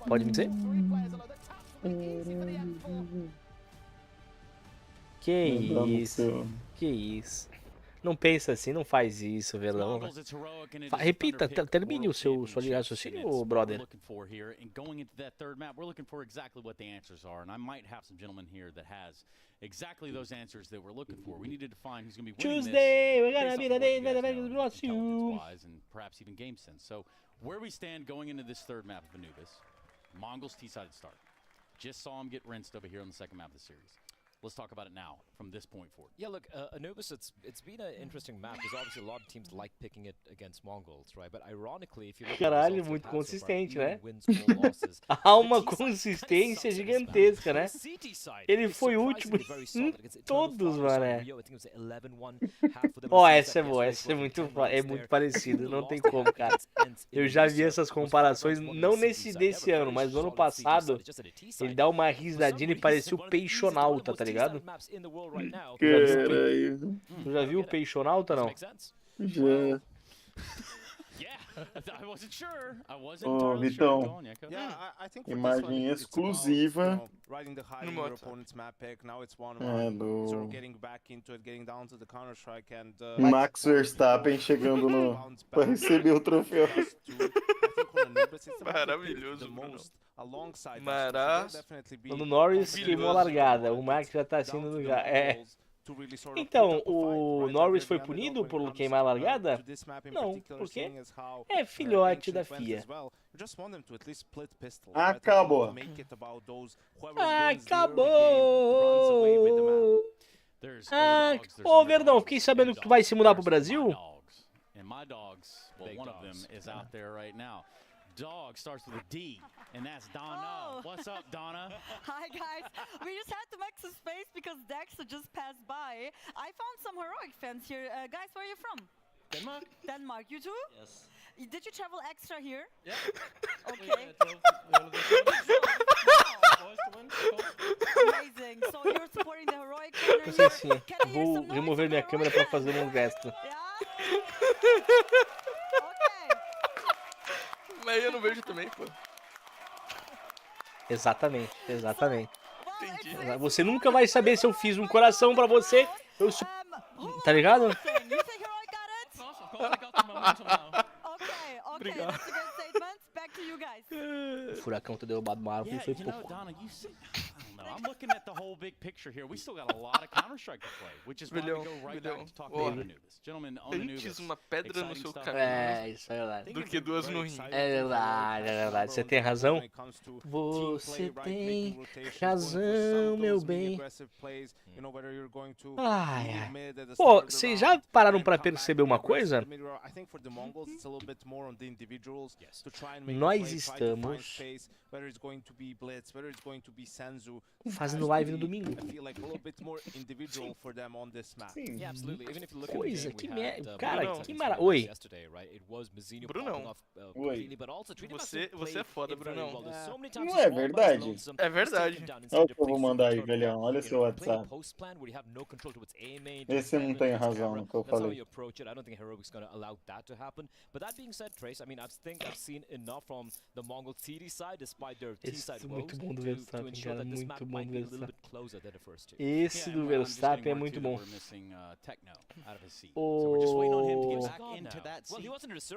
Pode me dizer? Que isso? Que isso? Não pensa assim, não faz isso, Velão. Repita, termine sua linha de raciocínio, brother. Tuesday, we're gonna be the day that the brought you. And perhaps even game sense. So where we stand going into this third map of Anubis, MongolZ T-sided start. Just saw him get rinsed over here on the second map of the series. Let's talk about it now, from this point forward. Yeah, look, Anubis, it's been an interesting map, because obviously a lot of teams like picking it against MongolZ, right? But ironically, if you look Caralho, muito consistente, né? Há uma consistência gigantesca, né? Ele foi último em todos, mano. Ó, essa é boa, essa é muito parecido, não tem como, cara. Eu já vi essas comparações, não desse ano, mas no ano passado, ele dá uma risadinha e parecia o Peixonauta, tá ligado? Caralho. Tu já viu o Peixonauta, não? Já. Ó, Vitão, imagem exclusiva do Max Verstappen chegando para receber o troféu. Maravilhoso, Quando o Norris queimou a largada, o Max já tá assim no lugar. Então, o Norris foi punido por queimar a largada? Não, porque é filhote da FIA. Acabou. Acabou! Ô, Verdão, fiquei sabendo que tu vai se mudar pro Brasil? Dog starts with a D, and that's Donna. What's up, Donna? Hi guys, we just had to make some space because Dexter just passed by. I found some heroic fans here. Guys, where are you from? Denmark. Denmark, you too? Yes. Did you travel extra here? Yeah. Okay. Amazing. So you're supporting the heroic corner Não sei here? se vou remover minha câmera pra fazer um gesto. Mas eu não vejo também, pô. Exatamente, exatamente. Entendi. Você nunca vai saber se eu fiz um coração pra você. Eu Tá ligado? Obrigado. O furacão ter derrubado uma árvore foi pouco. I'm looking at the whole big picture here. We still got a lot of Counter-Strike to play, which is why we go right back to talking about Anubis. Gentlemen, on Anubis. Antes uma pedra no seu caminho. É, isso é verdade. Do que duas no rim. É verdade, é verdade. Você tem razão. Você tem razão, meu bem. Ai, ai. Pô, vocês já pararam pra perceber uma coisa? Nós estamos fazendo live no domingo. Coisa, que merda. Cara, que maravilha. Oi. Brunão. Oi. Você é foda, Brunão. Não é verdade? É verdade. Olha o que eu vou mandar aí, velhão. Olha seu WhatsApp. Esse não tem razão no que eu falei. Esse é muito bom do Verstappen, cara. Muito bom do Verstappen. Esse do Verstappen é muito bom.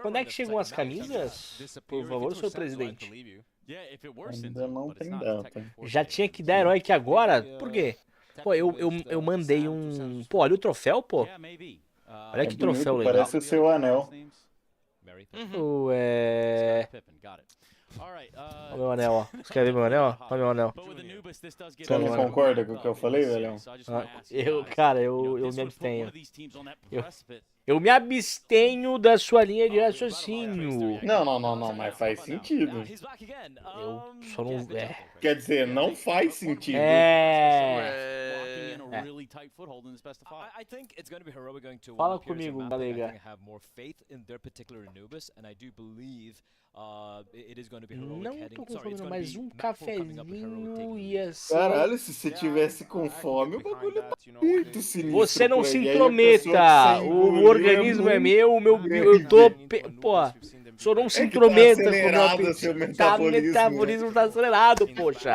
Quando é que chegam as camisas? Por favor, senhor presidente. Ainda não tem data. Já tinha que dar herói aqui agora? Por quê? Pô, eu mandei um... Pô, olha o troféu, pô. Olha que troféu legal. Parece o seu anel. Ué... Olha o meu anel, ó. Você quer ver meu anel? Olha meu anel. Você não concorda com o que eu falei, velhão? Cara, eu me abstenho. Eu me abstenho da sua linha de raciocínio. Não, mas faz sentido. Eu só não... Quer dizer, não faz sentido. Fala comigo, galega. Não tô com fome, mas um cafezinho ia ser... Caralho, se você tivesse com fome, o bagulho tá muito sinistro. Você não se intrometa. O organismo é meu, eu tô... Pô, o senhor não se intrometa com o meu apetite. O metabolismo tá acelerado, poxa.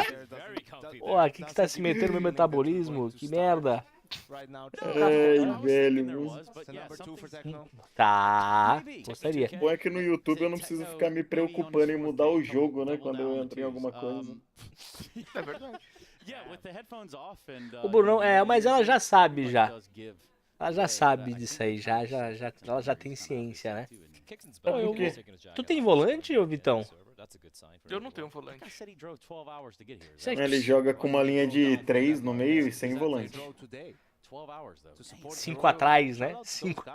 Pô, aqui que tá se metendo no meu metabolismo? Que merda. Ai, velho. Tá, gostaria. Bom é que no YouTube eu não preciso ficar me preocupando em mudar o jogo, né? Quando eu entro em alguma coisa. É verdade. O Brunão, mas ela já sabe já. Ela já sabe disso aí, ela já tem ciência, né? Tu tem volante, ô Vitão? Eu não tenho volante. Ele joga com uma linha de 3 no meio e sem volante. 5 atrás, né?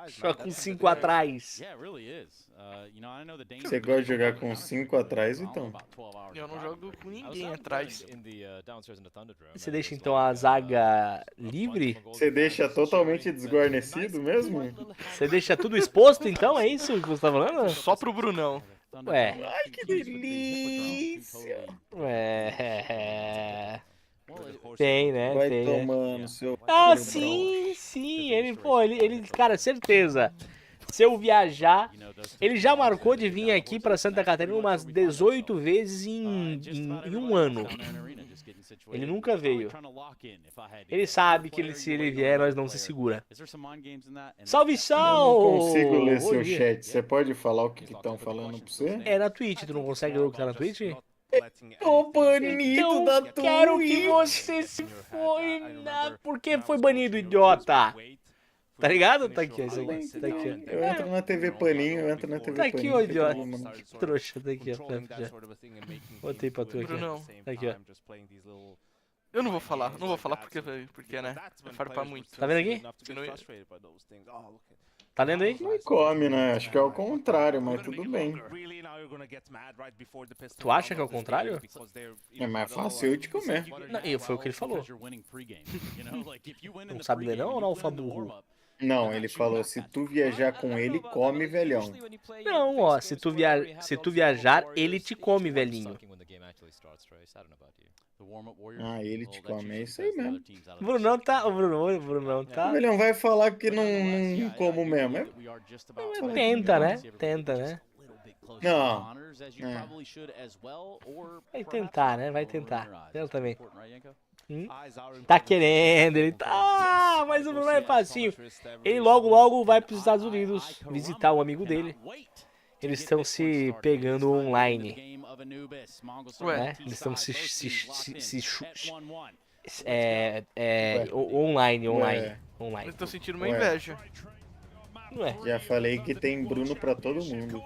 Joga com 5 atrás. Você gosta de jogar com 5 atrás, então? Eu não jogo com ninguém atrás. Você deixa então a zaga livre? Você deixa totalmente desguarnecido mesmo? Você deixa tudo exposto então? É isso que você tá falando? Só pro Brunão. Ué. Ai, que delícia! Ué. Tem, né? Vai tem, tomando, né? seu... Sim. Ele, cara, certeza. Se eu viajar, ele já marcou de vir aqui pra Santa Catarina umas 18 vezes em um ano. Ele nunca veio. Ele sabe que se ele vier, nós não se segura. Salve, Sal! Eu não consigo ler seu chat. Você pode falar o que estão falando pra você? É na Twitch. Tu não consegue ler o que tá na Twitch? Tô banido da Twitch. Quero que você se foi. Por que foi banido, idiota? Tá ligado? Tá aqui, ó. Tá aqui, ó. Eu entro na TV Paninho, eu entro na TV Tá aqui, Paninho. ô idiota. Que trouxa, tá aqui, ó. Botei pra tu aqui. Brunão. Tá aqui, ó. Eu não vou falar porque né? Vai farpar muito. Tá vendo aqui? Tá lendo aí? Não come, né? Acho que é o contrário, mas tudo bem. Tu acha que é o contrário? É mais fácil eu te comer. Não, foi o que ele falou. Não sabe ler não ou não, Faburro? Não, ele falou, se tu viajar com ele, come, velhão. Não, ó, se tu viajar, ele te come, velhinho. Ah, ele te come, é isso aí mesmo. O Brunão tá... Velhão vai falar que não como mesmo. Tenta, né? Tenta, né? Não. Vai tentar, né? Vai tentar. Eu também. Tá querendo, ele tá... mas o Bruno é facinho. Ele logo vai pros Estados Unidos visitar o amigo dele. Eles estão se pegando online. Ué, Eles estão online. eu tô sentindo uma inveja. Ué. Já falei que tem Bruno pra todo mundo.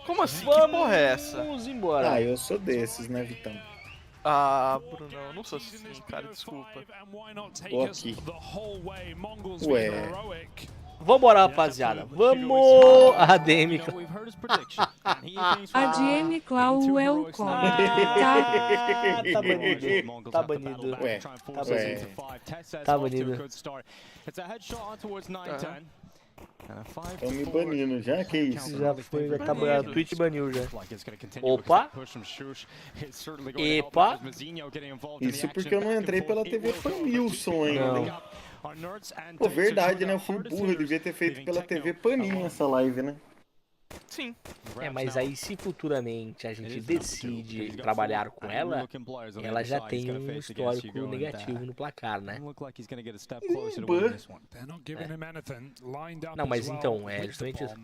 Como assim? Que porra é essa? Vamos embora. Ah, eu sou desses, né, Vitão? Ah, Bruno, eu não sou assim, cara, desculpa. Tô aqui. Ué. Vambora, rapaziada. Vamos! A DM. A DM Clau é o com. Tá banido. Tá banido. Ué. Tá banido. Estão me banindo já? Que isso? Já foi, já tá banido. A Twitch baniu já. Opa! Epa! Isso porque eu não entrei pela TV Panilson ainda, hein? Pô, verdade, né? Eu fui burro, eu devia ter feito pela TV Paninho essa live, né? Sim. Mas aí se futuramente a gente decide trabalhar com ela, ela já tem um histórico negativo no placar, né? Não, mas então, é justamente isso.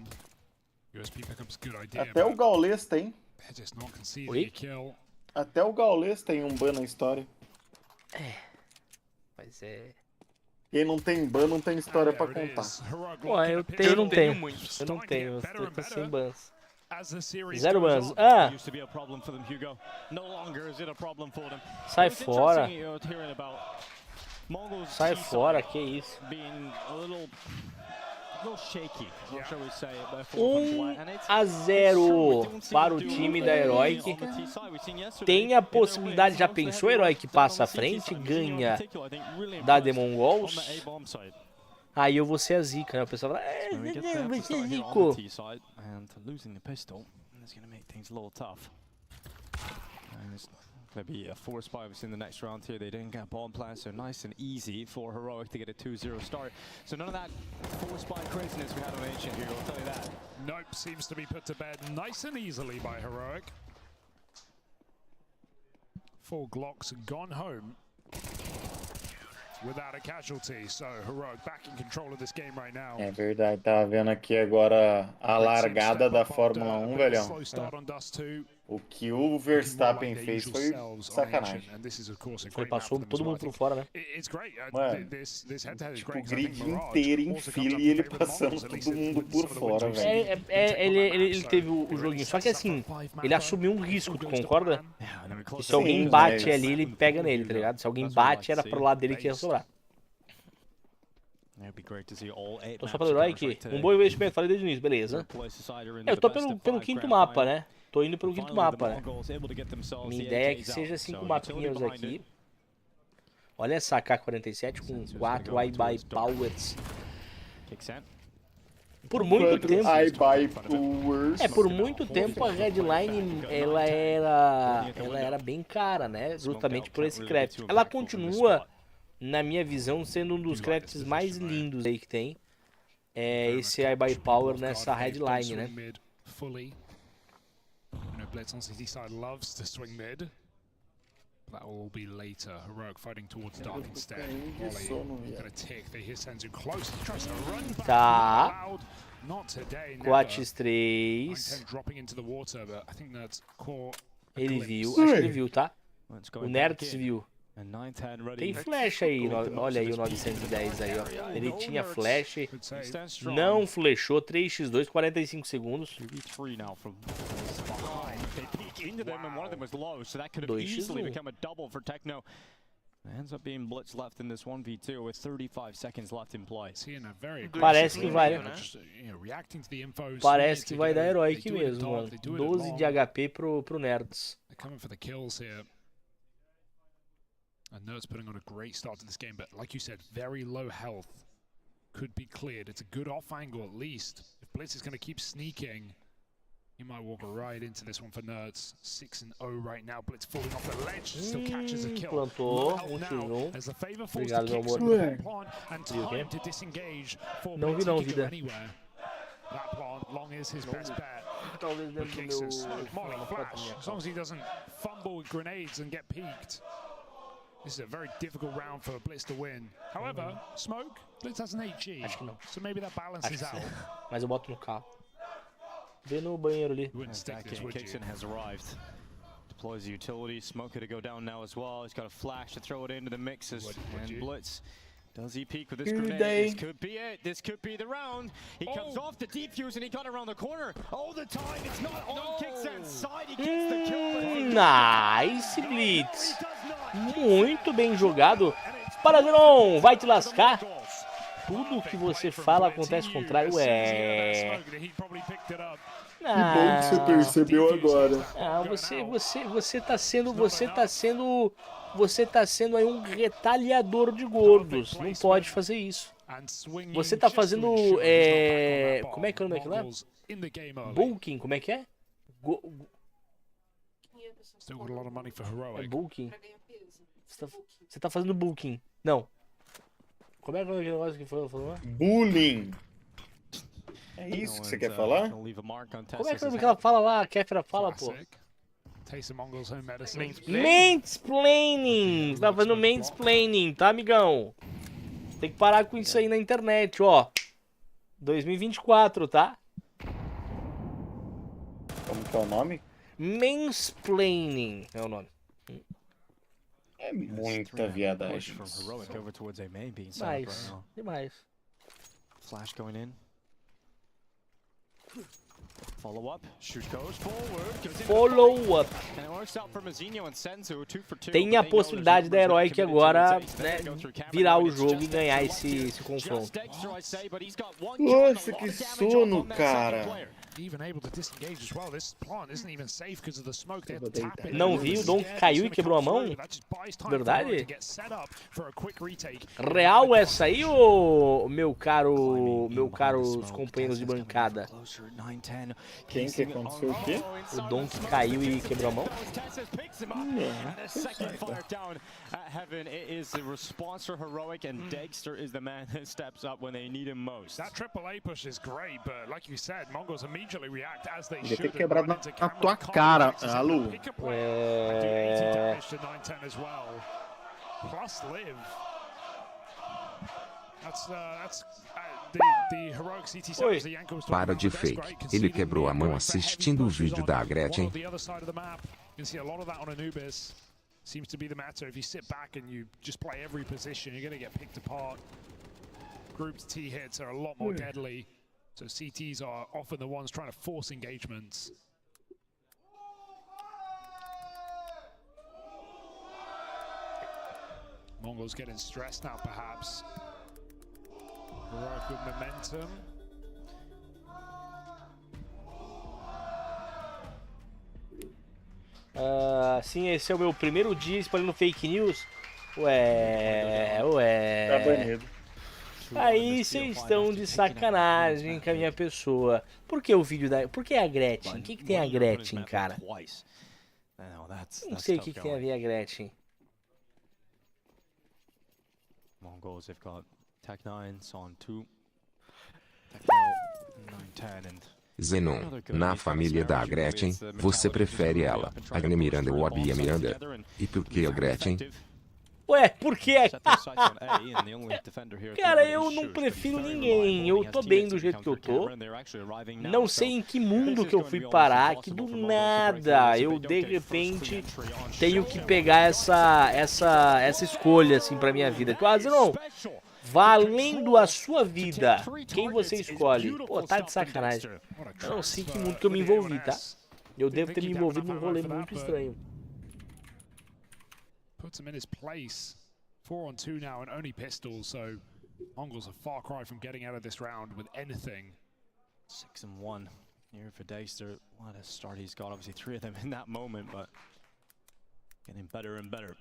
Até o Gaules tem. Oi? Até o Gaules tem um ban na história. Mas é... Quem não tem ban não tem história pra contar. Ué, eu não tenho. Eu não tenho, eu tô sem bans. 0 bans. Sai fora. Sai fora, que isso. 1-0 para o time da Heroic. Tem a possibilidade, já pensou, Heroic passa à frente, ganha da The MongolZ. Aí eu vou ser a zica, né? O pessoal fala, vai ser zico. Going to be a force buy in the next round here. They didn't get bomb plans, so nice and easy for Heroic to get a 2-0 start. So none of that force buy craziness we had on Ancient here, I'll tell you that. Nope, seems to be put to bed nice and easily by Heroic. 4 Glocks gone home without a casualty, so Heroic back in control of this game right now. É verdade, tava vendo aqui agora a largada da Fórmula 1, velhão. O que o Verstappen fez foi sacanagem. Ele passou todo mundo por fora, né? Mano, tipo, o grid inteiro em fila e ele passando todo mundo por fora, velho. Ele teve o joguinho, só que assim, ele assumiu um risco, tu concorda? E se alguém bate ali, ele pega nele, tá ligado? Se alguém bate, era pro lado dele que ia sobrar. Tô só pelo Heroic, um bom investimento, falei desde o início, beleza. Eu tô pelo quinto mapa, né? Tô indo pelo quinto mapa, né? Minha ideia é que seja 5 mapinhas aqui. Olha essa AK-47 com 4 iBuy Powers. Por muito tempo... por muito tempo a Redline, ela era bem cara, né? Justamente por esse crédito. Ela continua, na minha visão, sendo um dos créditos mais lindos aí que tem. É esse iBuy Power nessa Redline, né? Blitz on CT side loves to swing mid. That will all be later. Heroic fighting towards Dark instead. Ollie gonna tick. They hear Senzu close. He tries to run. Tá. Not today. Quatis 3. Dropping into the water, but I think that's core Ele viu, acho que ele viu, tá? O Nerds viu. Tem flash aí, olha aí o 910 aí, ó. Ele tinha flash, não flashou, 3x2, 45 segundos. 2x1. Ends up being blitz left in this 1v2 with 35 seconds left in play. Parece que vai, né? Parece que vai dar heróico mesmo, mano. 12 de HP pro Nerds. And Nerds putting on a great start to this game, but like you said, very low health. Could be cleared. It's a good off angle at least. If Blitz is going to keep sneaking, he might walk right into this one for Nerds. 6-0 right now. Blitz falling off the ledge, still catches a kill. Plantou, as the favor falls Obrigado, to meu kicks amor. the plant and time to disengage for Não vi Blitz. não, He could go vida. anywhere. That plant long is his best bet. Talvez dentro do Kicks meu... and smoke, molly, flash. As long as he doesn't fumble with grenades and get peeked. This is a very difficult round for Blitz to win. However, Smoke, Blitz has an HG, so maybe that balances out. Mas eu boto no carro. Vê no banheiro ali. Kixon has arrived. Deploys the utility. Smoker to go down now as well. He's got a flash to throw it into the mixes. And Blitz, does he peek with this grenade? This could be it. This could be the round. He comes off the defuse and he got around the corner. All the time. It's not on Kixon's side. He gets the kill. Nice Blitz. Muito bem jogado. Paragon, vai te lascar. Tudo que você fala acontece ao contrário. Ué. Que bom que você percebeu agora. Ah, você tá sendo aí um retalhador de gordos. Não pode fazer isso. Você tá fazendo como é que é o nome daquilo lá? Bulking, como é que é? Bulking. Você tá fazendo bulking. Não. Como é que é o negócio que foi? Bullying. É isso que você quer falar? Como é que ela fala lá? A Kéfera fala, pô. Mansplaining. Você tá fazendo mansplaining, tá, amigão? Tem que parar com isso aí na internet, ó. 2024, tá? Como que é o nome? Mansplaining é o nome. É muita viadagem. Demais. Flash going in. Follow up, shoot goes forward. Follow up. Tem a possibilidade da Heroic agora, né, virar o jogo e ganhar esse confronto. Nossa, que sono, cara. Não vi, o Donk caiu e quebrou a mão? Verdade? Real essa aí, ô meus caros companheiros de bancada? Quem que aconteceu o quê? O Donk caiu e quebrou a mão? That AAA push is great, but like you said, MongolZ immediately react as they Devia ter should. quebrado na tua cara, Alu. Plus live. Para de fake. Ele quebrou a mão assistindo o vídeo da Gretchen. Seems to be the matter. If you sit back and you just play every position, you're going to get picked apart. Grouped T hits are a lot more deadly, so CTs are often the ones trying to force engagements. MongolZ getting stressed now, perhaps. Heroic with momentum. Sim, esse é o meu primeiro dia espalhando fake news. Ué. Tá banido. Aí vocês estão de sacanagem com a minha pessoa. Por que o vídeo da... Por que a Gretchen? O que tem a Gretchen, cara? Não sei o que tem a ver a Gretchen. MongolZ, they've got Tech9, on 2. Tech9, 10 and... Zenon, na família da Gretchen, você prefere ela, a Miranda ou a Bia Miranda? E por que a Gretchen? Ué, por quê? Cara, eu não prefiro ninguém. Eu tô bem do jeito que eu tô. Não sei em que mundo que eu fui parar, que do nada eu, de repente, tenho que pegar essa escolha, assim, pra minha vida. Não, valendo a sua vida, quem você escolhe? Pô, tá de sacanagem. Eu não sei em que mundo que eu me envolvi, tá? Eu devo ter me envolvido num rolê muito estranho. Puts him in his place. 4-on-2 now and only pistols, so MongolZ a far cry from getting out of this round with anything. 6-1 here for Dexter. What a start he's got. Obviously 3 of them in that moment, but getting better and better.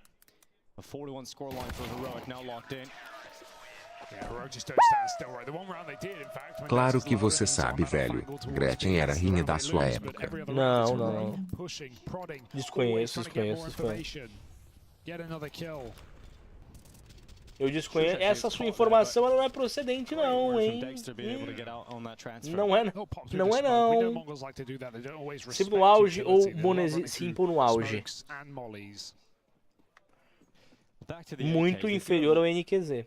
A 4-1 scoreline for Heroic now locked in. Claro que você sabe, velho. Gretchen era rainha da sua época. Não. Desconheço. Eu desconheço. Essa sua informação ela não é procedente, não, hein? Não é, não. Sempre no auge ou MongolZ Simple no auge. Muito inferior ao NQZ.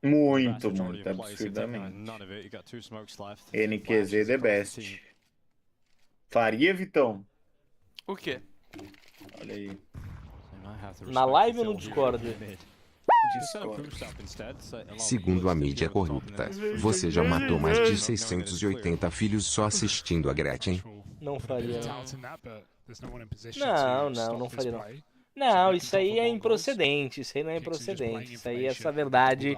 Muito, absurdamente. NQZ the best. Faria, Vitão? O quê? Olha aí. Na live ou no Discord? Segundo a mídia corrupta, você já matou mais de 680 filhos só assistindo a Gretchen? Não faria. Não faria não. Não, isso aí é improcedente, isso aí não é improcedente, isso aí, essa verdade,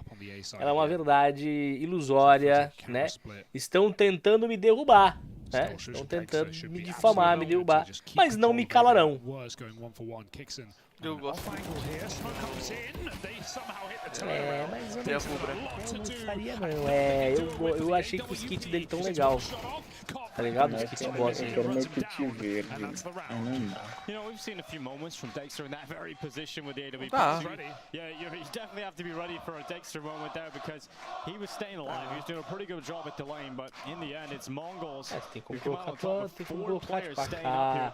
ela é uma verdade ilusória, né? Estão tentando me derrubar, né? Estão tentando me difamar, me derrubar, mas não me calarão. Eu gosto. Mas eu não faria não, eu achei que os kits dele tão legal. Tá ligado? Os kits boss. Eu quero meu kit verde. Tá. Yeah, you definitely have to be ready for a Dexter moment there because he was staying alive. He was doing a pretty good job at delaying, but in the end, it's MongolZ. Tem que colocar pra cá.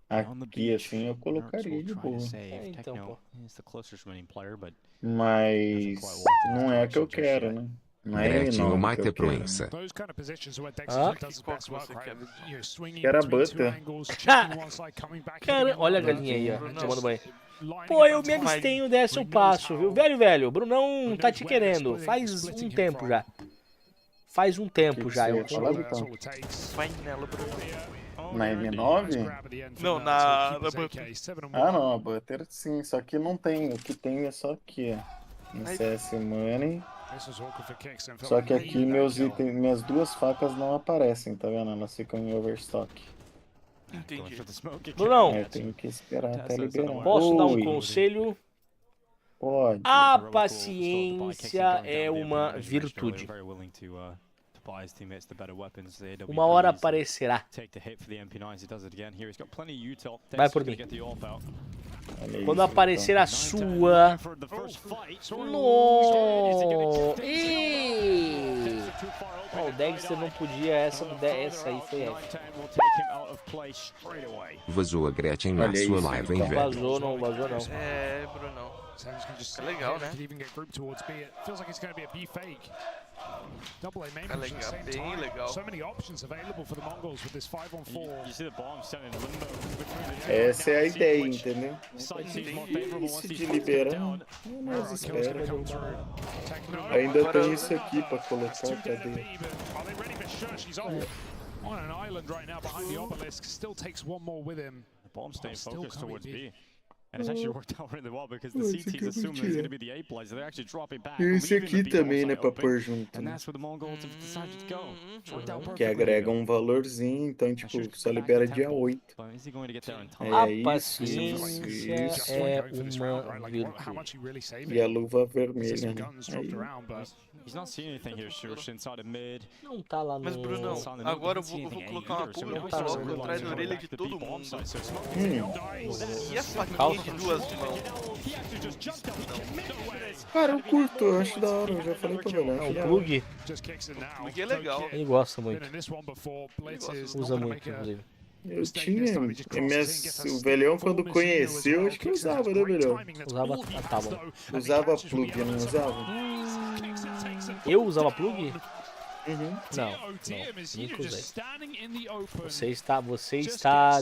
Aqui assim eu colocaria de boa. Então, pô. Mas não é a que eu quero, né? Gretchen ou Maite Proença. Era butter. Cara, olha a galinha aí, ó, tomando banho. Pô, eu me abstenho dessa eu passo, viu? Velho, o Brunão tá te querendo. Faz um tempo já. Faz um tempo já. Vai nela, Bruno. Na M9? Não, na Butter. Ah, não, a Butter sim, só que não tem. O que tem é só aqui, ó. No CS Money. Só que aqui meus itens, minhas duas facas não aparecem, tá vendo? Elas ficam em overstock. Entendi. Brunão, eu tenho que esperar até liberar. Posso dar um conselho? Pode. A paciência é uma virtude. Uma hora aparecerá. Vai por mim. Quando aparecer a sua... O Dexter não podia, essa aí foi F. Vazou a Gretchen na sua live, hein, velho? Não vazou não. É, Brunão. É legal, né? É legal, bem legal. Essa é a ideia, entendeu? Isso de liberar, mas espera. Ainda tem isso aqui pra colocar, cadê? On an island right now behind the obelisk, still takes one more with him. The bomb staying focused towards B. And it's actually worked out really well because the C teams assume there's going to be the A plays, so they're actually dropping back. Esse aqui também, né, pra pôr junto. And that's where the MongolZ have decided to go. Que agrega um valorzinho, então, tipo, só libera dia 8. A paciência é uma virtude. E a luva vermelha, né? He's not seeing anything here, Shush, inside a mid. Não tá lá no... Mas, Brunão, agora eu vou colocar uma pulga no coloco atrás da orelha de todo mundo. E a faquinha de duas mãos? Cara, eu curto, eu acho da hora, eu já falei pra você. O plug? O plug é legal. Ele gosta muito. Usa muito, inclusive. Eu tinha o velhão quando conheceu, acho que usava, né, velhão? Usava, tá bom. Usava plug, não usava? Eu usava plug? Não, nunca usei. Você está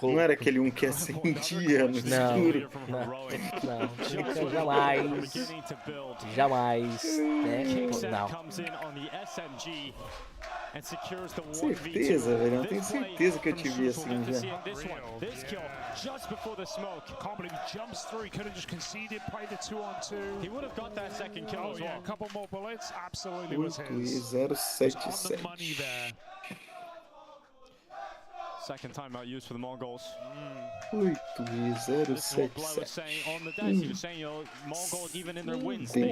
Não era aquele um que acendia no escuro? Não, jamais, né? Não. Certeza, velho, eu tenho certeza que eu te vi assim já. Just before the smoke. Can't believe he jumps through. He could have just conceded, played the 2-on-2. He would have got that second kill as well. A couple more bullets, absolutely was his. 077. Second timeout used for the Mongols. 8-077.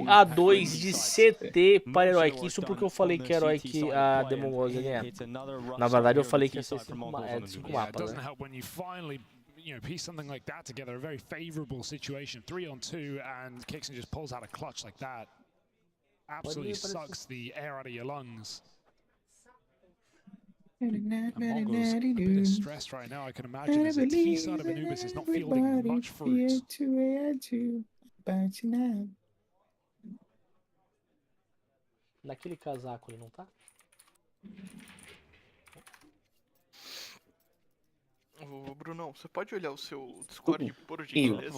A2 de CT para Heroic. Isso porque eu falei que Heroic a The MongolZ ia ganhar. Na verdade eu falei que ia ser 5 mapas, né? You know, piece something like that together, a very favorable situation, 3-on-2, and Kixon just pulls out a clutch like that. Absolutely sucks the air out of your lungs. And MongolZ a bit stressed right now, I can imagine, as the T side of Anubis is not fielding much fruit. Naquele casaco ele não tá? Ô, Brunão, você pode olhar o seu Discord por gentileza?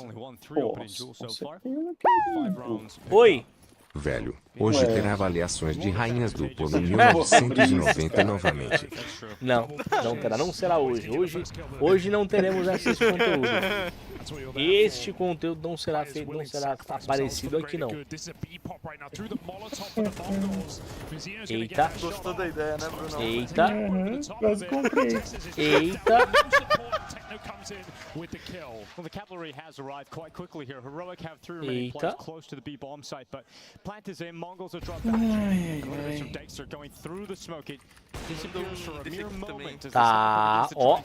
Oi! Velho, hoje terá avaliações de rainhas do Polo 1990 novamente. Não terá, não será hoje. Hoje não teremos esse conteúdo. Este conteúdo não será feito, não será aparecido aqui não. Eita. Gostou da ideia, né, Brunão? Eita. Quase comprei. Eita. With the kill. Well, the cavalry has arrived quite quickly here. Heroic have 3 remaining players close to the B bomb site, but plant is in. Mongols are dropped back. From Dexter going through the smoke. It disappears for a mere moment. Tá, ó.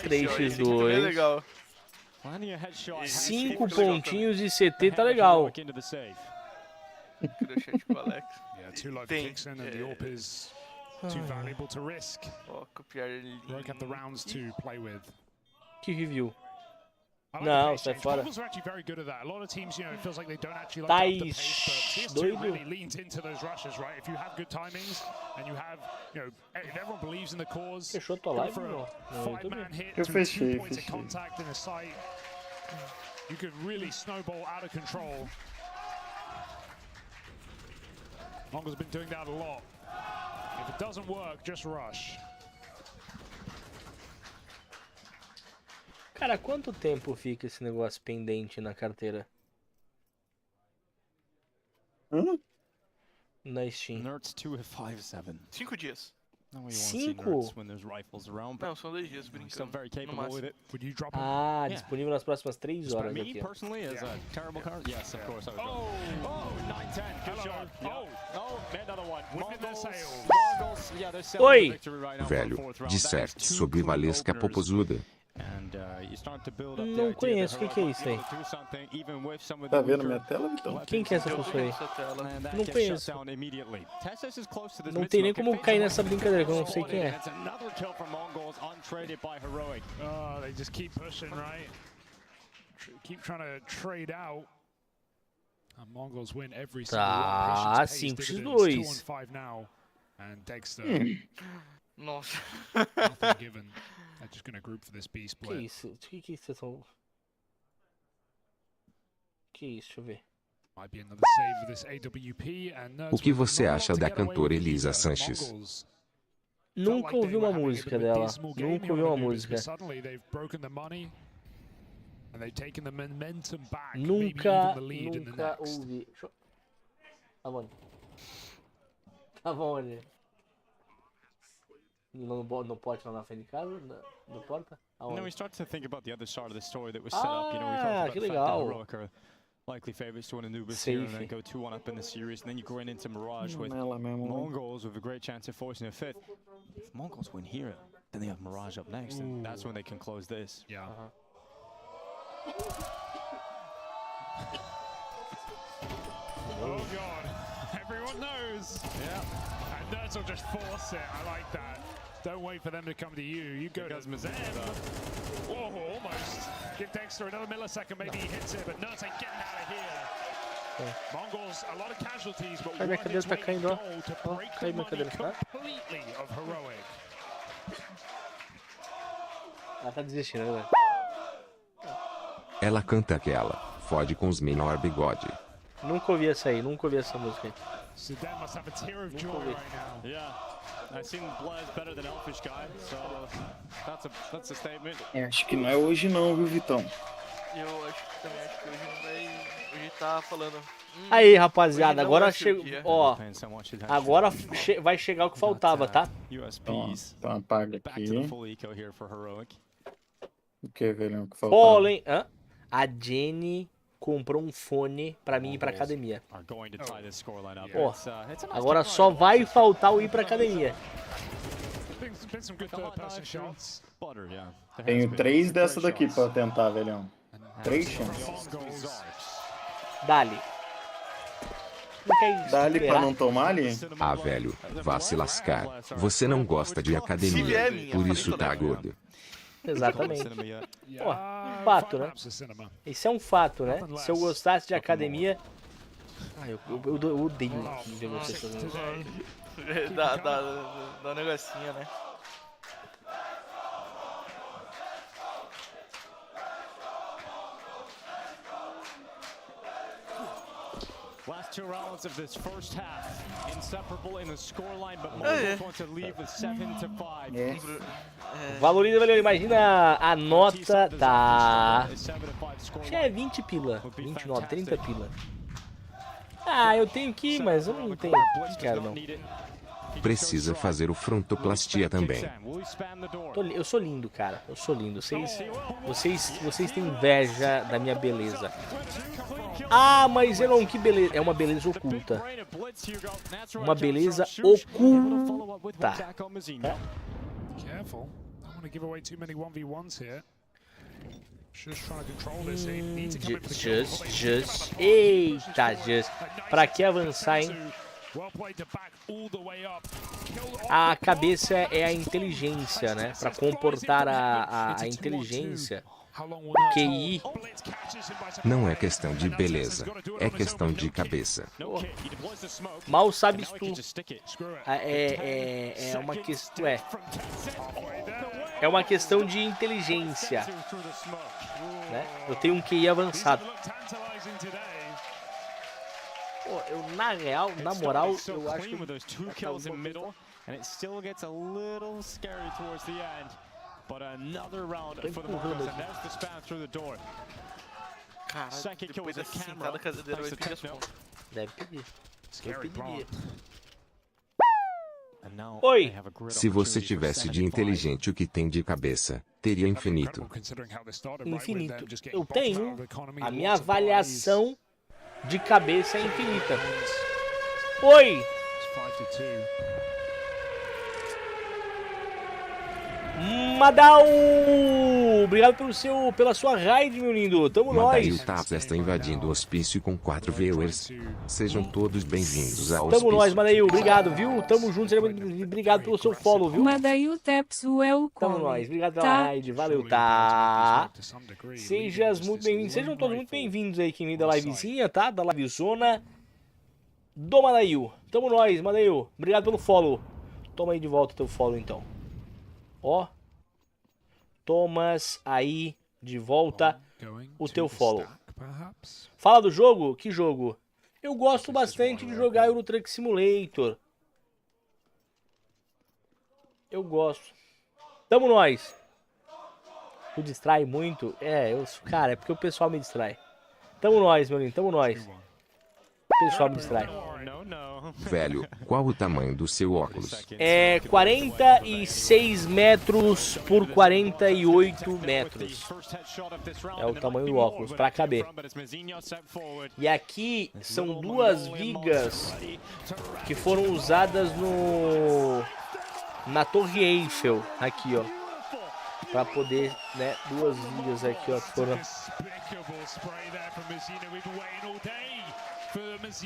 3x2. 5 pontinhos de CT, tá legal. Yeah, too low for Kixon, and the AWP is too valuable to risk. Heroic have the rounds to play with. Que review. Não, sai fora. Mongols are actually very good at that. A lot of teams, you know, it feels like they don't actually like up the pace, but TS2 really leans into those rushes, right? If you have good timings and you have, you know, if everyone believes in the cause, Fechou tua live, for a 5-man hit to 2 points of contact in a site, you could really snowball out of control. Mongols have been doing that a lot. If it doesn't work, just rush. Cara, quanto tempo fica esse negócio pendente na carteira? Na Steam. Nerds 257. 5 dias. 5? Não, são 2 dias, brincando. Disponível nas próximas 3 horas aqui. Personally, as a terrible card? Yes, of course I would. Oh, 9-10. Good shot. Oh, another one. Mongols, yeah, they're selling victory right now. Velho, disserte sobre Valesca Popozuda. Não conheço, o que é isso aí? Tá vendo minha tela, Vitão? Quem que é essa pessoa aí? Não conheço. Não tem nem como cair nessa brincadeira, que eu não sei quem é. Oh, they just keep pushing, right? Keep trying to trade out. Mongols win every single one. 5x2. 2-on-5 now. And Dexter. Nossa. Nothing given. They're just going to group for this B split. Que isso? Que isso? Que isso? Deixa eu ver. Might be another save for this AWP, and O que você acha da cantora Elisa Sanches? Nunca ouvi uma música dela. Nunca ouvi uma música. Nunca ouvi. Tá bom, né? Não pode lá na frente de casa? Na porta? No, we start to think about the other side of the story that was set up. You know, we talked about the fact that Heroic are likely favorites to win Anubis here and then go 2-1 up in the series, and then you go into Mirage with Mongols with a great chance of forcing a fifth. If Mongols win here, then they have Mirage up next, and that's when they can close this. Yeah. Oh god, everyone knows. Yeah. And Nerds will just force it. I like that. Don't wait for them to come to you. You go to them. Whoa, almost. Give Dexter another millisecond. Maybe he hits it, but Nurse ain't getting out of here. Mongols, a lot of casualties, but worth its weight in gold to break the money completely of Heroic. Ela tá desistindo, né? Ela canta aquela, fode com os menor bigode. Nunca ouvi essa aí, nunca ouvi essa música aí. Sudan must have a tear of joy right now. Yeah, I sing Blaz better than Elfish Guy, so that's a statement. Acho que não é hoje não, viu, Vitão? Eu acho que também acho que hoje não vai. Hoje tá falando. Aí, rapaziada, agora chegou. Ó, agora vai chegar o que faltava, tá? Então apaga aqui. O que, velho? O que faltava? Pólen. A Jenny comprou um fone pra mim ir pra academia. Ó, agora só vai faltar o ir pra academia. Tenho 3 dessa daqui pra tentar, velhão. 3 chances. Dali. Dali pra não tomar ali? Ah, velho, vá se lascar. Você não gosta de academia, por isso tá gordo. Exatamente. Pô, fato, né? Esse é um fato, né? Se eu gostasse de academia... Ah, eu odeio ver vocês fazendo isso. Dá um negocinho, né? Last 2 rounds of this first half, inseparable in the scoreline, but Mongols want to leave with 7-5. Valoriza, valeu. Imagina a nota da... Acho que é 20 pila. 29, 30 pila. Ah, eu tenho que ir, mas eu não tenho. Não quero, não. Precisa fazer o frontoplastia também. Eu sou lindo, cara. Eu sou lindo. Vocês têm inveja da minha beleza. Ah, mas eu não, que beleza. É uma beleza oculta. Uma beleza oculta. Careful. I want to give away too many 1v1s here. Eita, pra que avançar, hein? A cabeça é a inteligência, né? Pra comportar a inteligência, o QI. Não é questão de beleza, é questão de cabeça. Mal sabes tu. É uma questão. É uma questão de inteligência, né? Eu tenho um QI avançado. Pô, eu na real, na moral, eu acho que Cara, depois dessa sentada casadeira vai pedir as pontas. Deve pedir. Oi! Se você tivesse de inteligente o que tem de cabeça, teria infinito. Infinito. Eu tenho. A minha avaliação de cabeça é infinita. Oi! Madal! Obrigado pela sua raid, meu lindo. Tamo nós. Madail Taps está invadindo o hospício com 4 viewers. Sejam todos bem-vindos ao hospício. Tamo nós, Madail. Obrigado, viu? Tamo junto. Obrigado pelo seu follow, viu? Madail Taps, welcome. Tamo nós. Obrigado pela raid. Valeu, tá? Sejam muito bem-vindos. Sejam todos muito bem-vindos aí, quem vem da livezinha, tá? Da livezona do Madail. Tamo nós, Madail. Obrigado pelo follow. Toma aí de volta o teu follow, então. Ó, tomas aí de volta o teu follow. Fala do jogo? Que jogo? Eu gosto bastante de jogar Euro Truck Simulator. Eu gosto. Tamo nós. Tu distrai muito? Cara, é porque o pessoal me distrai. Tamo nós, meu lindo, tamo nós. O pessoal me distrai. Velho, qual o tamanho do seu óculos? É 46 metros por 48 metros. É o tamanho do óculos, pra caber. E aqui são 2 vigas que foram usadas na Torre Eiffel. Aqui, ó. Pra poder, né, 2 vigas aqui, ó, que foram...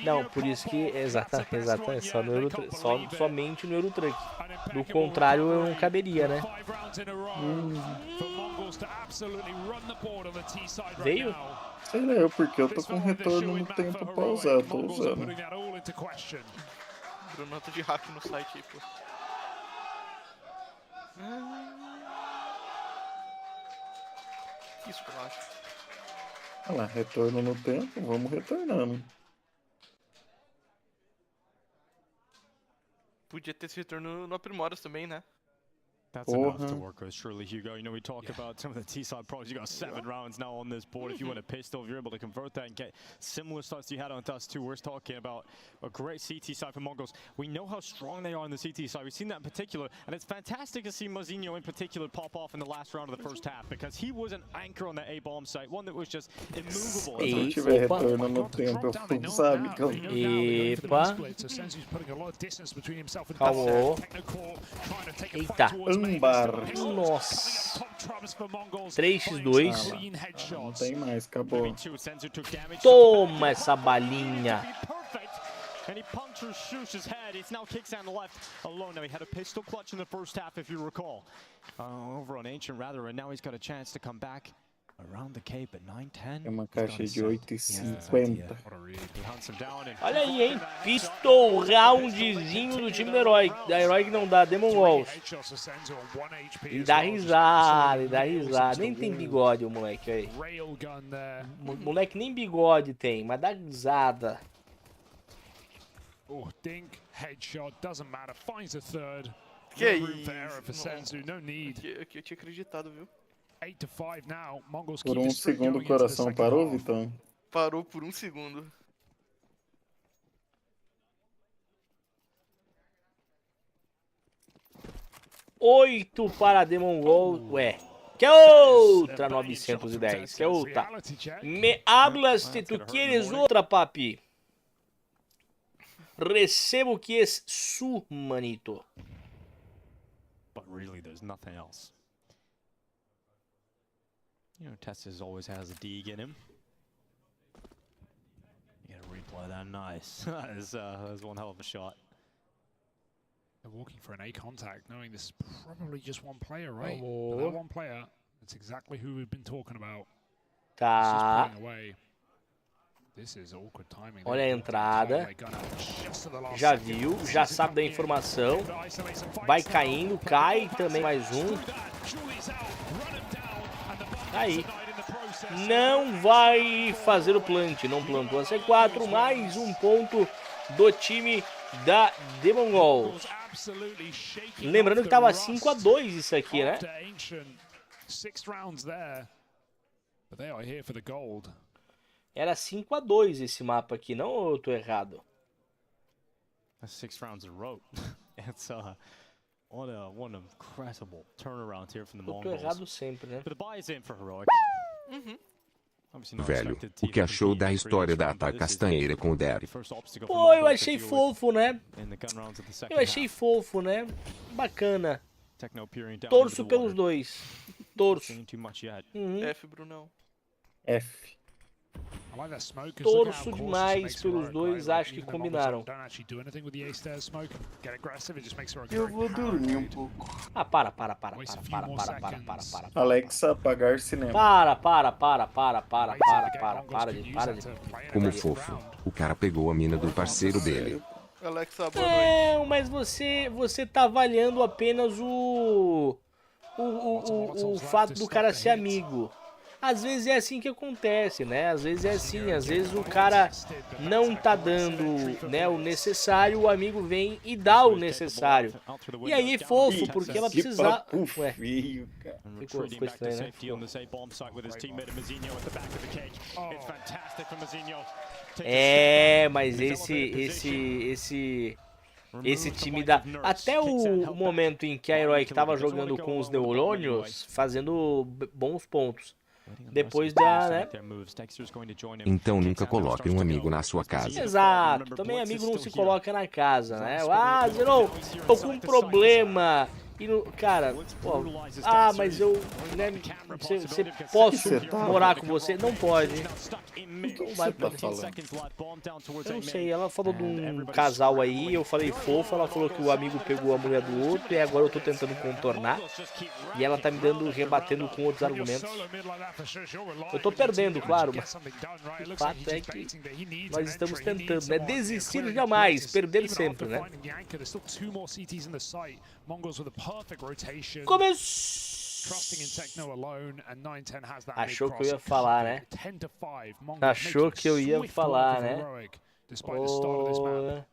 Não, por isso que exatamente, só no somente no Eurotruck. Do contrário, eu não caberia, né? Veio? Sei lá, porque eu tô com retorno no tempo pra usar, eu tô usando. Nota de hack no site aí, pô. Isso que eu acho. Olha lá, retorno no tempo, vamos retornando. Podia ter esse retorno no Aprimoras também, né? That's enough to work with, surely, Hugo. You know, we talk about some of the T-side pros. You got 7 rounds now on this board. If you win a pistol, if you're able to convert that and get similar starts you had on Dust 2, we're talking about a great CT side for Mongols. We know how strong they are on the CT side. We've seen that in particular, and it's fantastic to see MongolZ in particular pop off in the last round of the first half, because he was an anchor on the A-bomb site, one that was just immovable. Se eu tiver retorno no tempo, eu vou usar, amigão. Epa. Calma. Eita. Nossa. 3x2. Não tem mais, acabou. Toma essa balinha. And he punctures Shush's head. It's now kicks on the left alone. Now he had a pistol clutch in the first half, if you recall. Over on Ancient, rather, and now he's got a chance to come back around the cape at 9-10. É uma caixa de 8,50. Olha aí, hein? Pistol roundzinho do time do Heroic. Da Heroic não dá, MongolZ. E dá risada, Nem tem bigode o moleque aí. Moleque nem bigode tem, mas dá risada. Oh, dink, headshot, doesn't matter, finds a third. Que é isso? No need. Eu tinha acreditado, viu? 8-5 now. Mongols por um segundo o coração parou, Vitão? Parou por um segundo. Oito para MongolZ. Ué. Que outra 910. Que outra. Me hablas se tu quieres outra, papi. Recebo que es su manito. But really, there's nothing else. You know, Tessus always has a dig in him. You gotta replay that. Nice. That's one hell of a shot. They're walking for an A contact, knowing this is probably just one player, right? But that one player, that's exactly who we've been talking about. Tá. Olha a entrada. Já viu, já sabe da informação. Vai caindo, cai também mais um. Aí. Não vai fazer o plant, não plantou a C4. Mais um ponto do time da MongolZ. Lembrando que tava 5-2 isso aqui, né? Era 5-2 esse mapa aqui, não, ou eu tô errado? That's 6 rounds in a row. It's what an incredible turnaround here from the Mongols. Eu tô errado sempre, né? But the buy is in for Heroic. Velho, o que achou da história da Ata Castanheira com o Derry? Pô, eu achei fofo, né? Eu achei fofo, né? Bacana. Torço pelos dois. Torço. F, Brunão. F. Torço demais pelos dois, acho que combinaram. Eu vou dormir um pouco. Ah, para. Alexa, apagar cinema. Para de... Como fofo, o cara pegou a mina do parceiro dele. Alexa, boa noite. Não, mas você tá avaliando apenas o fato do cara ser amigo. Às vezes é assim que acontece, né? Às vezes é assim, às vezes o cara não tá dando, né, o necessário, o amigo vem e dá o necessário. E aí é fofo, porque ela precisa... Ué, ficou estranho, né? É, mas esse time da... Até o momento em que a Heroic tava jogando com os neurônios, fazendo bons pontos. Depois da, né? Então nunca coloque um amigo na sua casa. Exato, também amigo não se coloca na casa, né? Ah, Zerou, tô com um problema. E no, cara, ó, mas eu, né, você posso morar com você? Não pode. Então vai pra eu não sei, ela falou de um casal aí, eu falei fofo, ela falou que o amigo pegou a mulher do outro e agora eu tô tentando contornar. E ela tá me rebatendo com outros argumentos. Eu tô perdendo, claro, mas o fato é que nós estamos tentando, né? Desistir jamais, perder sempre, né? Achou que eu ia falar, né? Achou que eu ia falar, né? Oh.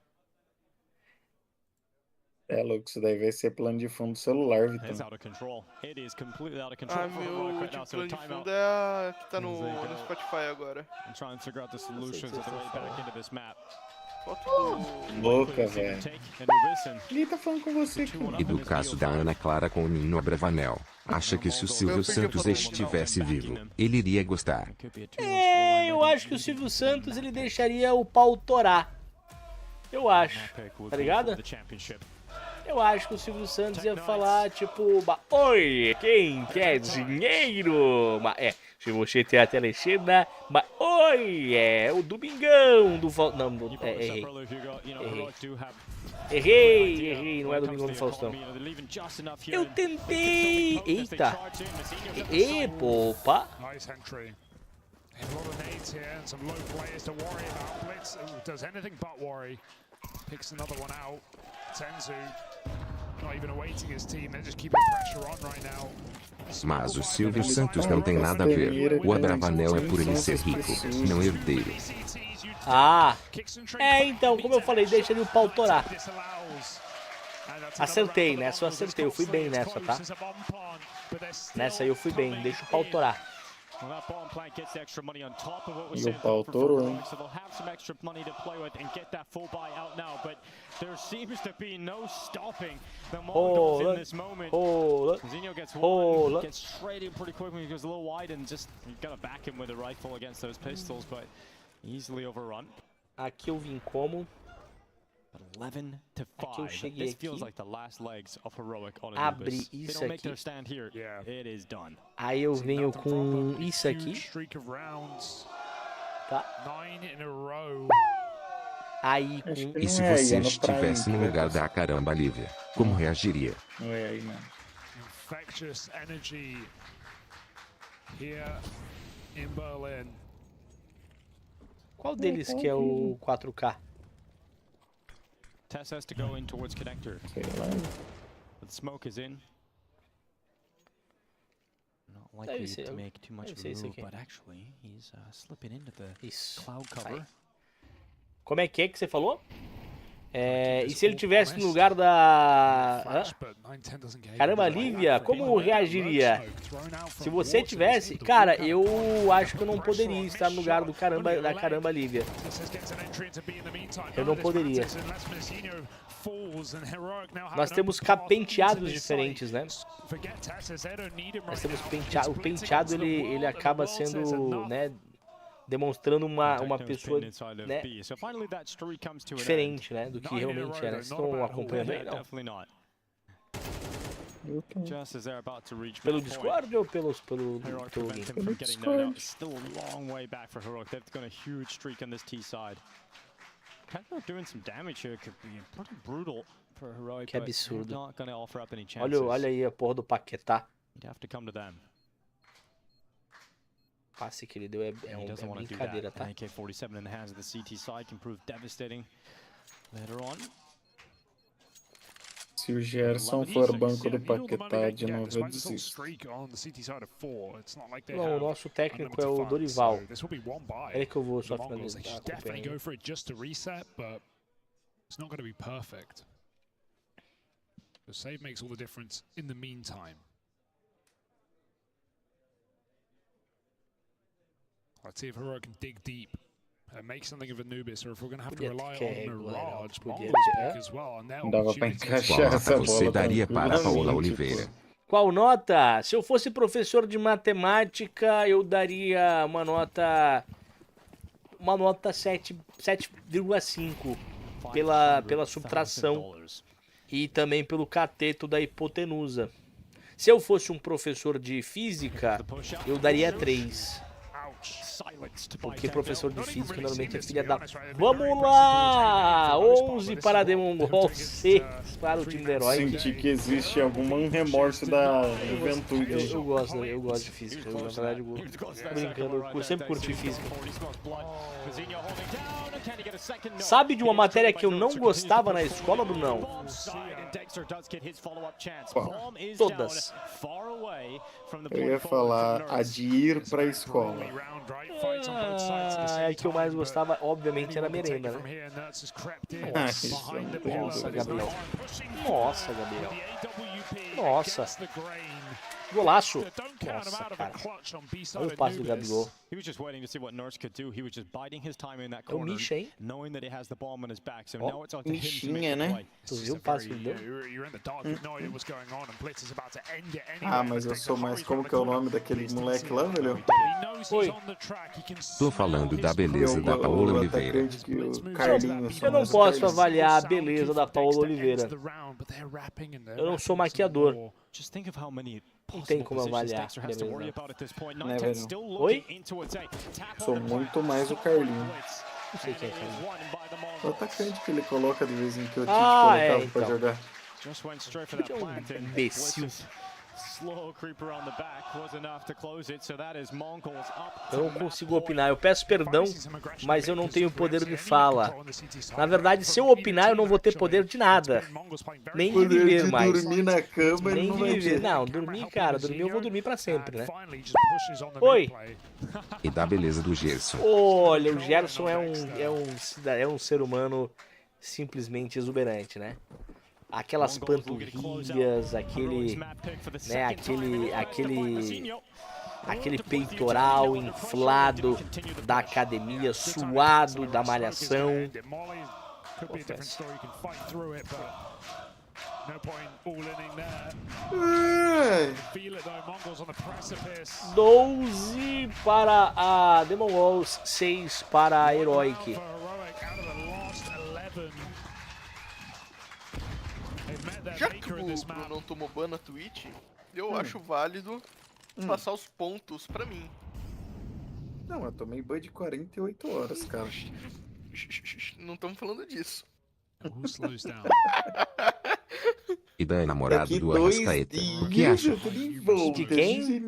É louco, isso daí vai ser plano de fundo do celular, Vitão. Ah, meu último plano de fundo é a que tá no Spotify agora. Louca, velho. Ele tá falando com você, cara. E do caso da Ana Clara com o Nino Abravanel. Acha que se o Silvio Santos estivesse vivo, ele iria gostar. Eu acho que o Silvio Santos ele deixaria o pau torar. Eu acho, tá ligado? Eu acho que o Silvio Santos ia falar, tipo, oi, quem quer dinheiro? Se você tem a telecena, oi, é o Domingão do... Não, errei, não é Domingão do Faustão. Eu tentei, eita, popa. Mas o Silvio Santos não tem nada a ver. O Abravanel é por ele ser rico, não herdeiro. Então, como eu falei, deixa ele o pau torar. Acertei, nessa eu acertei, eu fui bem nessa, tá? Nessa eu fui bem, deixa o pau torar. E o pau torou, hein? Aqui eu vim como? Aqui eu cheguei aqui, abri isso aqui, aí eu venho com isso aqui, tá? Aí com... E se você estivesse no lugar da caramba Lívia, como reagiria? Aí, mano. Infectious energy here in Berlin. Qual deles que é o 4K? Tess has to go in towards connector. But smoke is in. Not likely to make too much of a move, but actually he's slipping into the cloud cover. Como é que você falou? E se ele tivesse no lugar da... Caramba, Lívia, como reagiria? Se você tivesse... Cara, eu acho que eu não poderia estar no lugar da caramba Lívia. Eu não poderia. Nós temos penteados diferentes, né? Nós temos o penteado, ele acaba sendo, né, demonstrando uma pessoa, né, diferente, né, do que realmente é, né? Vocês estão acompanhando aí, não? Pelo Discord ou pelo link? Pelo Discord. Still a long way back for Heroic. They've got a huge streak on this T side. Kentner doing some damage here could be pretty brutal for Heroic. Que absurdo. Not going to offer up any chances. Olha aí a porra do Paquetá. You'd have to come to them. Passe que ele deu é brincadeira, tá? AK-47 in the hands of the CT side can prove devastating later on. Se o Gerson for banco do Paquetá de novo, eu desisto. Não, o nosso técnico é o Dorival. É que eu vou só finalizar. The save makes all the difference in the meantime. Let's see if Heroic can dig deep and make something of Anubis, or if we're going to have to rely on Mirage, MongolZ pick as well. And Não dava pra encaixar essa bola. Você daria para Paola Oliveira? Qual nota? Se eu fosse professor de matemática, eu daria uma nota 7,5 pela subtração. E também pelo cateto da hipotenusa. Se eu fosse um professor de física, eu daria 3. Porque professor de física normalmente é filha da... Vamos lá! 11 para The MongolZ, 6 para o time do Herói. Senti que existe algum remorso da juventude. Eu gosto de física. Na verdade, eu brincando, eu sempre curti física. Sabe de uma matéria que eu não gostava na escola, Brunão? Todas. Eu ia falar a de ir pra escola. A que eu mais gostava, obviamente, era a merenda, né? Nossa, Gabriel. Nossa, Gabriel. Nossa. Golaço. Nossa, cara. Olha o passe do Gabigol. É o Misha, hein? Ó, Michinha, né? Tu viu o passe que ele deu? Ah, mas eu sou mais... Como que é o nome daquele moleque lá, velho? Oi. Tô falando da beleza da Paola Oliveira. Eu não posso avaliar a beleza da Paola Oliveira. Eu não sou maquiador. Não tem como avaliar a beleza. Né, velho? Oi? Sou muito mais o Carlinho. Não sei quem é Carlinho. O atacante que ele coloca de vez em que eu te colocava pra jogar. Que é um imbecil. Eu não consigo opinar, eu peço perdão, mas eu não tenho poder de fala. Na verdade, se eu opinar, eu não vou ter poder de nada. Nem de viver mais. Dormir na cama, nem de viver. Não, dormir, cara, dormir eu vou dormir pra sempre, né? Oi! E da beleza do Gerson. Olha, o Gerson é um ser humano simplesmente exuberante, né? Aquelas panturrilhas, aquele peitoral inflado da academia, suado da malhação. 12 para a The MongolZ, 6 para a Heroic. Já que o Bruno não tomou ban na Twitch, eu acho válido passar os pontos pra mim. Não, eu tomei ban de 48 horas, cara. Não estamos falando disso. E da namorada do Arrascaeta. O que acha? De quem?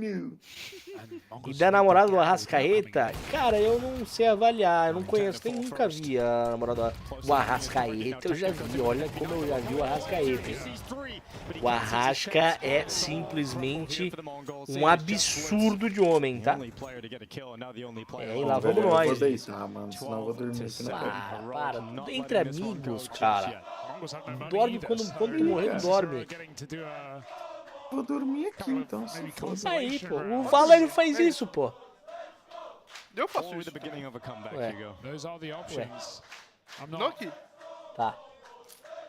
E da namorada do Arrascaeta? Cara, eu não sei avaliar, eu não conheço, nem nunca vi a namorada do Arrascaeta. Eu já vi, olha como eu já vi o Arrascaeta. O Arrasca é simplesmente um absurdo de homem, tá? E lá vamos nós. Eu vou deitar, mano, senão eu vou dormir aqui na cama. Para, entre amigos, cara. Dorme quando tu morrer, dorme. Vou dormir aqui, então. Aí, pô. O Vala ele faz isso, pô. Eu faço isso. Ué. Não aqui. Tá.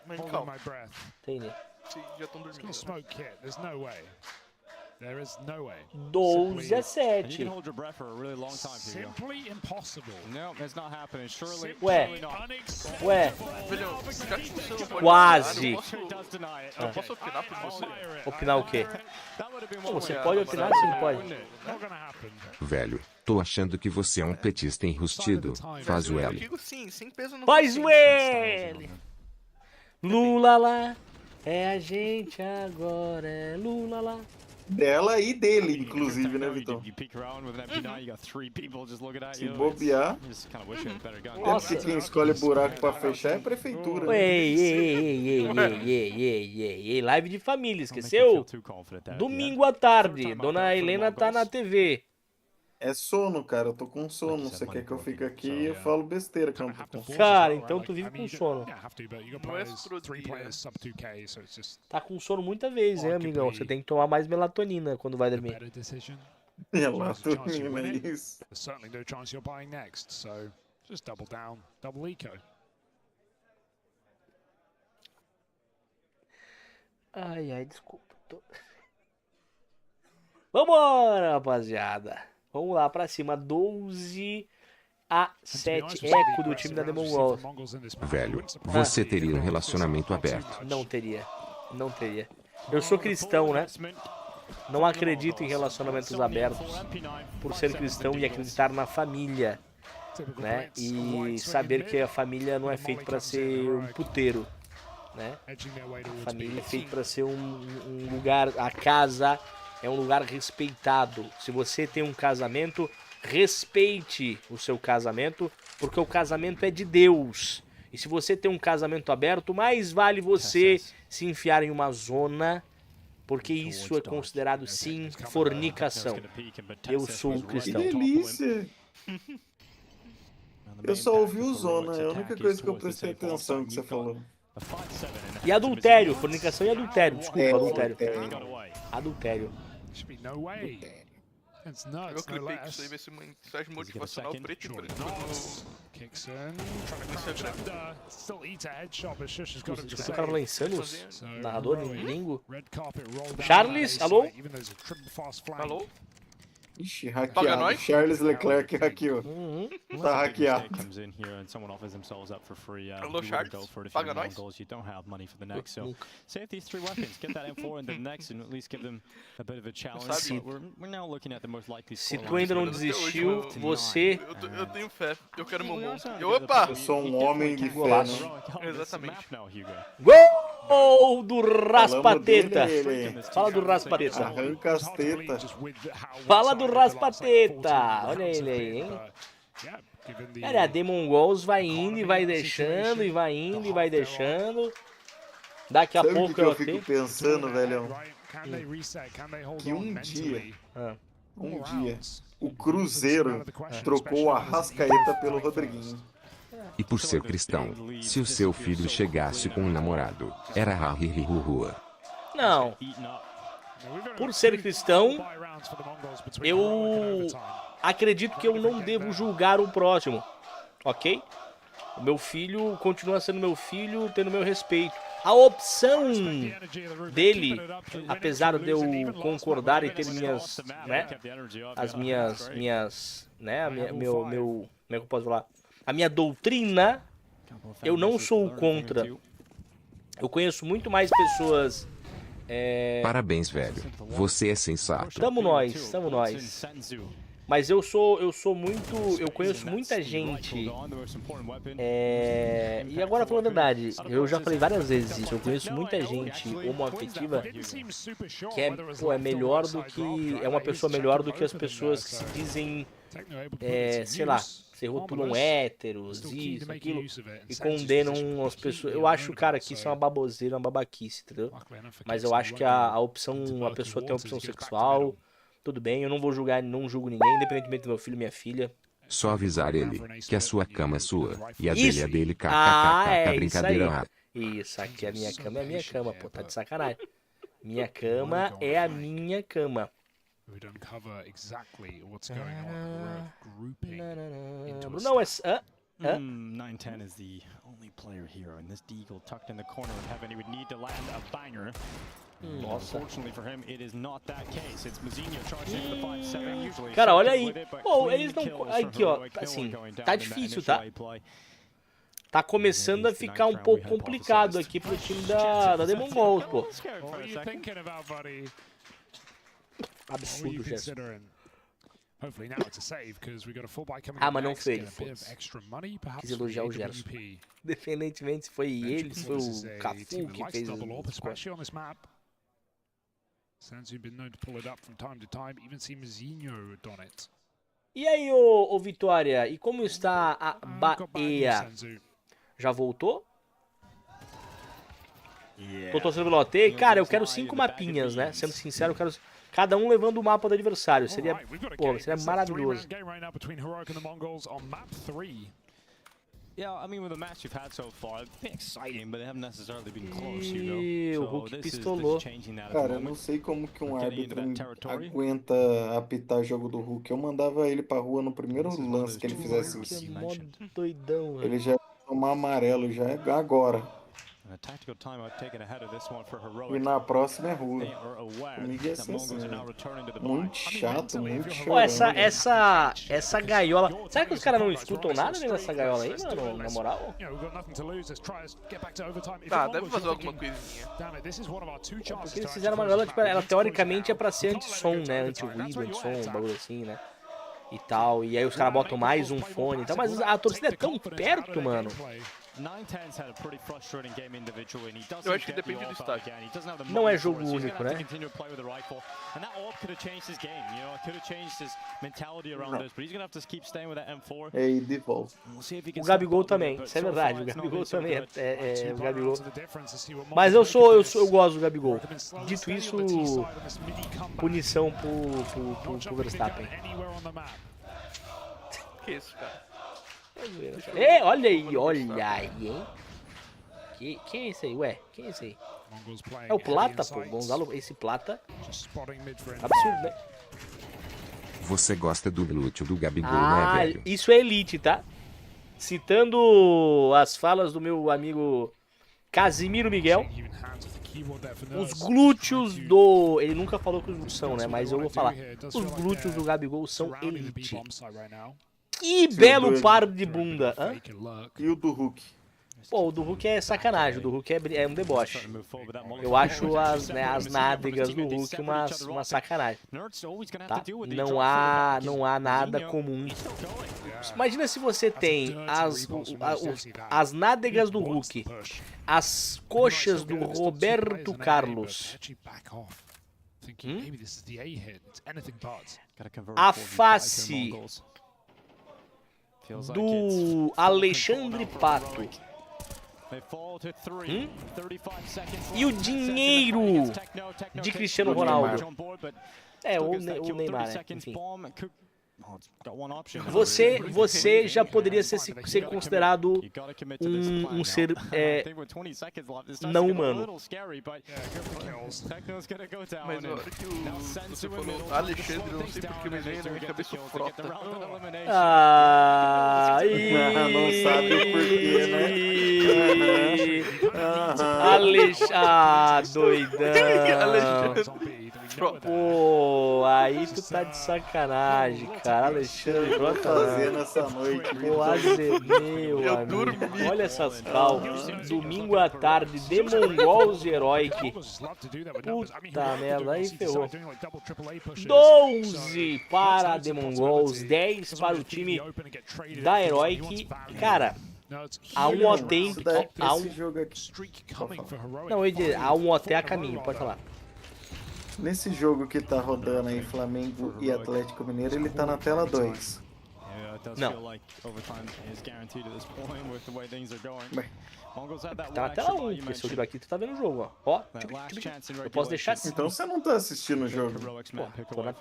Mas calma. Entendi. Sim, já estão dormindo. 12 a 7. Ué. Quase. Eu posso opinar por você? Opinar o quê? Você pode opinar, você não pode. Velho, tô achando que você é um petista enrustido. Faz o L. Faz o L. Lula lá. É a gente agora, é Lula lá. Dela e dele, inclusive, né, Vitor? Se bobear. É porque quem escolhe buraco pra fechar é a prefeitura. Ei, live de família, esqueceu? Domingo à tarde, Dona Helena tá na TV. É sono, cara, eu tô com sono. Você quer que eu fique aqui e eu falo besteira, cara. Cara, então tu vive com sono. Tá com sono muita vez, hein, amigão? Você tem que tomar mais melatonina quando vai dormir. Melatonina, é isso. Ai, desculpa. Vambora, rapaziada. Vamos lá pra cima. 12 A7 eco do time da The MongolZ. Velho, você teria um relacionamento aberto? Não teria. Não teria. Eu sou cristão, né? Não acredito em relacionamentos abertos por ser cristão e acreditar na família, né? E saber que a família não é feita para ser um puteiro, né? A família é feita para ser um lugar, a casa é um lugar respeitado. Se você tem um casamento, respeite o seu casamento, porque o casamento é de Deus. E se você tem um casamento aberto, mais vale você se enfiar em uma zona, porque isso é considerado, sim, fornicação. Eu sou cristão. Que delícia! Eu só ouvi o zona, é a única coisa que eu prestei atenção que você falou. E adultério, fornicação e adultério, desculpa, adultério. Adultério. Eu clipei que isso aí vai ser uma mensagem motivacional preto e branco Esse cara lá em Sanos, narrador em gringo. Charles, alô? Alô? Ixi, hackeado. Charles Leclerc hackeou. Tá hackeado. Alô, Charles? Paga nós? Se tu ainda não desistiu, você... Eu tenho fé. Eu quero Momon. Opa! Eu sou um homem de fé, né? Exatamente. Gol do Raspateta! Fala do Raspateta. Arranca as tetas. Fala do Raspateta! Olha ele aí, hein? Cara, a The MongolZ vai indo e vai deixando, e vai indo e vai deixando. Daqui a pouco que eu fico pensando, velho? Que um dia, o Cruzeiro trocou a Arrascaeta pelo Rodriguinho. E por ser cristão, se o seu filho chegasse com um namorado, era rua. Não. Por ser cristão, eu acredito que eu não devo julgar o próximo, ok? O meu filho continua sendo meu filho, tendo meu respeito. A opção dele, apesar de eu concordar e ter minhas, né, as minhas, né, como é que eu posso falar? A minha doutrina, eu não sou contra. Eu conheço muito mais pessoas... Parabéns, velho. Você é sensato. Tamo nós. Mas eu conheço muita gente. E agora falando a verdade, eu já falei várias vezes isso. Eu conheço muita gente homoafetiva que é melhor do que. É uma pessoa melhor do que as pessoas que se dizem. Sei lá, se rotulam héteros, isso, aquilo, e condenam as pessoas. Eu acho, cara, que isso é uma baboseira, uma babaquice, entendeu? Mas eu acho que a pessoa tem a opção sexual, tudo bem, eu não vou julgar, não julgo ninguém, independentemente do meu filho e minha filha. Só avisar ele que a sua cama é sua e a Isso. dele é dele, Brincadeira. Isso, aqui a minha cama é a minha cama, pô, tá de sacanagem. Minha cama é a minha cama. Não, é... 910 is the only player here, and this Deagle tucked in the corner of heaven, he would need to land a banger. Unfortunately for him, it is not that case. It's MongolZ charging for the 5-7 usually. Cara, olha aí. Pô, eles não... Aqui, ó, assim, tá difícil, tá? Tá começando a ficar um pouco complicado aqui pro time da The MongolZ, pô. Absurdo, Gerson. Mas não fez. Quis elogiar o Gerson. Independentemente se foi ele, se foi o Cafu que fez o... E aí, ô Vitória, e como está a Bahia? Já voltou? Tô torcendo pelo OT. Cara, eu quero 5 mapinhas, né? Sendo sincero, eu quero... Cada um levando o mapa do adversário. Seria, pô, seria maravilhoso. E o Hulk pistolou. Cara, eu não sei como que um árbitro aguenta apitar jogo do Hulk. Eu mandava ele pra rua no primeiro lance que ele fizesse isso. Doidão, ele já ia tomar amarelo, já agora. E na próxima é rua. Comigo ia ser assim. Muito chato, muito Pô, chorando. essa gaiola... Será que os caras não escutam nada dentro dessa gaiola aí, mano? Na moral? Tá, deve fazer alguma coisinha. Porque eles fizeram uma gaiola, tipo, ela teoricamente é pra ser anti-som, né? Anti-ruído, anti-som, um bagulho assim, né? E tal, e aí os caras botam mais um fone e tal, mas a torcida é tão perto, mano. Eu acho que depende do estádio. Não é jogo único, né? É ir de volta. O Gabigol também, isso é verdade, o Gabigol também o Gabigol. Mas eu gosto do Gabigol. Dito isso, punição pro Verstappen. Que isso, cara? Olha aí, hein? Quem é esse aí, ué? Quem é esse aí? É o Plata, pô, Gonzalo, esse Plata. Absurdo, né? Você gosta do glúteo do Gabigol, né, velho? Isso é elite, tá? Citando as falas do meu amigo Casimiro Miguel, os glúteos do... Ele nunca falou que os glúteos são, né? Mas eu vou falar. Os glúteos do Gabigol são elite. Que belo par de bunda. Hã? E o do Hulk? Pô, o do Hulk é sacanagem, o do Hulk é um deboche. Eu acho as nádegas do Hulk uma sacanagem. Tá? Não há nada comum. Imagina se você tem as nádegas do Hulk, as coxas do Roberto Carlos, a face do Alexandre Pato e o dinheiro de Cristiano Ronaldo. O Neymar, né? Enfim. Você já poderia ser considerado um ser não humano. Mas na hora que você falou Alexandre, eu não sei porque me veio na minha cabeça o Frota. Não sabe o porquê, né? Doidão. Pô, aí tu tá de sacanagem, cara. Alexandre, Frota fazendo essa noite. Pô, meu amigo. Olha essas calças. Domingo à tarde, de MongolZ Heroic. Puta merda, aí ferrou. 12 para The MongolZ, 10 para o time da Heroic. Cara, há um OT há um OT a caminho, pode falar. Nesse jogo que tá rodando aí, Flamengo e Atlético Mineiro, ele tá na tela 2. Não. Tá na tela 1, porque se eu virar aqui, tu tá vendo o jogo, ó. Eu posso deixar assim. Então você não tá assistindo o jogo.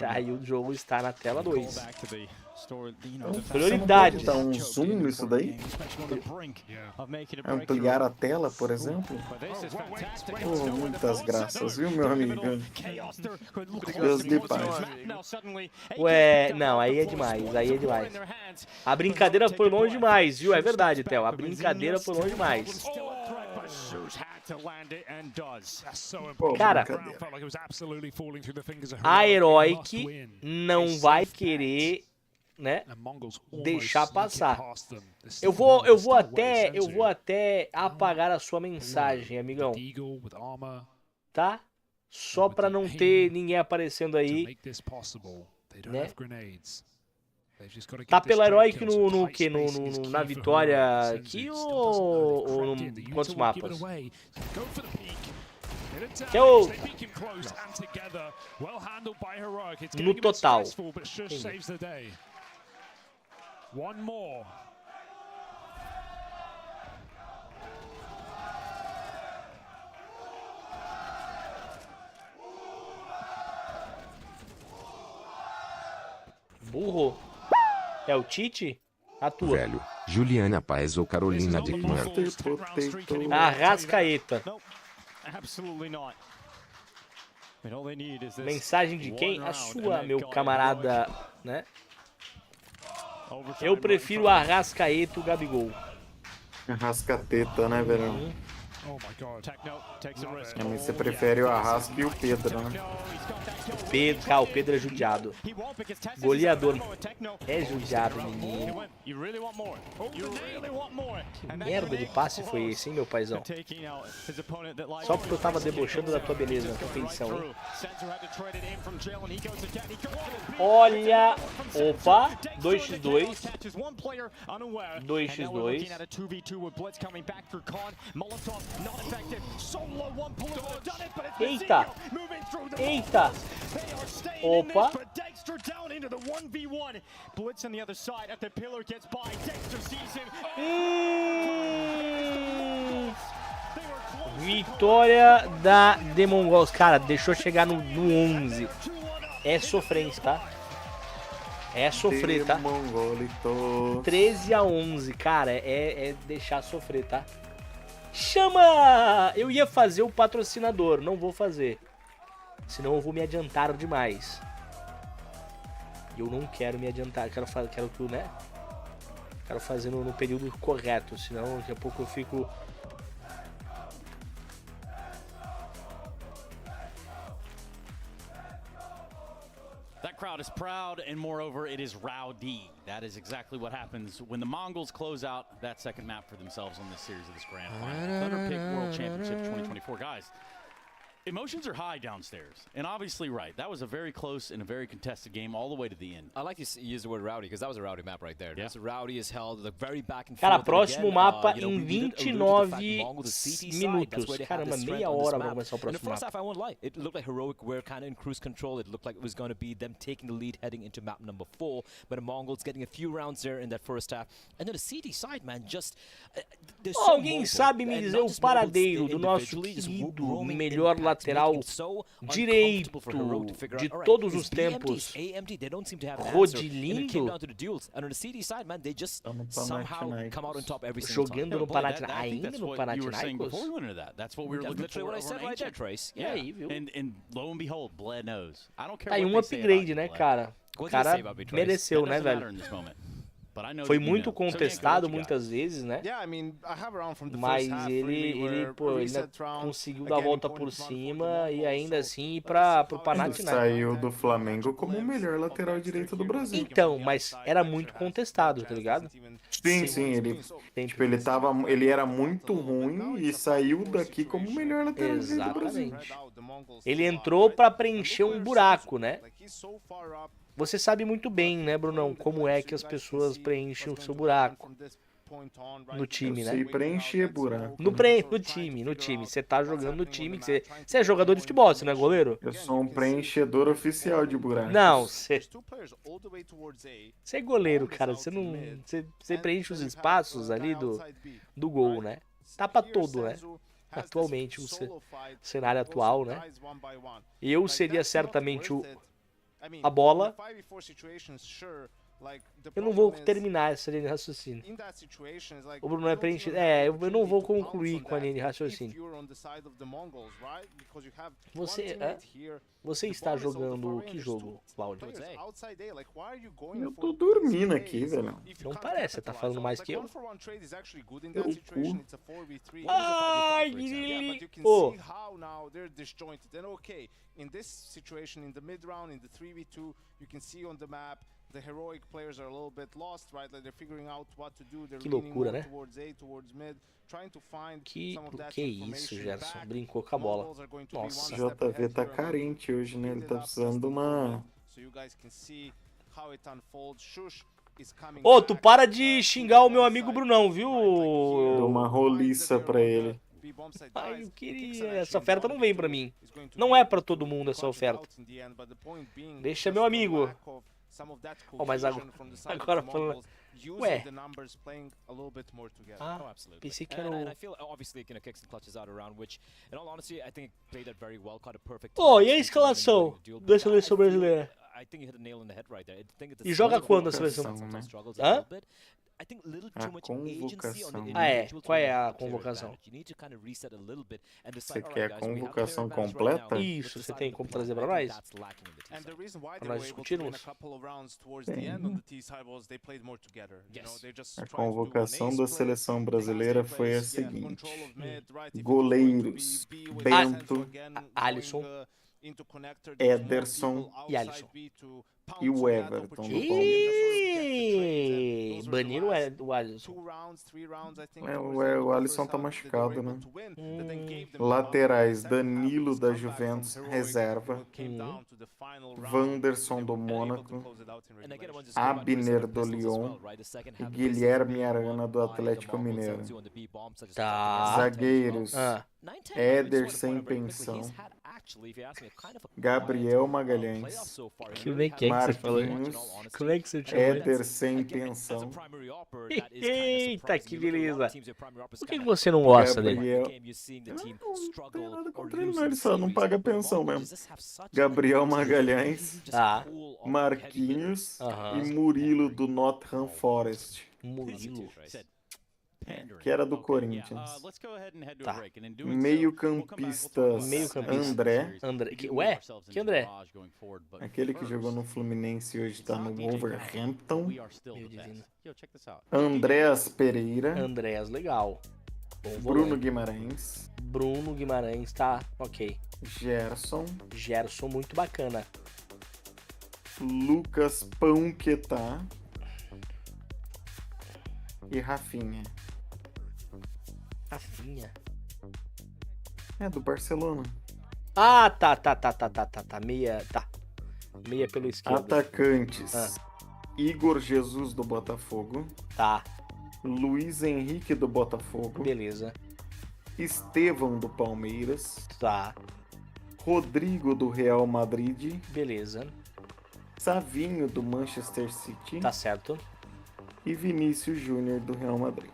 Aí o jogo está na tela 2. Prioridade. Tá um zoom isso daí? Ampliar a tela, por exemplo? Oh, muitas graças, viu, meu amigo? Deus lhe pague. Ué, não, aí é demais, A brincadeira foi longe demais, viu? É verdade, Theo, a brincadeira foi longe demais. Cara, a Heroic não vai querer, né, deixar passar. Eu vou até apagar a sua mensagem, amigão. Tá? Só pra não ter ninguém aparecendo aí, né? Tá pela Heroic no que? Na vitória aqui ou quantos mapas? Que é o... No total. Burro. É o Tite? Atua. Velho, Juliana Paes ou Carolina Dickman? Arrascaeta. Mensagem de quem? A sua, meu camarada, né? Eu prefiro Arrascaeta o Gabigol. Arrascateta, né, velho? Oh my god. Mas você prefere o Arrasca e o Pedro, né? Pedro, cara, o Pedro é judiado. Goleador. É judiado, menino. Que merda de passe foi esse, hein, meu paizão? Só porque eu tava debochando da tua beleza, da tua feição, hein? Olha! Opa! 2x2. 2x2. Eita! Eita! Opa! Vitória da MongolZ. Cara, deixou chegar no 11. É sofrência, tá? É sofrer, tá? 13-11, cara, é deixar sofrer, tá? Chama! Eu ia fazer o patrocinador, não vou fazer. Senão eu vou me adiantar demais. E eu não quero me adiantar, quero que, né? Quero fazer no período correto, senão daqui a pouco eu fico... That crowd is proud, and moreover, it is rowdy. That is exactly what happens when the MongolZ close out that second map for themselves on this series of this grand final. Thunderpick World Championship 2024. Guys, emotions are high downstairs, and obviously right. That was a very close and a very contested game all the way to the end. I like to use the word rowdy because that was a rowdy map right there. It's rowdy as hell, the very back and forth. Cara, próximo mapa em 29 minutos. Caramba, meia hora pra começar o próximo mapa. In the first half, I won't lie, it looked like Heroic were kind of in cruise control. It looked like it was going to be them taking the lead heading into map number 4, but MongolZ getting a few rounds there in that first half. And then the CD side, man, just... Alguém sabe me dizer o paradeiro do nosso querido melhor lateral direito de todos os tempos, Rodilindo, jogando no Panathinaikos, ainda no Panathinaikos? E aí, viu? And lo and behold, Bled knows. Tá aí um upgrade, né, cara? O cara mereceu, né, velho? Foi muito contestado muitas vezes, né? Mas ele conseguiu dar a volta por cima e ainda assim ir pro Panathinaikos. Saiu do Flamengo como o melhor lateral direito do Brasil. Então, mas era muito contestado, tá ligado? Sim, ele era muito ruim e saiu daqui como o melhor lateral direito do Brasil. Exatamente. Ele entrou pra preencher um buraco, né? Você sabe muito bem, né, Brunão, como é que as pessoas preenchem o seu buraco no time, né? Você preencher buraco. No time. Você tá jogando no time. Você é jogador de futebol, você não é goleiro? Eu sou um preenchedor oficial de buraco. Não, você é goleiro, cara. Você não... Você preenche os espaços ali do gol, né? Tapa todo, né? Atualmente, o cenário atual, né? Eu seria certamente a bola. Eu não vou terminar essa linha de raciocínio. O Bruno é preenchido. Eu não vou concluir com a linha de raciocínio. Você está jogando que jogo, Cláudio? Eu tô dormindo aqui, velho. Não parece, você tá falando mais que eu. Ai, Pô. In this situation, in the mid round, in the 3v2, you can see on the map the heroic players are a little bit lost, right? Like they're figuring out what to do. They're leaning more towards A, towards mid, trying to find some of that isso, Gerson? Brincou com a bola. Nossa. JV tá carente hoje, né? Ele tá precisando de uma... Ô, tu para de xingar o meu amigo Brunão, viu? Dou uma roliça pra ele. Ai, eu queria. Essa oferta não vem pra mim. Não é pra todo mundo essa oferta. Deixa meu amigo. Mas agora falando... Ué. Pensei que era o... E a escalação da seleção brasileira? E joga quando a seleção? Hã? A convocação. Ah, é. Qual é a convocação? Você quer a convocação completa? Isso, você tem como trazer pra nós? Pra nós discutirmos? A convocação da seleção brasileira foi a seguinte: goleiros Bento, Alisson, Ederson e Alisson. E o Everton do Palmeiras. Baniram o Alisson. O Alisson tá machucado, né? Laterais, Danilo da Juventus, reserva. Wanderson do Mônaco. Abner do Lyon. E Guilherme Arana do Atlético Mineiro. Tá. Zagueiros, Éder sem pensão. Gabriel Magalhães. Como é que você falou? Como é que você chamou? Éder sem pensão. Eita, que beleza. Por que você não gosta dele? Não tem nada contra ele, não. Ele só não paga pensão mesmo. Gabriel Magalhães, Marquinhos e Murilo do Nottingham Forest. Murilo? Que era do Corinthians. Tá. Meio-campistas, André. Ué? Que André? Aquele que jogou no Fluminense e hoje tá no Wolverhampton. Meu divino. Andréas Pereira. Andréas, legal. Bruno Guimarães. Bruno Guimarães, tá, ok. Gerson, muito bacana. Lucas Paquetá. E Rafinha. Rafinha? É, do Barcelona. Ah, tá. Meia pelo esquerdo. Atacantes. Igor Jesus do Botafogo. Tá. Luiz Henrique do Botafogo. Beleza. Estevão do Palmeiras. Tá. Rodrigo do Real Madrid. Beleza. Savinho do Manchester City. Tá certo. E Vinícius Júnior do Real Madrid.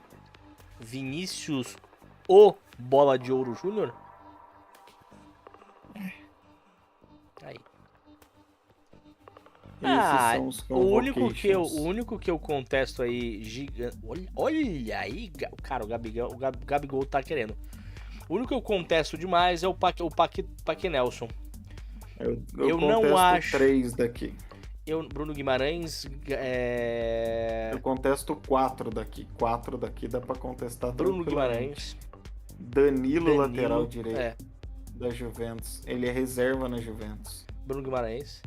Vinícius, o Bola de Ouro Júnior? Aí. Esses são os o único que eu contesto aí, olha aí, cara, o Gabigol tá querendo. O único que eu contesto demais é o Paquenelson. Eu não acho 3 daqui. Bruno Guimarães. Eu contesto 4 daqui. 4 daqui dá pra contestar. Bruno Guimarães. Danilo, lateral direito da Juventus. Ele é reserva na Juventus. Bruno Guimarães.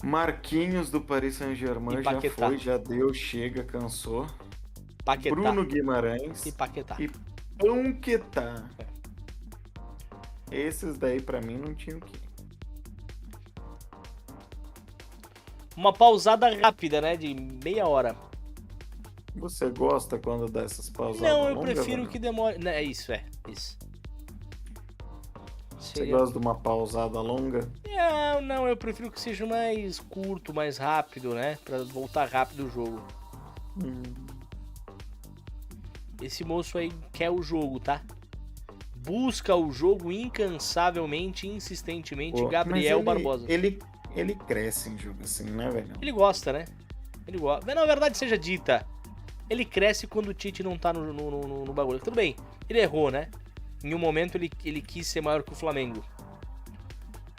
Marquinhos do Paris Saint-Germain já foi, já deu, chega, cansou. Paquetá. Bruno Guimarães. E Paquetá. E Paquetá. Esses daí pra mim não tinham que. Uma pausada rápida, né? De meia hora. Você gosta quando dá essas pausadas? Não, eu prefiro que demore. Não, é isso. Você gosta de uma pausada longa? Não, eu prefiro que seja mais curto, mais rápido, né? Pra voltar rápido o jogo. Esse moço aí quer o jogo, tá? Busca o jogo incansavelmente, insistentemente. Gabriel Barbosa. Ele cresce em jogo assim, né, velho? Ele gosta, né? Ele gosta. Na verdade, seja dita, ele cresce quando o Tite não tá no bagulho. Tudo bem, ele errou, né? Em um momento ele quis ser maior que o Flamengo.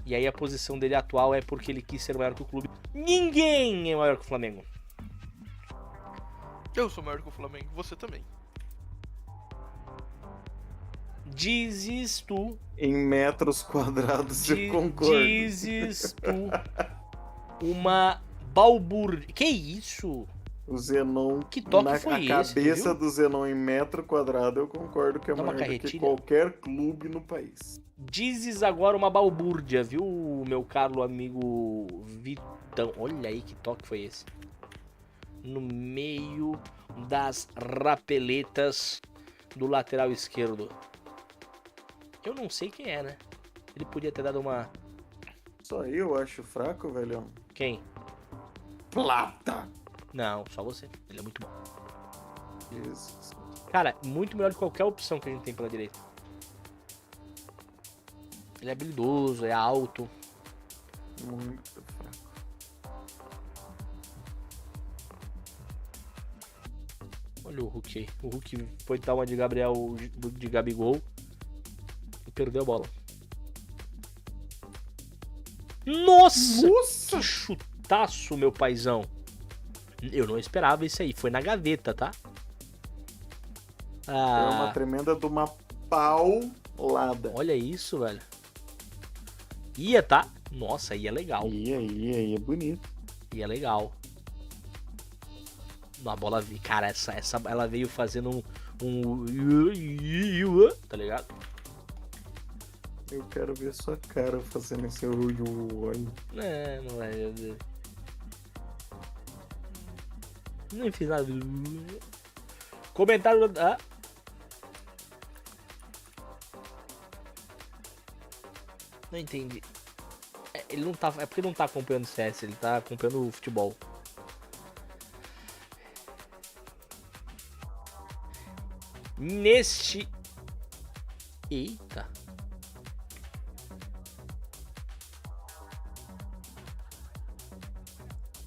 E aí a posição dele atual é porque ele quis ser maior que o clube. Ninguém é maior que o Flamengo. Eu sou maior que o Flamengo, você também. Dizes tu. Em metros quadrados eu concordo. Dizes tu. Uma balbúrdia. Que isso? O Zenon. Que toque foi esse? A cabeça do Zenon em metro quadrado eu concordo que é maior do que qualquer clube no país. Dizes agora uma balbúrdia, viu, meu caro amigo Vitão? Olha aí que toque foi esse. No meio das rapeletas do lateral esquerdo. Eu não sei quem é, né? Ele podia ter dado uma... Só eu acho fraco, velhão. Quem? Plata! Não, só você. Ele é muito bom. Jesus. Cara, muito melhor que qualquer opção que a gente tem pela direita. Ele é habilidoso, é alto. Muito fraco. Olha o Hulk aí. O Hulk foi dar uma de Gabriel, de Gabigol e perdeu a bola. Nossa! Que chutaço, meu paizão. Eu não esperava isso aí. Foi na gaveta, tá? Foi uma tremenda de uma paulada. Olha isso, velho. Ia, tá? Nossa, ia legal. Ia bonito. Ia legal. A bola, cara, essa ela veio fazendo tá ligado? Eu quero ver sua cara fazendo esse olho. Não vai. Nem fiz nada. Comentário. Não entendi. Ele não tá. É porque ele não tá acompanhando o CS, ele tá acompanhando o futebol. Neste. Eita.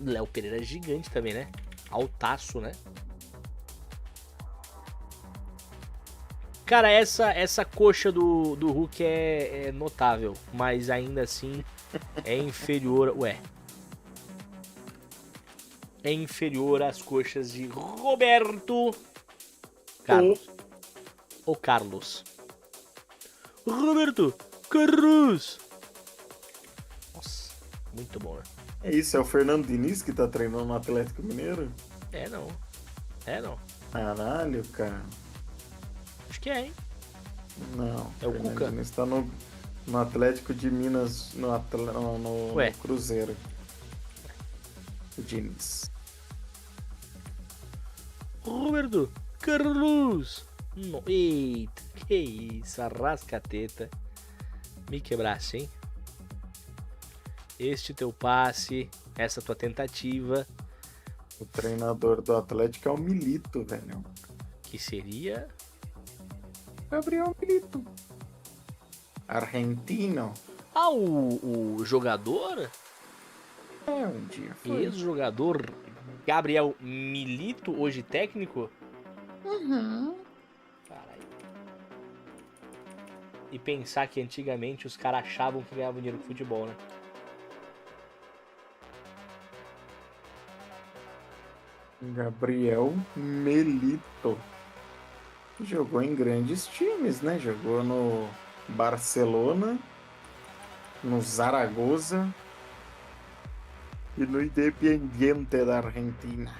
Léo Pereira é gigante também, né? Altaço, né? Cara, essa coxa do Hulk é notável, mas ainda assim é inferior. Ué. É inferior às coxas de Roberto Carlos. Ou Carlos. Roberto Carlos. Nossa, muito bom, né? É isso, é o Fernando Diniz que tá treinando no Atlético Mineiro? É não. Caralho, cara. Acho que é, hein? Não. É o Cuca. Diniz tá no Atlético de Minas, no Cruzeiro. O Diniz. Roberto Carlos. Eita, que isso, arrasca a teta. Me quebrasse, hein? Este teu passe, essa tua tentativa. O treinador do Atlético é o Milito, velho. Que seria? Gabriel Milito. Argentino. Ah, o jogador? É, um dia foi. Ex-jogador Gabriel Milito, hoje técnico? Uhum. Caralho. E pensar que antigamente os caras achavam que ganhavam dinheiro com futebol, né? Gabriel Milito. Jogou em grandes times, né? Jogou no Barcelona, no Zaragoza e no Independiente da Argentina.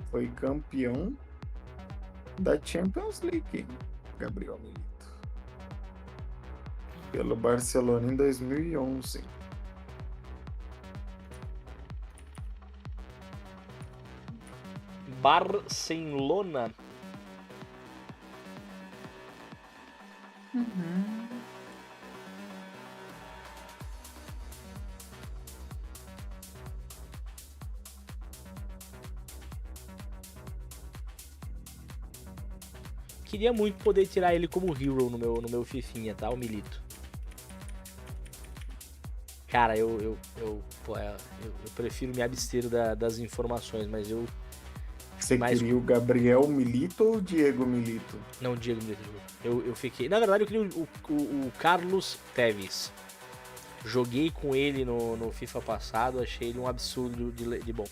Foi campeão da Champions League, Gabriel Milito. Pelo Barcelona em 2011. Barcelona. Uhum. Queria muito poder tirar ele como hero no meu fifinha, tá? O Milito. Cara, eu prefiro me abster das informações, mas eu... Você queria o Gabriel Milito ou o Diego Milito? Não, o Diego Milito. Eu fiquei... Na verdade, eu queria o Carlos Tevez. Joguei com ele no FIFA passado, achei ele um absurdo de bom.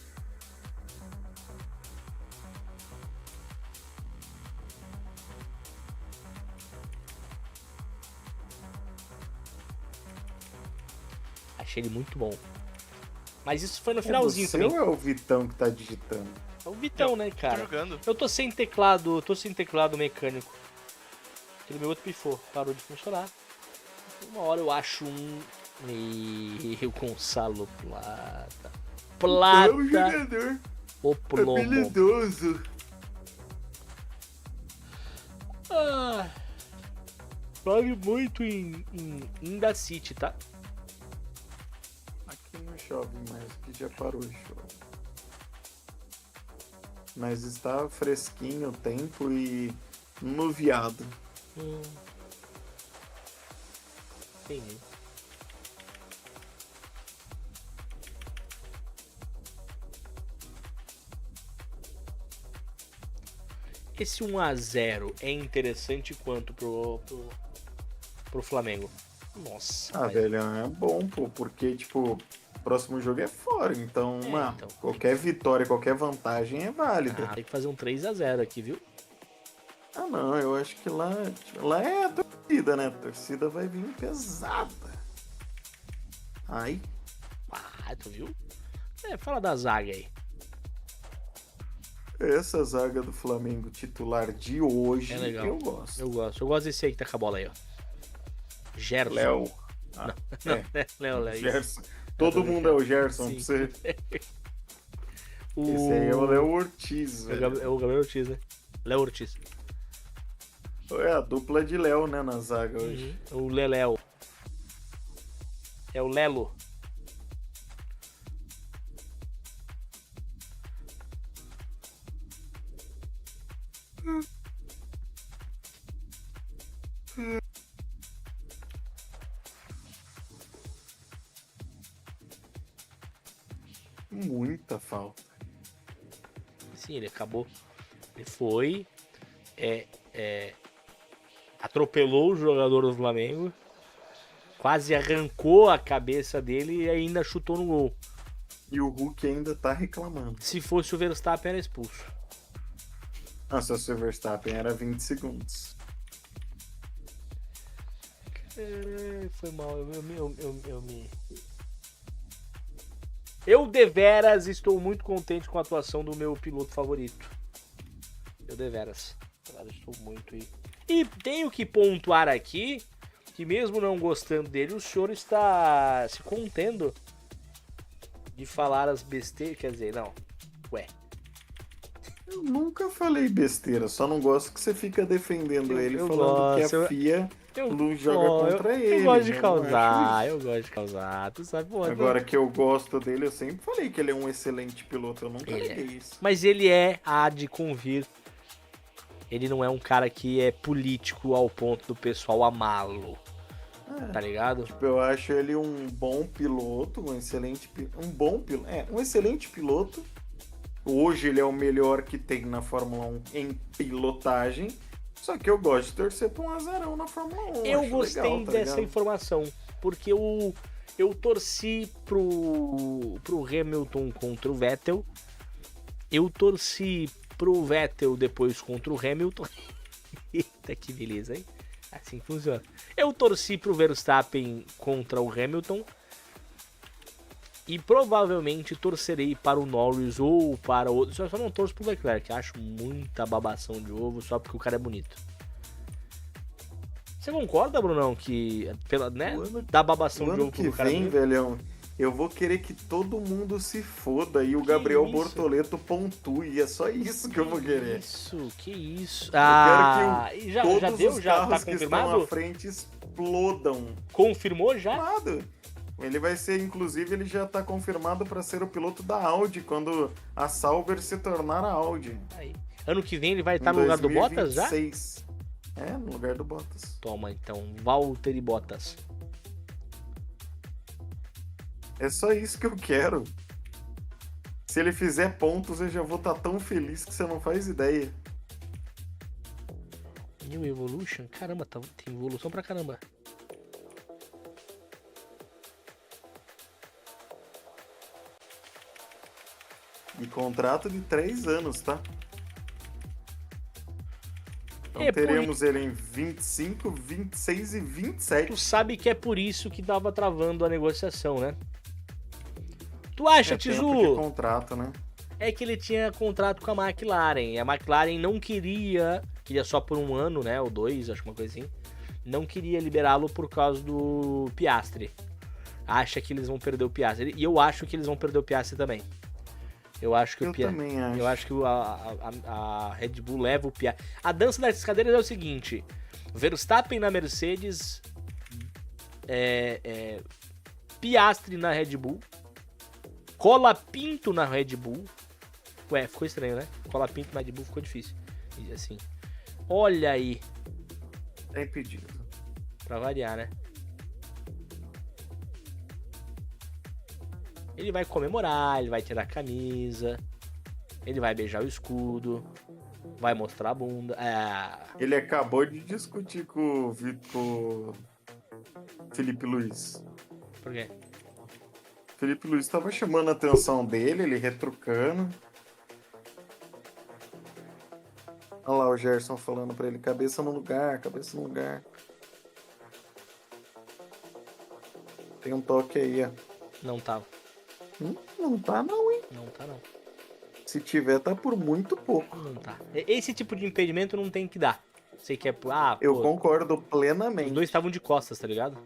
Achei ele muito bom. Mas isso foi no finalzinho você também. Ou é o Vitão que tá digitando? É o Vitão, né, cara? Tô jogando. Eu tô sem teclado mecânico. Aquele meu outro pifou, parou de funcionar. Uma hora eu acho E o Gonçalo Plata. É um jogador O plomo. habilidoso. Jogue muito em Da City, tá? Aqui não chove mais, aqui já parou de chover. Mas está fresquinho o tempo e nuviado. Entendi. esse 1-0 é interessante quanto pro Flamengo? Nossa. Ah, velho, é bom, pô, porque, tipo, o próximo jogo é fora, então, então. qualquer vitória, qualquer vantagem é válida. Tem que fazer um 3-0 aqui, viu? Ah, não, eu acho que lá é a torcida, né? A torcida vai vir pesada. Ai. Tu viu? Fala da zaga aí. Essa zaga do Flamengo titular de hoje, É legal. eu gosto. Eu gosto desse aí que tá com a bola aí, ó. Gerson. Léo. Léo. Gerson. Todo mundo é o Gerson, pra você. Esse aí é o Léo Ortiz, velho. É o Gabriel Ortiz, né? Léo Ortiz. É a dupla de Léo, né, na zaga hoje. O Leléo. É o Lelo. Muita falta. Sim, ele acabou. Ele foi. Atropelou o jogador do Flamengo. Quase arrancou a cabeça dele e ainda chutou no gol. E o Hulk ainda tá reclamando. Se fosse o Verstappen, era expulso. Ah, se fosse o Verstappen, era 20 segundos. Foi mal, eu deveras estou muito contente com a atuação do meu piloto favorito. Eu deveras. Estou muito aí. E tenho que pontuar aqui que mesmo não gostando dele, o senhor está se contendo de falar as besteiras. Quer dizer, não. Ué. Eu nunca falei besteira, só não gosto que você fica defendendo ele falando que a FIA joga contra ele. Eu gosto de causar, tu sabe, pô. Agora que eu gosto dele, eu sempre falei que ele é um excelente piloto, eu nunca neguei isso. Mas ele há de convir. Ele não é um cara que é político ao ponto do pessoal amá-lo. Tá ligado? Tipo, eu acho ele um bom piloto, um excelente piloto. Hoje ele é o melhor que tem na Fórmula 1 em pilotagem. Só que eu gosto de torcer pra um azarão na Fórmula 1. Eu gostei legal, dessa informação, porque eu torci pro Hamilton contra o Vettel. Eu torci pro Vettel depois contra o Hamilton. Eita, que beleza, hein? Assim funciona. Eu torci pro Verstappen contra o Hamilton. E provavelmente torcerei para o Norris ou para outro. Só não torço pro Leclerc, acho muita babação de ovo só porque o cara é bonito. Você concorda, Brunão, que dá babação de ovo pro cara vem, velhão, eu vou querer que todo mundo se foda e o Gabriel Bortoleto pontue. É só isso que eu vou querer. Que isso. Eu quero que já deu? Os já carros tá que confirmado? estão à frente explodam. Confirmou já? Confirmado. Ele vai ser, inclusive, ele já tá confirmado para ser o piloto da Audi quando a Sauber se tornar a Audi. Aí. Ano que vem ele vai estar no lugar do Bottas já? No lugar do Bottas. Toma então, Valtteri Bottas. É só isso que eu quero. Se ele fizer pontos, eu já vou estar tão feliz que você não faz ideia. New Evolution? Caramba, tem evolução pra caramba. E contrato de 3 anos, tá? Então teremos ele em 25, 26 e 27. Tu sabe que é por isso que tava travando a negociação, né? Tu acha, Tizu? Contrato, né? É que ele tinha contrato com a McLaren. E a McLaren não queria só por 1 ano, né? Ou 2, acho que uma coisa assim. Não queria liberá-lo por causa do Piastri. Acha que eles vão perder o Piastri. E eu acho que eles vão perder o Piastri também. Eu acho que eu acho que a Red Bull leva o Piastri. A dança das cadeiras é o seguinte: Verstappen na Mercedes, Piastri na Red Bull, Colapinto na Red Bull. Ué, ficou estranho, né? Colapinto na Red Bull ficou difícil. E assim, olha aí. É impedido. Pra variar, né? Ele vai comemorar, ele vai tirar a camisa, ele vai beijar o escudo. Vai mostrar a bunda. Ele acabou de discutir com o Felipe Luiz. Por quê? Felipe Luiz tava chamando a atenção dele, ele retrucando. Olha lá o Gerson falando pra ele, cabeça no lugar, cabeça no lugar. Tem um toque aí, ó. Não tá. Não tá não, hein? Não tá não. Se tiver, tá por muito pouco. Não tá. Esse tipo de impedimento não tem que dar. Sei que é... Eu concordo plenamente. Os dois estavam de costas, tá ligado?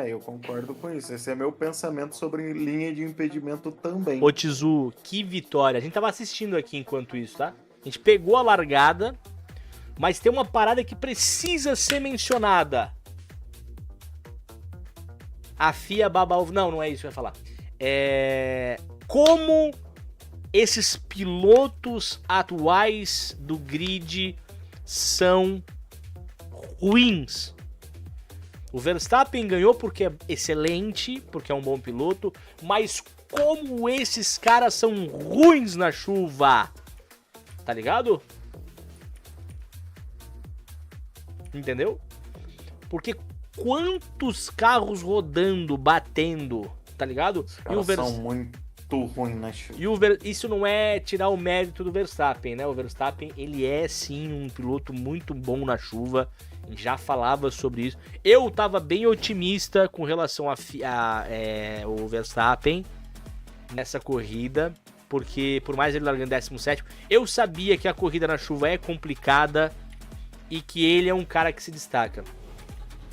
Eu concordo com isso. Esse é meu pensamento sobre linha de impedimento também. Ô, Tizu, que vitória. A gente tava assistindo aqui enquanto isso, tá? A gente pegou a largada, mas tem uma parada que precisa ser mencionada. A FIA baba ovo... Não é isso que eu ia falar. Como esses pilotos atuais do grid são ruins. O Verstappen ganhou porque é excelente, porque é um bom piloto, mas como esses caras são ruins na chuva. Tá ligado? Entendeu? Porque quantos carros rodando, batendo, tá ligado? Os caras são muito ruins na chuva. Isso não é tirar o mérito do Verstappen, né? O Verstappen, ele é sim um piloto muito bom na chuva. A gente já falava sobre isso. Eu tava bem otimista com relação ao Verstappen nessa corrida, porque por mais ele largando 17º, eu sabia que a corrida na chuva é complicada e que ele é um cara que se destaca.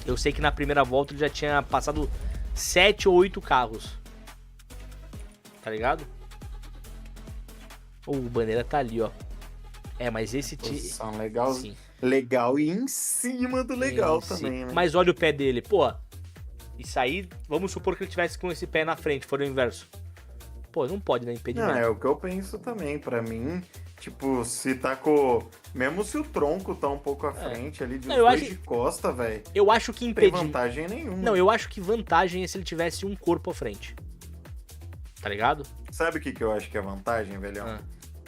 Eu sei que na primeira volta ele já tinha passado 7 ou 8 carros. Tá ligado? O Bandeira tá ali, ó. Mas esse... Posição legal. Sim. Legal e em cima do legal também, né? Mas olha o pé dele. Pô, isso aí, vamos supor que ele tivesse com esse pé na frente, for o inverso. Pô, não pode dar impedimento. Não, é o que eu penso também. Pra mim, tipo, se tá com... Mesmo se o tronco tá um pouco à frente ali, de dois de costa, velho. Eu acho que impedimento... Não tem vantagem nenhuma. Não, eu acho que vantagem é se ele tivesse um corpo à frente. Tá ligado? Sabe o que eu acho que é vantagem, velhão?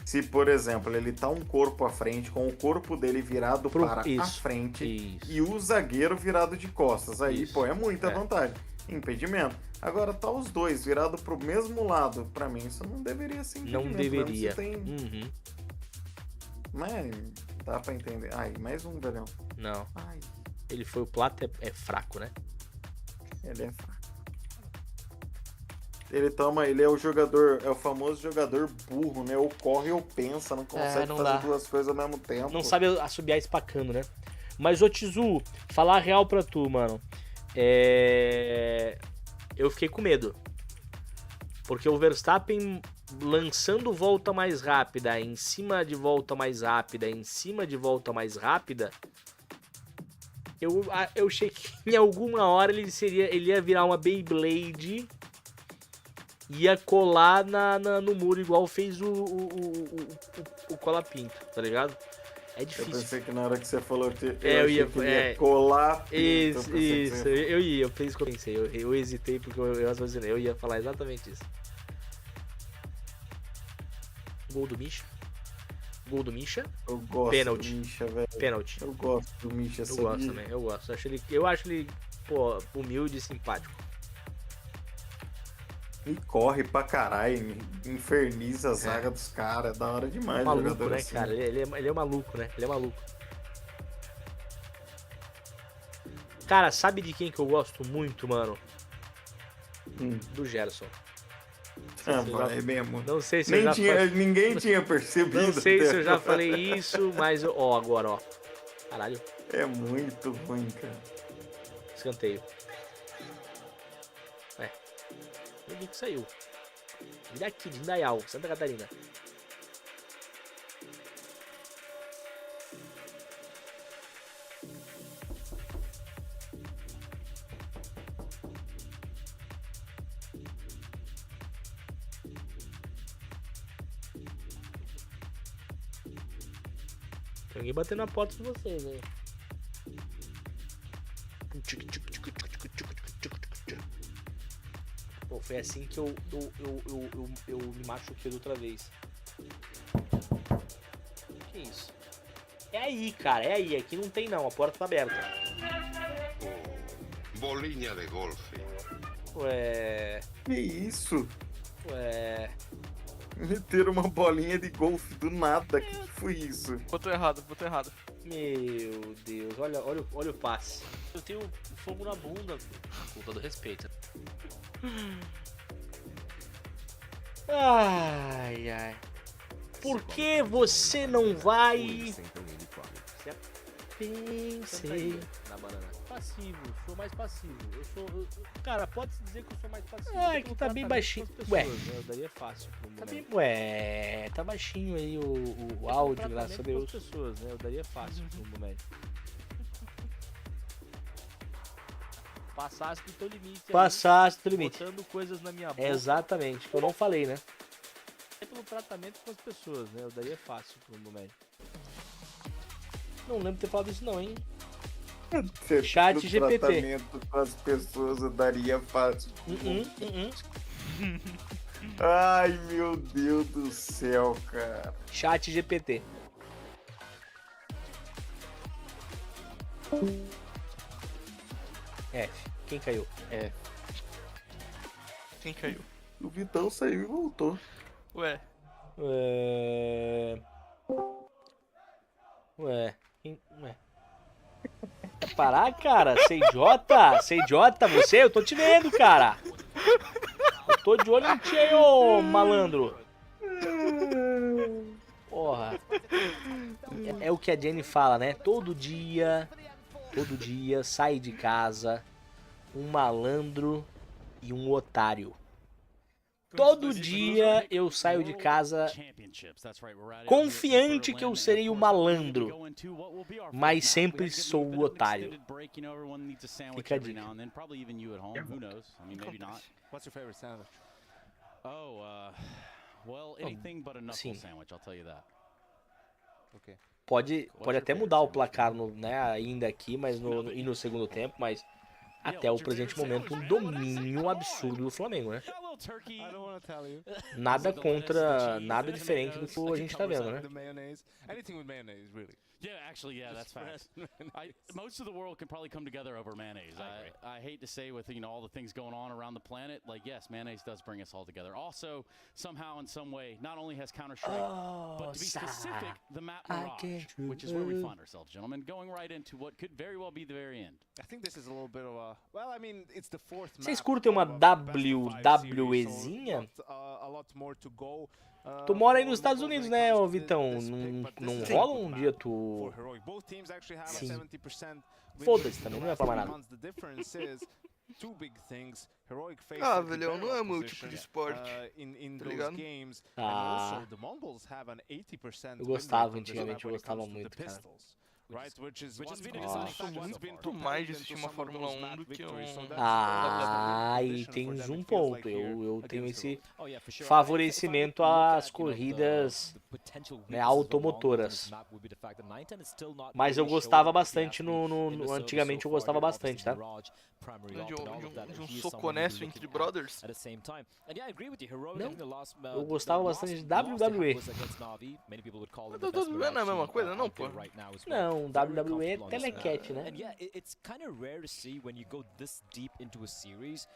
Se, por exemplo, ele tá um corpo à frente, com o corpo dele virado para a frente e o zagueiro virado de costas. Aí, pô, é muita vantagem. Impedimento. Agora, tá os dois virados pro mesmo lado. Pra mim, isso não deveria ser impedimento. Não deveria. Mas dá pra entender. Mais um, velhão. Não. Ele foi o Plato, é fraco, né? Ele é fraco. Ele é o jogador, é o famoso jogador burro, né? Ou corre ou pensa, não consegue fazer duas coisas ao mesmo tempo. Não sabe assobiar espacando, né? Mas, ô Tizu, falar a real pra tu, mano. Eu fiquei com medo. Porque o Verstappen lançando volta mais rápida, em cima de volta mais rápida, em cima de volta mais rápida, eu achei que em alguma hora ele ia virar uma Beyblade, ia colar no muro, igual fez o Colapinto, tá ligado? É difícil. Eu pensei que na hora que você falou que eu ia colar pinto. Isso, eu fiz o que eu pensei. Eu hesitei porque eu ia falar exatamente isso. Gol do Misha. Eu gosto Pênalti. do Misha, velho. Pênalti. Eu gosto do Misha, Eu gosto também, eu gosto. Eu acho ele, pô, humilde e simpático. E corre pra caralho, inferniza a zaga dos caras, é da hora demais. Maluco, né, assim. cara? Ele é maluco, né? Ele é maluco. Cara, sabe de quem que eu gosto muito, mano? Do Gerson. Vai mesmo. Não sei se ninguém tinha percebido. Não sei se eu já falei isso, mas agora, ó. Caralho. É muito ruim, cara. Escanteio. Eu vi que saiu. Ele é aqui, de Indaial, Santa Catarina. Tem alguém batendo na porta de vocês, né? Pô, foi assim que eu me machuquei da outra vez. Que isso? É aí, cara, é aí. Aqui não tem não, a porta tá aberta. Bolinha de golfe. Ué... Que isso? Ué... Meteram uma bolinha de golfe do nada, que foi isso? Botou errado, botou errado. Meu Deus, olha o passe. Eu tenho fogo na bunda, com todo respeito. Ai, ai. Por que você não vai... Pensei... Na banana. Passivo, sou mais passivo. Cara, pode-se dizer que eu sou mais passivo. Ah, que tá bem baixinho. Ué. Eu daria fácil pro momento. Tá bem... Ué, tá baixinho aí o áudio, graças a Deus. Pessoas, né? Eu daria fácil pro momento. Passasse do teu limite. Passasse do teu limite. Botando coisas na minha boca. Exatamente, que eu não falei, né? Pelo tratamento com as pessoas, né? Eu daria fácil pro momento. Não lembro de ter falado isso não, hein? Chat GPT. Tratamento com as pessoas eu daria fácil. Ai, meu Deus do céu, cara. Chat GPT. F. Quem caiu? F. Quem caiu? O Vitão saiu e voltou. Ué. Ué. Quer parar, cara? Você é idiota? Você é idiota, você? Eu tô te vendo, cara. Eu tô de olho em ti aí, ô malandro. Porra. É o que a Jenny fala, né? Todo dia sai de casa um malandro e um otário. Todo dia eu saio de casa confiante que eu serei o malandro, mas sempre sou o otário. Fica a dica. Sim. Pode até mudar o placar né, ainda aqui, mas e no segundo tempo, mas até o presente momento um domínio absurdo do Flamengo, né? Nada contra, nada diferente do que a gente tá vendo, né? Yeah, actually, yeah, that's fast. Most of the world can probably come together over mayonnaise. I hate to say with, all the things going on around the planet, like, yes, mayonnaise does bring us all together. Also, somehow, in some way, not only has Counter-Strike, but to be specific, the map Mirage, which is where we find ourselves, gentlemen, going right into what could very well be the very end. I think this is a little bit of a... Well, I mean, it's the fourth map. Vocês curtem uma WWEzinha? Tu mora aí nos Estados Unidos, né, ô Vitão? Não rola um dia tu... Sim. Foda-se também, não é pra mais nada. Ah, velho, não é meu tipo de esporte, tá ligado? Ah, eu gostava antigamente, eu gostava muito, cara. Nossa, muito mais de assistir uma Fórmula 1 do que Ah, e tens um ponto. Eu tenho esse favorecimento às corridas, né, automotoras. Mas eu gostava bastante antigamente eu gostava bastante, tá? De um soco honesto entre brothers. Não, eu gostava bastante de WWE. Não é a mesma coisa, não, pô? Não, WWE é telecat, né? And yeah, it's kind of rare to see when you go this deep into a series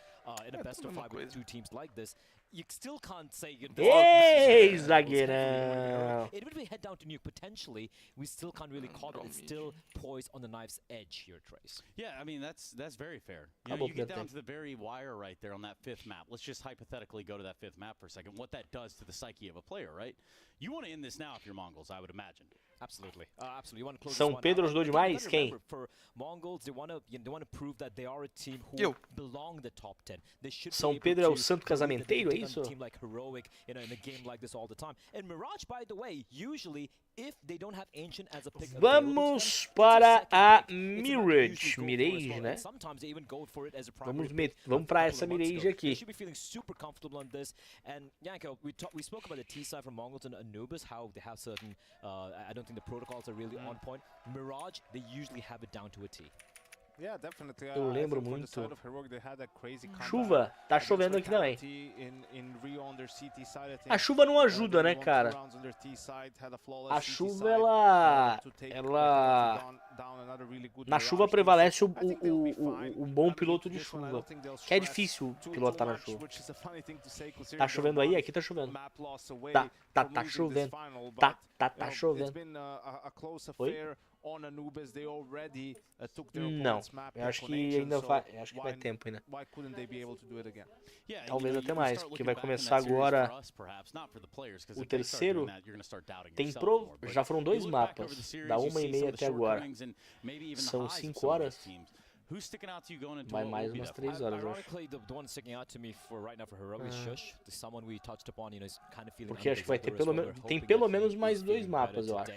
in a best of 5 with 2 teams like this. You still can't say Ei, zagueirão! It would be head down to nuke potentially. We still can't really call it. It's still poised on the knife's edge here, Trace. Yeah, I mean that's very fair. You get down to the very wire right there on that 5th map. Let's just hypothetically go to that 5th map for a second. What that does to the psyche of a player, right? You want to end this now if you're MongolZ, I would imagine. Absolutely. Absolutely. You want to close São Pedro ajudou demais? Quem? For MongolZ, they want to prove that they are a team who belong in the top 10. They should São Pedro é o santo casamenteiro, é isso? Team like heroic in a game like this all the time. And Mirage, by the way, usually if they don't have Ancient as a pick, vamos para a Mirage, né? Vamos para essa Mirage aqui. Should be feeling super comfortable on this. And Yanko, we spoke about the T side from MongolZ and Anubis, how they have certain I don't think the protocols are really on point. Mirage, they usually have it down to a T. Eu lembro muito. Chuva, tá chovendo aqui também. A chuva não ajuda, né, cara? A chuva, ela... Na chuva prevalece o bom piloto de chuva. Que é difícil pilotar na chuva. Tá chovendo aí? Aqui tá chovendo. Tá chovendo. Tá chovendo. Oi? Não, eu acho que ainda vai, acho que vai tempo ainda. Talvez até mais, porque vai começar agora o terceiro. Tem pro, já foram 2 mapas, da 1h30 até agora. São 5 horas. Vai mais umas 3 horas, eu acho. Porque acho que vai ter pelo menos mais 2 mapas, eu acho.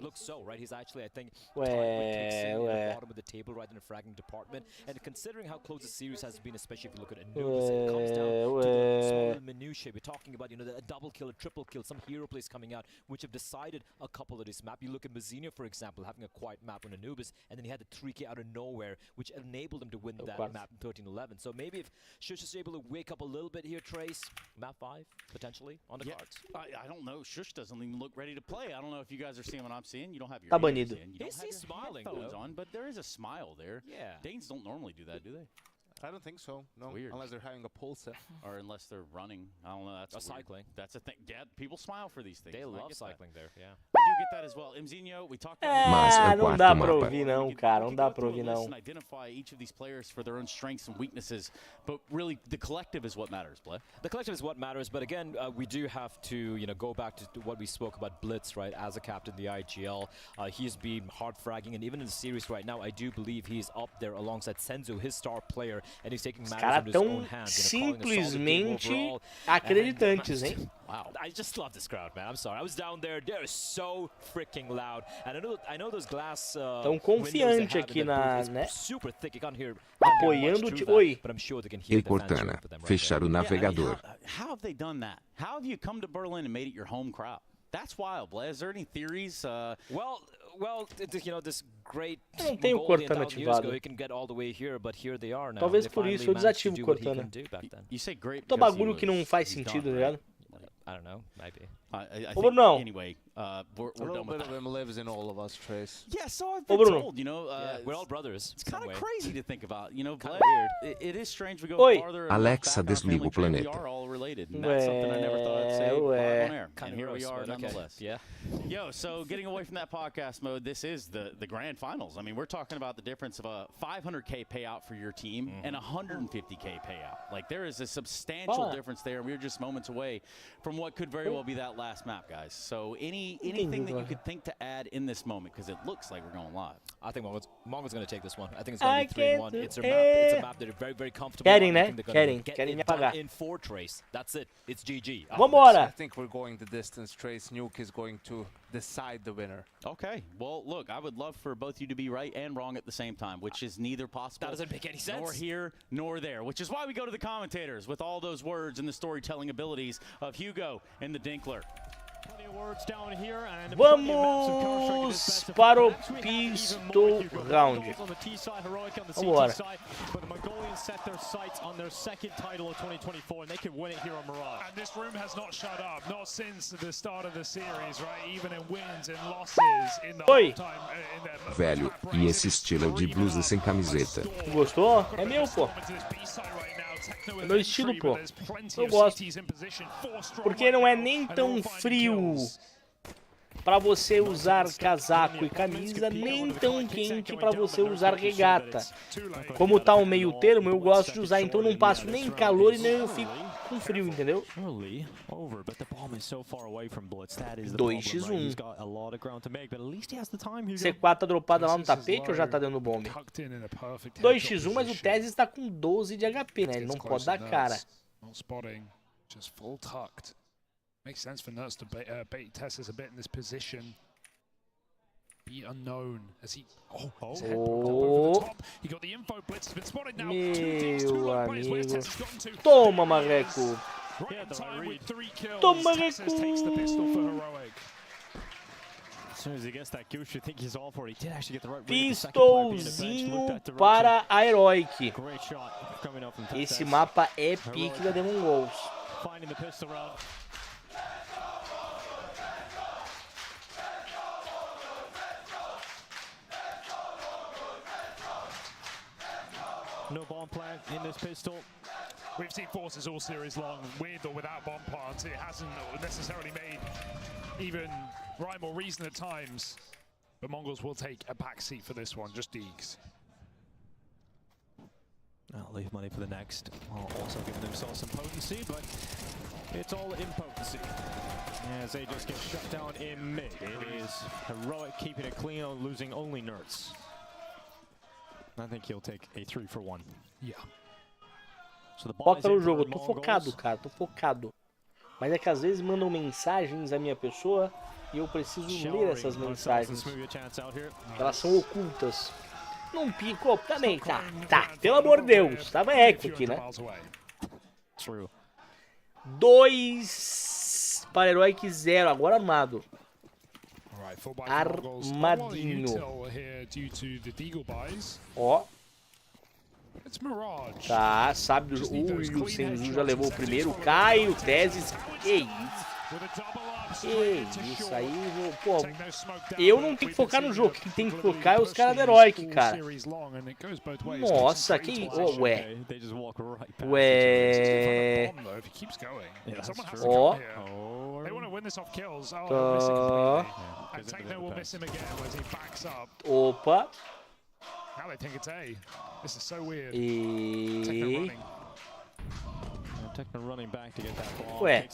Looks so, right? He's actually, I think, bottom of the table right in the fragging department. And considering how close the series has been, especially if you look at Anubis, it comes down to the small minutiae. We're talking about, a double kill, a triple kill, some hero plays coming out, which have decided a couple of this map. You look at Mazinho, for example, having a quiet map on Anubis, and then he had the 3K out of nowhere, which enabled him to win that map in 13-11. So maybe if Shush is able to wake up a little bit here, Trace, map 5, potentially, on the cards. I don't know. Shush doesn't even look ready to play. I don't know if you guys are seeing what I'm seeing. You don't have your tá banido. He's smiling on, but there is a smile there. Yeah. Danes don't normally do that, do they? I don't think so. No, weird. Unless they're having a pulse. Or unless they're running. I don't know. That's cycling. That's a thing. Yeah, people smile for these things. They love cycling there. Yeah. I do get that as well. Mzinho, we talked about. Mas é o não quarto dá pra mapa. ouvir não, cara. Não dá pra ouvir não. Identify each of these players for their own strengths and weaknesses, but really the collective is what matters, Blay. The collective is what matters, but again, we do have to, go back to what we spoke about Blitz, right? As a captain in the IGL, he's been hard fragging, and even in the series right now, I do believe he's up there alongside Senzu, his star player, and he's taking matters into his own hands. Simplesmente acreditantes, hein? Wow, I just love this crowd, man. I'm sorry, I was down there. They're so freaking loud, and I know those glass. Tão confiante aqui na, né? Super thick. You can't hear. Apoiando o Oi. But I'm sure they can hear E Cortana, fechar o navegador. How have they done that? How have you come to Berlin and made it your home crowd? That's wild, Blay. Is there any theories? Well, this great não tem o Cortana ativado. He can get all the way here, but here they are now. Talvez por isso eu desativo o Cortana. Tô bagulho que não faz sentido, tá ligado? I don't know, maybe. I Ô, Bruno. Anyway, we're a little done with bit of him lives in all of us, Trace. Yeah, so I've Ô, been Bruno. told, we're all brothers. It's kind of crazy to think about, Kind weird. It is strange we go Oi. farther. Alexa, desliga o We planeta. are all related, and that's something I never thought I'd say on air. Kind And here we are, nonetheless. Yeah. Yo, so getting away from that podcast mode, this is the grand finals. I mean, we're talking about the difference of a 500K payout for your team and a 150K payout. Like, there is a substantial difference there. We're just moments away from what could very well be that last map, guys. So anything that you could think to add in this moment, because it looks like we're going live. I think MongolZ going to take this one. I think it's going to be 3-1. It's a map that are very, very comfortable. Querem, né? Querem me apagar. In 4 Trace. That's it. It's GG. Vambora. I think we're going the distance. Trace Nuke is going to decide the winner. Okay. Well, look, I would love for both you to be right and wrong at the same time, which is neither possible. That doesn't make any sense. Nor here, nor there, which is why we go to the commentators with all those words and the storytelling abilities of Hugo and the Dinkler. Vamos para o pistol round. Vambora. Set their sights on their second title of 2024, and they can win it here on Mirage. And this room has not shut up, not since the start of the series, right? Even in wins and losses in the halftime. Velho, e esse estilo de blusa sem camiseta. Gostou? É meu, pô. É meu estilo, pô. Eu gosto. Porque não é nem tão frio para você usar casaco e camisa, nem tão quente para você usar regata. Como tá um meio termo, eu gosto de usar, então não passo nem calor e nem eu fico com frio, entendeu? 2x1. C4 tá dropada lá no tapete ou já tá dando bomba? 2x1, mas o Tese está com 12 de HP, né? Ele não pode dar cara. Makes sense for Nurse to bait Tessus a bit in this position. Be unknown as he. His head poked up over the top. He got the info. Blitz has been spotted now. 2 teams, 2 lone players. Where's Tessus gotten to? Toma, Marreco. Right in time with 3 kills. Toma, Tessus takes the pistol for Heroic. Pistolzinho para a Heroic. Esse mapa é pique da MongolZ. No bomb plant in this pistol. We've seen forces all series long, with or without bomb plants. It hasn't necessarily made even rhyme or reason at times. But MongolZ will take a back seat for this one, just Deegs. I'll leave money for the next. Also giving themselves some potency, but it's all impotency. As they just get shut down in mid. It is Heroic keeping it clean, losing only nerds. I think he'll take a 3-for-1. Yeah. Foca no jogo, eu tô focado, cara, tô focado. Mas é que às vezes mandam mensagens à minha pessoa e eu preciso ler essas mensagens. Elas são ocultas. Não pico, também, tá, pelo amor de Deus, tava eco aqui, né? 2 para Heroic 0, agora armado. Armadinho. Ó. Tá, sabe do jogo. O Senzu já levou o primeiro. Caio, Teses. Que isso? Que isso aí, pô. Eu não tenho que focar no jogo. Quem tem que focar é os caras da Heroic, cara. Nossa, que. Oh, ué. Ué. Ó. Opa. E... Ué,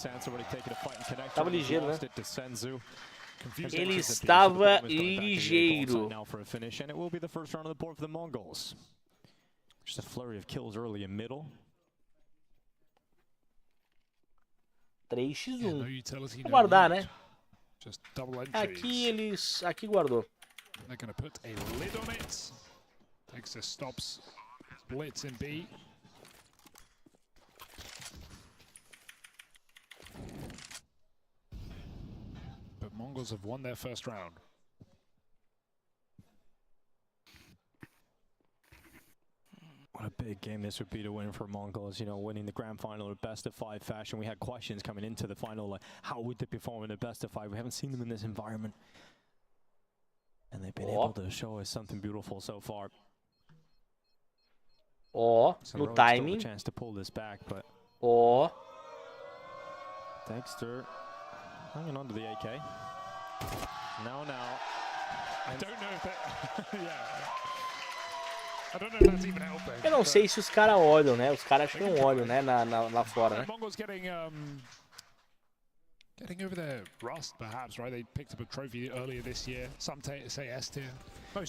tava ligeiro, né? Ele estava ligeiro. Just a flurry of kills early and middle. 3x1. Vou guardar, né? Aqui eles... Aqui guardou. They're going to put a lid on it. Texas stops blitz in B. But MongolZ have won their first round. What a big game this would be to win for MongolZ, you know, winning the grand final in a best-of-5 fashion. We had questions coming into the final, like, how would they perform in a best-of-5? We haven't seen them in this environment. And they've been able to show us something beautiful so far. Ó, no timing. Chance to pull this back, but ó. Dexter hanging on to the AK. Now. I don't know if that... yeah. I don't know if that's even helping. Eu não sei se os caras olham, né? Os caras acho que não olham, né? Lá fora, né? MongolZ getting over their rust, perhaps, right? They picked up a trophy earlier this year. Some say S tier.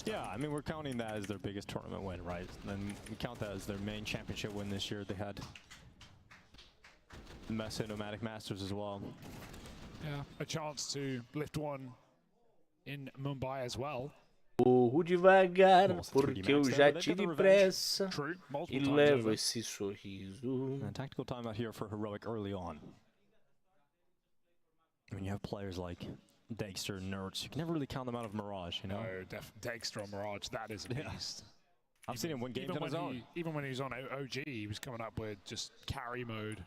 Yeah, I mean, we're counting that as their biggest tournament win, right? And we count that as their main championship win this year. They had the Mesa Nomadic Masters as well. Yeah, a chance to lift one in Mumbai as well. Corro devagar, porque eu já tive pressa e levo esse sorriso. And tactical timeout here for Heroic early on. I mean, you have players like Dexter, Nerds. You can never really count them out of Mirage, you know? No, Dexter on Mirage, that is a beast. I've seen him win games on his own. Even when he was on OG, he was coming up with just carry mode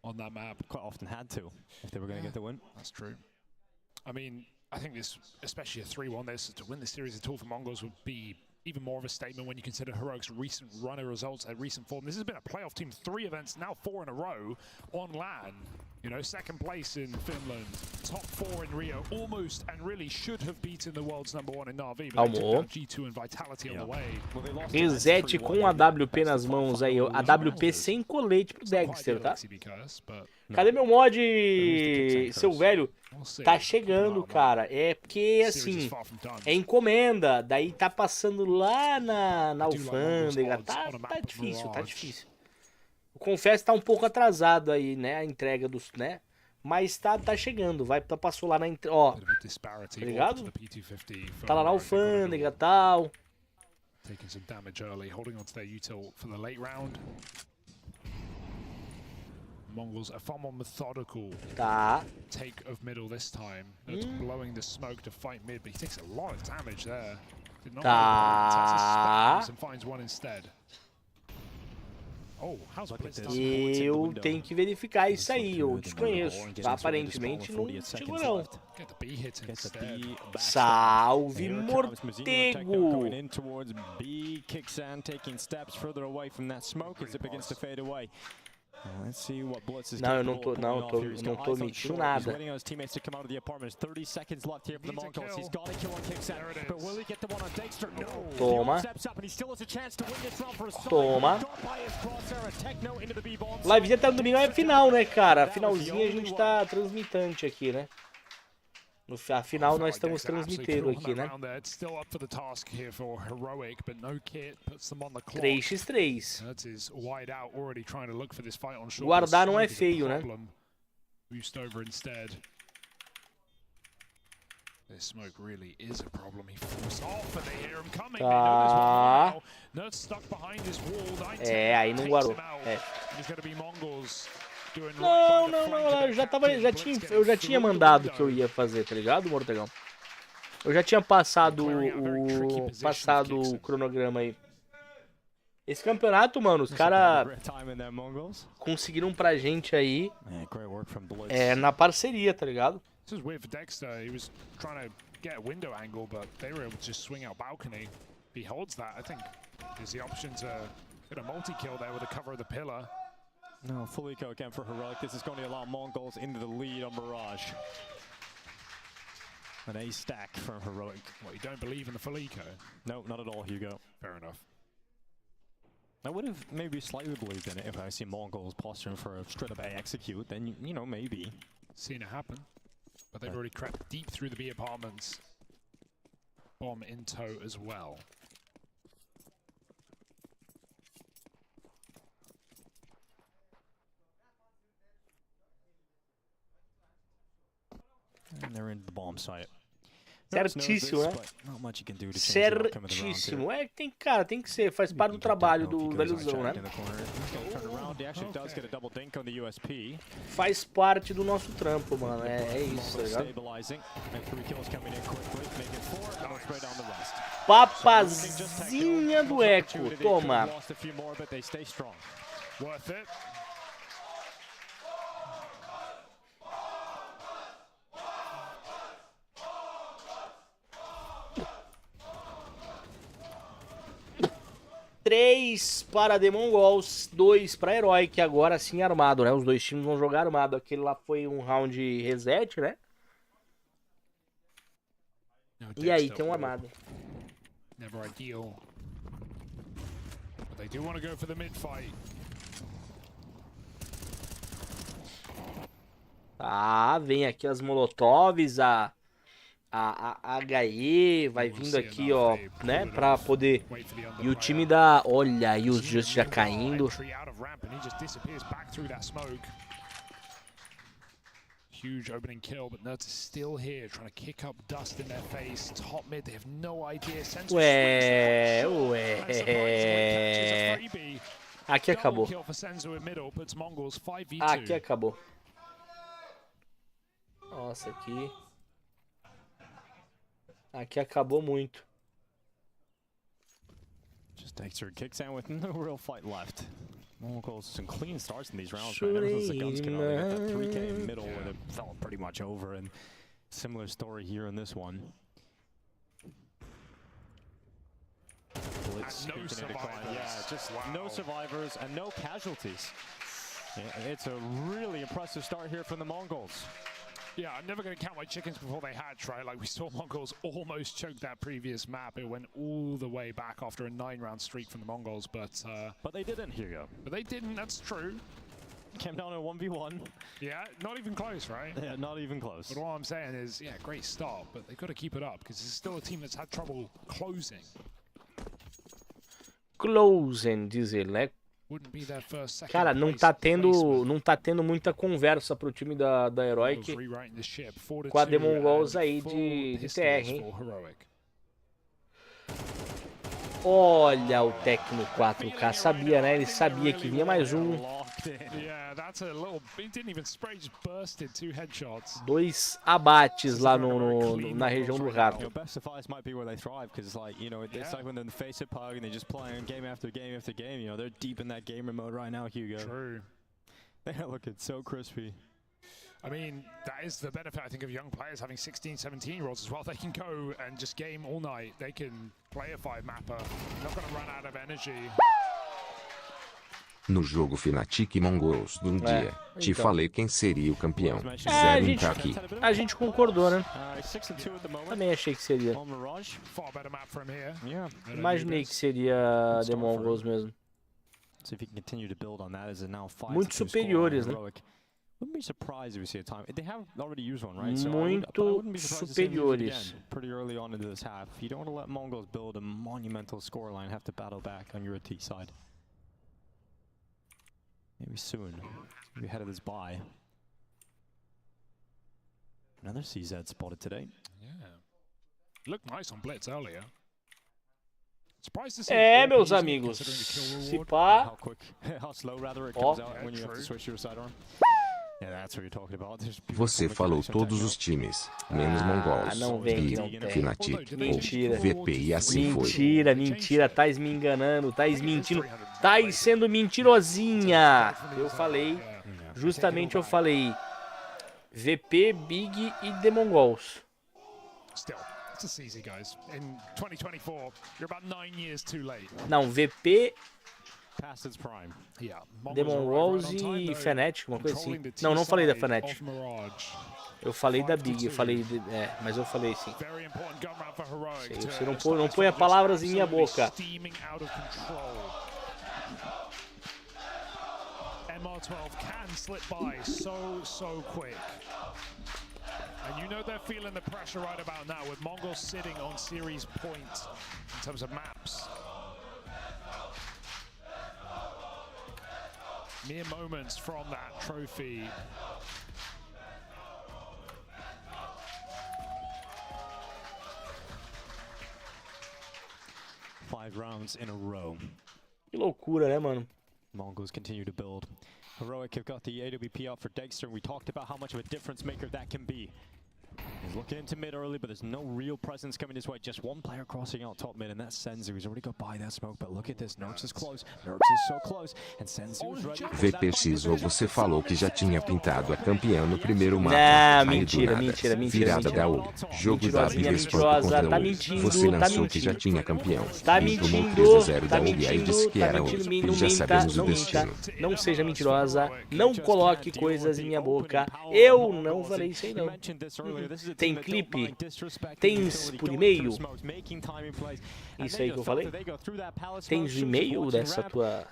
on that map. Quite often had to, if they were going to get the win. That's true. I mean, I think this, especially a 3-1, this to win this series at all for MongolZ would be even more of a statement when you consider Heroic's recent run of results at recent form. This has been a playoff team, 3 events, now 4 in a row on LAN. You know, second place in Finland, top 4 in Rio, almost and really should have beaten the world's #1 in Na'Vi, but they took down G2 and Vitality on the way. Reset com a AWP nas mãos aí, a AWP sem colete pro Dexter, tá? Cadê meu mod, seu velho? Tá chegando, cara. É porque, assim, é encomenda, daí tá passando lá na alfândega, tá difícil, tá difícil. Eu confesso que tá um pouco atrasado aí, né, a entrega dos, né, mas tá chegando, passou lá na, ó, tá ligado? Tá lá na alfândega e tal. Taking some damage early, holding on to their util for the late round. Mongols a far more methodical take of middle this time. It's blowing the smoke to fight mid, but he takes a lot of damage there. Did not spams and finds one instead. Oh, how's eu tenho que verificar isso aí, eu desconheço. Aparentemente não chegou não. Salve mortego! Não, eu não tô omitindo nada. Toma. Toma. Livezinha até no domingo é final, né, cara? Finalzinha a gente tá transmitante aqui, né? No final nós estamos transmitindo aqui, né? 3x3. Guardar não é feio, né? Tá. É, aí não guardou. É. Não, eu já tinha mandado o que eu ia fazer, tá ligado, Mortegão? Eu já tinha passado o cronograma aí. Esse campeonato, mano, os caras conseguiram pra gente aí na parceria, tá ligado? This is weird for Dexter. He was trying to get a window angle, but they were able to just swing out balcony. If he holds that, I think there's the option to get a multi-kill there with the cover of the pillar. No, full eco again for Heroic. This is going to allow MongolZ into the lead on Mirage. An A stack from Heroic. What, you don't believe in the full eco? No, not at all, Hugo. Fair enough. I would have maybe slightly believed in it if I see MongolZ posturing for a straight up A execute, then, you know, maybe. Seen it happen. But they've already crept deep through the B apartments. Bomb in tow as well. And they're in the bomb site. Certíssimo, né? Certíssimo. É, cara, tem que ser, faz parte do trabalho do velhozão, né? Faz parte do nosso trampo, mano. É isso, tá ligado? Papazinha do Eco, toma. Worth it. Três para The Mongols, 2 para Heroic, agora sim armado, né? Os dois times vão jogar armado. Aquele lá foi um round reset, né? E aí, tem um armado. Never ideal. But they do want to go for the mid fight. Tá, vem aqui as molotovs, a HE vai vindo aqui, ó, né, pra poder... E o time da... Olha aí os Just já caindo. Huge opening kill, but Nerds is still here trying to kick up dust in their face. Top mid, they have no idea. Ué. Aqui acabou. Aqui acabou. Nossa, aqui acabou muito. Just Dexter kicks out with no real fight left. MongolZ some clean starts in these rounds, man. Ever since the guns came out, they got that 3K in middle where it felt pretty much over, and similar story here in this one. Blitz no survivors. Yeah, just no survivors and no casualties. It's a really impressive start here from the MongolZ. Yeah, I'm never going to count my chickens before they hatch, right? Like we saw MongolZ almost choke that previous map. It went all the way back after a 9-round streak from the MongolZ, but they didn't, Hugo. But they didn't, that's true. Came down to 1v1. Yeah, not even close, right? Yeah, not even close. But all I'm saying is, yeah, great start, but they've got to keep it up because this is still a team that's had trouble closing. Closing, diz ele, né? Cara, não tá tendo muita conversa pro time da Heroic com a The MongolZ aí de TR, hein? Olha o Tecno 4K, sabia, né? Ele sabia que vinha mais um. 2 abates lá na região do rato. They're looking so crispy. I mean, that is the benefit, I think, of young players having 16, 17-year-olds as well. They can go and just game all night. They can play a 5-mapper. Not going to run out of energy. No jogo Fnatic e MongolZ de um dia, te então. falei quem seria o campeão. Zero aqui. A gente concordou, né? Também achei que seria. Imaginei que seria The MongolZ mesmo. Muito superiores, né? Wouldn't be surprised if we see a time. They have already used one, right? Muito superiores. Pretty early on into this half. You don't want to let Mongols build a monumental scoreline, have to battle back on your T side. Maybe soon. Maybe ahead of this bye. Another CZ spotted today. Yeah. Looked nice on Blitz earlier. É, meus amigos. Se pá. Ó. Você falou todos os times, menos MongolZ, não vem que não tem. Fnatic, Mentira. VP e assim foi. Mentira, Tais me enganando, Tais mentindo, Tais sendo mentirosinha. Eu falei, justamente eu falei, VP, Big e The MongolZ. It's easy, guys. In 2024, you're about 9 years too late. Não, VP, Past its prime. Yeah. The MongolZ e Fnatic, uma coisa assim. Não falei da Fnatic. Eu falei da Big, eu falei mas eu falei sim. Sei, você não põe palavras em minha boca. MR12 can slip by so quick. And you know they're feeling the pressure right about now with MongolZ sitting on series points in terms of maps. Mere moments from that trophy. Five rounds in a row. Que loucura, né, mano? Mongols continue to build. Heroic have got the AWP out for Dexter. We talked about how much of a difference maker that can be. He's looking into mid early, but there's no real presence coming his way. Just one player crossing out top mid, and that's Senzu. He's already got by that smoke, but look at this. Nerks is close. Nerks is so close, and Senzu is ready. VPX, ou você falou que já tinha pintado a campeã no primeiro mapa. Não, mentira. Virada da U. Jogo da Bivers contra tá U. mentindo, Você lançou que já tinha campeão. Tá mentindo, 3-0 da U e aí disse que era outro. Já sabemos o destino. Não seja mentirosa, não coloque coisas em minha boca. Eu não falei isso aí não. Tem clipe? Tens por e-mail? Isso aí que eu falei? Tens e-mail dessa tua...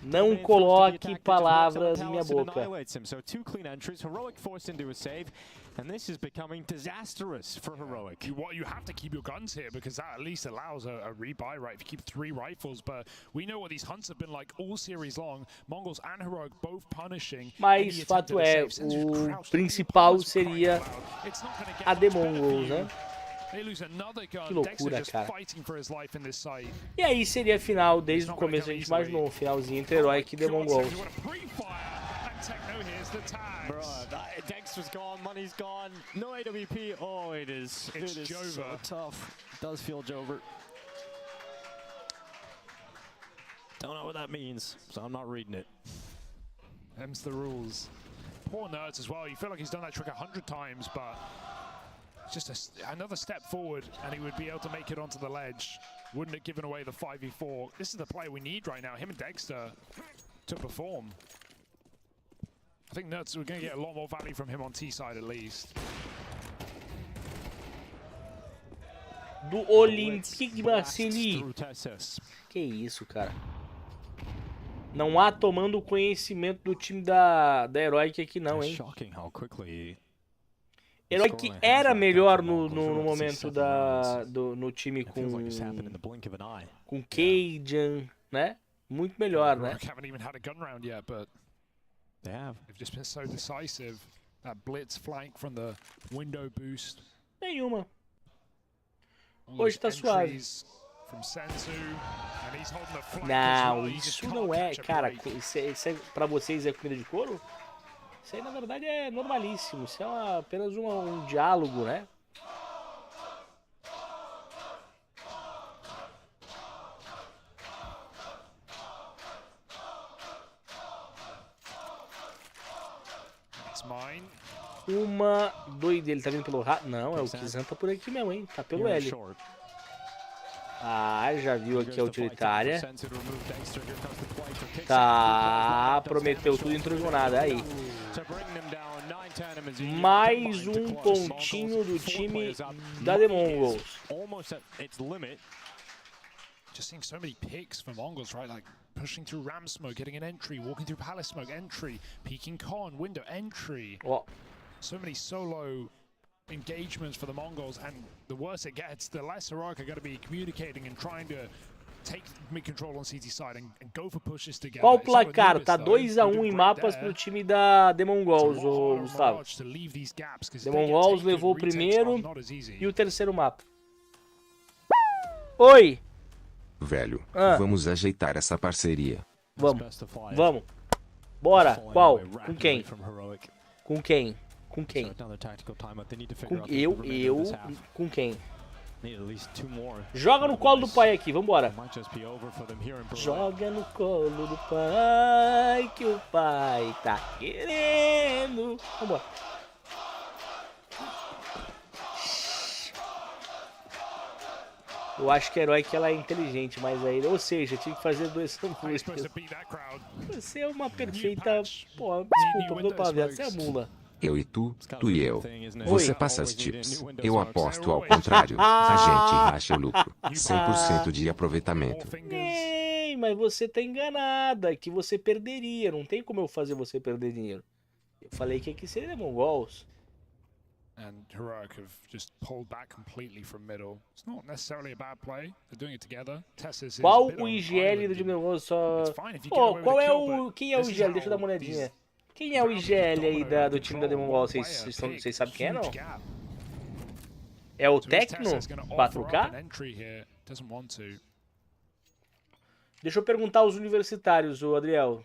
Não coloque palavras em minha boca. And this is becoming disastrous for Heroic. You have to keep your guns here because that at least allows a rebuy, right? If you keep 3 rifles, but we know what these hunts have been like all series long. MongolZ and Heroic both punishing. Mas fato é, o principal seria a The MongolZ, né? Que loucura, cara. E aí seria a final, desde o começo a gente imaginou um finalzinho entre Heroic e The MongolZ. Dexter's gone, money's gone, no AWP. Oh, it is so tough. It does feel Jover. Don't know what that means, so I'm not reading it. Them's the rules. Poor Nerds as well. You feel like he's done that trick 100 times, but just another step forward, and he would be able to make it onto the ledge. Wouldn't have given away the 5v4. This is the player we need right now, him and Dexter, to perform. I think Nerds, we're going to get a lot more value from him on T side at least. Do Olympique de Marseille. Que isso, cara. Não há tomando conhecimento do time da Heroic aqui não, hein. Heroic era melhor no momento no time com Cajun, né? Muito melhor, né? They've just been so decisive. That blitz flank from the window boost. Nenhuma. Hoje tá suave. Não, isso não é, cara, isso é, pra vocês é comida de couro? Isso aí na verdade é normalíssimo, isso é apenas um diálogo, né? Uma doida, ele tá vindo pelo rato? Não, é o Kizan tá por aqui mesmo, hein? Tá pelo L. Ah, já viu aqui a utilitária. Tá, prometeu tudo, entrou nada. Aí. Mais um pontinho do time da The Mongols. Just seeing so many picks for MongolZ, right? Like pushing through Ram smoke, getting an entry, walking through Palace smoke, entry, peeking con, window, entry. Oh. So many solo engagements for the MongolZ, and the worse it gets, the less Heroic are going to be communicating and trying to take mid control on CT side and go for pushes together. Qual o placar? Tá 2-1 em mapas pro time da The MongolZ, ô Gustavo. The MongolZ levou o primeiro e o terceiro mapa. Oi! Velho, vamos ajeitar essa parceria. Vamos, vamos. Bora, qual? Com quem? Com quem? Com quem? Com quem? Joga no colo do pai aqui, vambora. Joga no colo do pai, que o pai tá querendo. Vambora. Eu acho que a Heroic ela é inteligente, mas aí, ou seja, tive que fazer 2 tambores. Você é uma perfeita. Pô, desculpa, meu palavra, você é mula. Eu e tu e eu. Você passa as tips. Eu aposto ao contrário. A gente racha o lucro. 100% de aproveitamento. Ei, mas você tá enganada, que você perderia. Não tem como eu fazer você perder dinheiro. Eu falei que aqui seria MongolZ. And Heroic have just pulled back completely from middle. It's not necessarily a bad play. They're doing it together. Qual o IGL do time MongolZ só... Pô, qual é o... Quem é o IGL? Deixa eu dar uma olhadinha. Quem é o IGL aí do time da The MongolZ? Vocês sabem quem é, não? É o Tecno? 4K? Deixa eu perguntar aos universitários, o Adriel.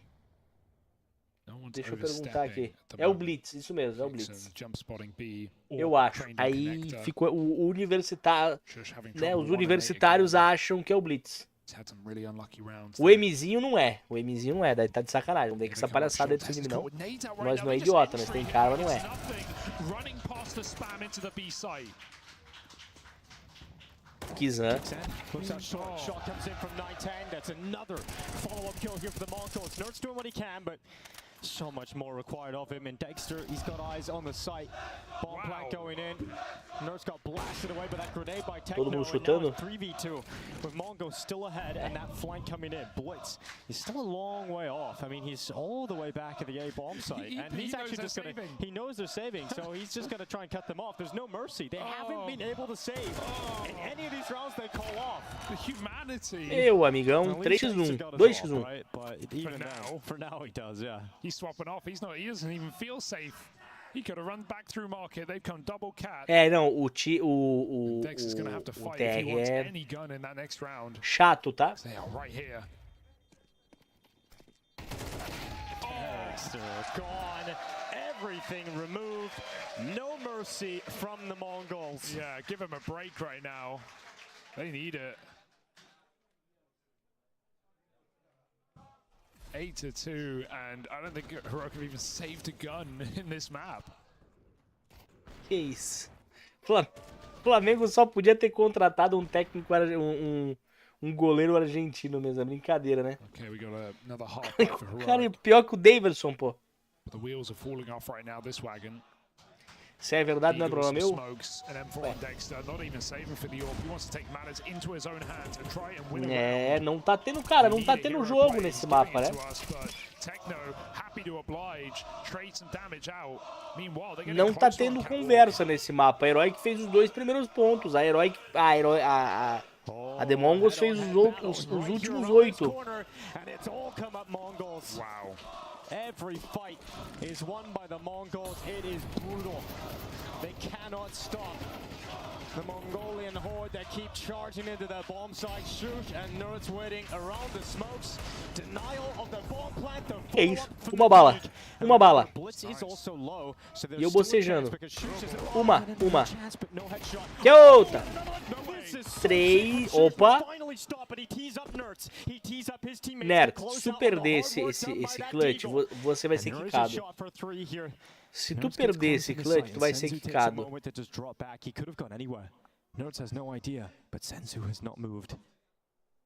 Deixa eu perguntar aqui. É o Blitz, isso mesmo, é o Blitz. Eu acho. Aí ficou o universitário, né? Os universitários acham que é o Blitz. O Mzinho não é. O Mzinho não é, daí tá de sacanagem. Não tem que essa palhaçada aí do time, não. Nós não é idiota, nós tem cara, mas não é. Kizan. So much more required of him, and Dexter, he's got eyes on the site. Bomb plant going in. Nurse got blasted away by that grenade by Techno. Todo mundo chutando. 3v2 with MongolZ still ahead, and that flank coming in. Blitz is still a long way off. I mean, he's all the way back at the A bomb site, and he's actually just gonna. He knows they're saving, so he's just gonna try and cut them off. There's no mercy. They haven't been able to save in any of these rounds. They call off. The humanity. Eu, amigão, 3x1, 2x1. Right? But even for now, he does, yeah. He's swapping off. He doesn't even feel safe. He could have run back through market. They've come double cat. É, não, o TR é chato, tá? Right here. Dexter gone. Everything removed. No mercy from the MongolZ. Yeah, give him a break right now. They need it. 8-2, and I don't think Heroic have even saved a gun in this map. Que isso? Flamengo só podia ter contratado um técnico, um goleiro argentino mesmo, é brincadeira, né? Okay, we got another half for Heroic. Cara, pior que o Davidson, pô. The wheels are falling off right now, this wagon. Se é verdade, não é problema meu. É, não tá tendo, cara, não tá tendo jogo nesse mapa, né? Não tá tendo conversa nesse mapa. A Heroic fez os 2 primeiros pontos. A The MongolZ fez os últimos 8. Every fight is won by the Mongols. It is brutal. They cannot stop the Mongolian horde that keep charging into that bomb site. Shush and Nerds waiting around the smokes. Denial of the bomb plant. É isso. Uma bala. Uma bala. E eu bocejando. Uma. Que outra. 3. Opa. Nerd, se tu perder esse clutch, você vai ser quicado. Se tu perder esse clutch, tu vai ser quicado. Nerds has no idea, but Senzu has not moved.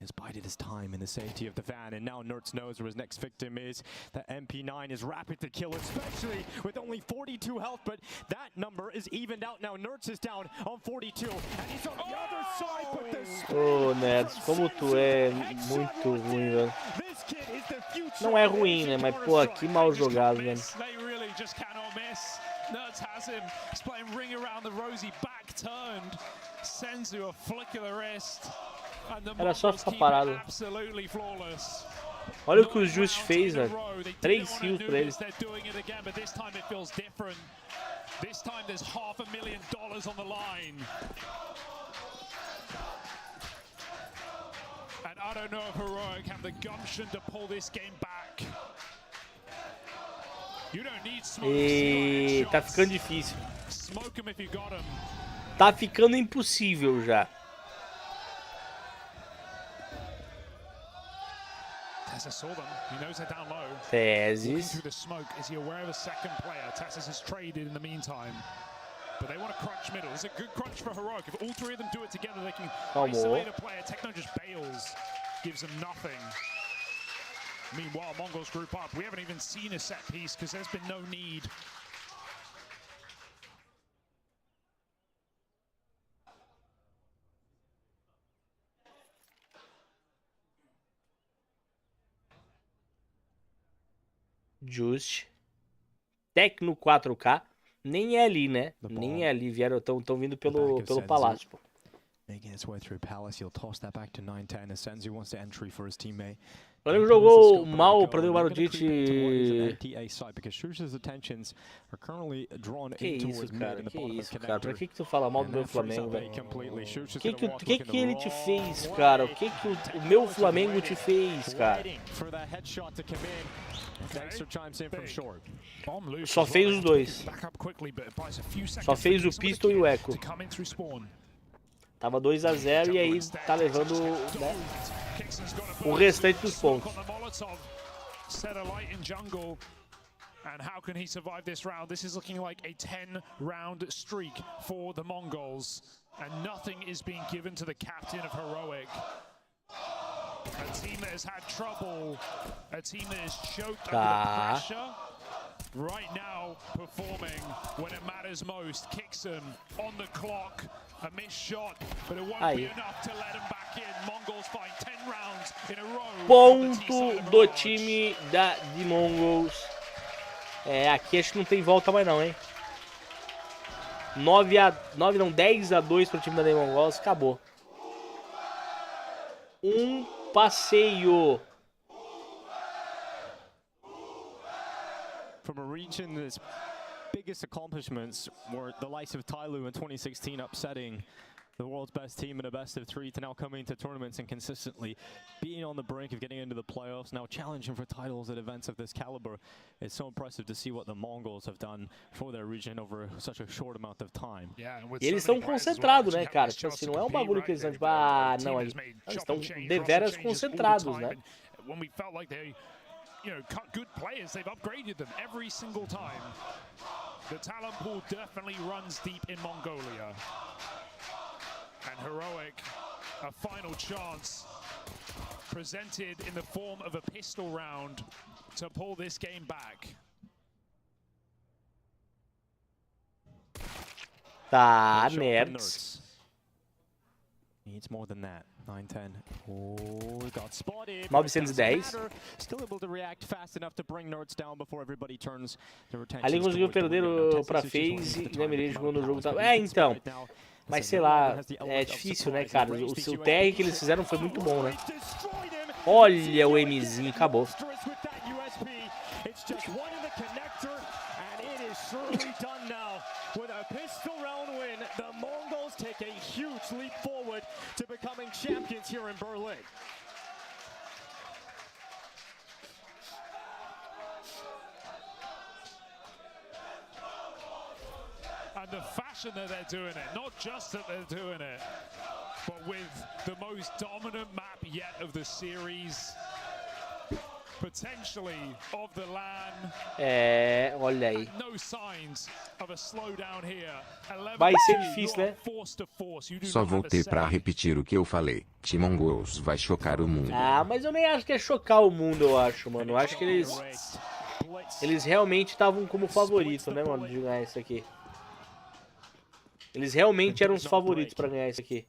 Has bided his time in the safety of the van, and now Nerds knows where his next victim is. The MP9 is rapid to kill, especially with only 42 health, but that number is evened out now. Nerds is down on 42, and he's on the other side, but the Ô, Nerds, como tu é muito ruim, velho. Não é ruim, né? Mas, pô, que mal jogado, velho. Nerds has him. He's playing ring around the rosy, back turned. Senzu a flick of the wrist. Era só ficar parado. Olha o que o Just fez, velho. 3 kills pra eles. This time there's $500,000 on the line. And I don't know if Heroic have the gumption to pull this game back. E tá ficando difícil. Tá ficando impossível já. Tessa saw them. He knows they're down low. Teses. Through the smoke, is he aware of a second player? Tessa has traded in the meantime. But they want to crunch middle. It's a good crunch for Heroic. If all three of them do it together, they can isolate a player. Techno just bails, gives them nothing. Meanwhile, Mongols group up. We haven't even seen a set piece because there's been no need. Just. Tecno 4K. Nem é ali, né? Nem é ali. Vieram, estão vindo pelo palácio, pô. Making its way through Palace, he'll toss that back to 9-10 as Senzu wants to entry for his teammate. O Flamengo jogou mal pra derrubar o Dit. Que isso, cara? Que isso, cara? Pra que tu fala mal do meu Flamengo, velho? Que ele te fez, cara? O que o meu Flamengo te fez, cara? Só fez os dois. Só fez o Pistol e o Echo. Tava 2-0 e aí tá levando, né, o restante dos pontos. And how can he survive this round? This is looking like a 10-round streak for the Mongols, and nothing is being given to the captain of Heroic. A team that has had trouble, a team that is choked under the pressure. Right now, performing when it matters most. Kicks him on the clock. A missed shot, but it won't be enough to let him back in. Mongols fight 10 rounds in a row. Ponto do time de Mongols. É, aqui acho que não tem volta mais não, hein? 10-2 pro time da Mongols, acabou. Um passeio. From a region that's biggest accomplishments were the likes of Tyloo in 2016 upsetting the world's best team in a best of 3 to now coming to tournaments and consistently being on the brink of getting into the playoffs, now challenging for titles at events of this caliber. It's so impressive to see what the Mongols have done for their region over such a short amount of time. E eles estão concentrados, né, cara? Tipo assim, não é um bagulho que eles estão tipo, não, eles estão deveras concentrados, né? When we felt like they cut good players, they've upgraded them every single time. The talent pool definitely runs deep in Mongolia. And Heroic, a final chance presented in the form of a pistol round to pull this game back. Tá, Nerds. Needs more than that. 9-10. Oh, got spotted. 910. Still able to react fast enough to bring Nerds down before everybody turns their attention. Ali conseguiu perder pra FaZe e Nemirage quando o jogo tava. É, então. Mas sei lá, é difícil, né, cara? O TR que eles fizeram foi muito bom, né? Olha o Mzinho, acabou. It's just one in the connector, and it is surely done now. With a pistol round win, the Mongols take a huge leap forward to becoming champions here in Berlin. And the fashion that they're doing it, not just that they're doing it, but with the most dominant map yet of the series, potentially of the LAN. Olha aí. No signs of a slowdown here. Vai ser difícil, né? Só voltei pra repetir o que eu falei. Team MongolZ vai chocar o mundo. Ah, mas eu nem acho que é chocar o mundo, eu acho, mano. Eu acho que eles realmente estavam como favorito, né, mano, de ganhar isso aqui. Eles realmente eram os favoritos pra ganhar isso aqui.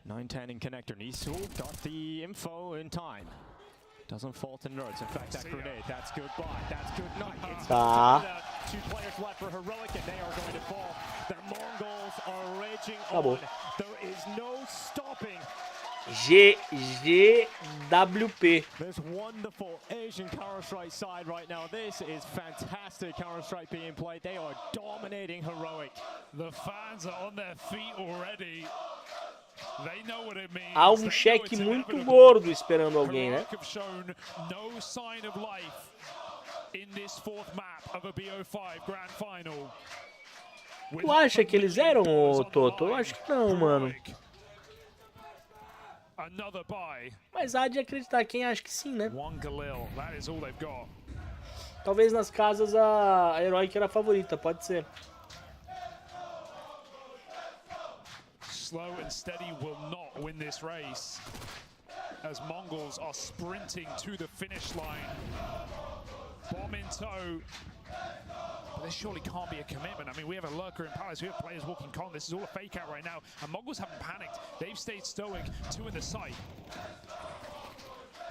9-10 in connector. Nisu got the info in time. Doesn't fault in nerds. In fact, that grenade, that's good buy. That's good night. It's two players left for Heroic, and they are going to fall. The Mongols are raging on. There is no stopping. GGWP. This wonderful Asian Counter-Strike side right now. This is fantastic Counter-Strike being played. They are dominating Heroic. The fans are on their feet already. They know what it means. Há um cheque muito gordo esperando alguém, né? No sign of life in this fourth map of a BO5 Grand Final. Tu acha que eles eram, Toto? Eu acho que não, mano. Mas há de acreditar quem acha que sim, né? Talvez nas casas a Heroic era a favorita, pode ser. Slow and steady will not win this race, as Mongols are sprinting to the finish line. Bomb in tow. But there surely can't be a commitment. I mean, we have a lurker in Palace, we have players walking con. This is all a fake out right now. And Mongols haven't panicked. They've stayed stoic. 2 in the site.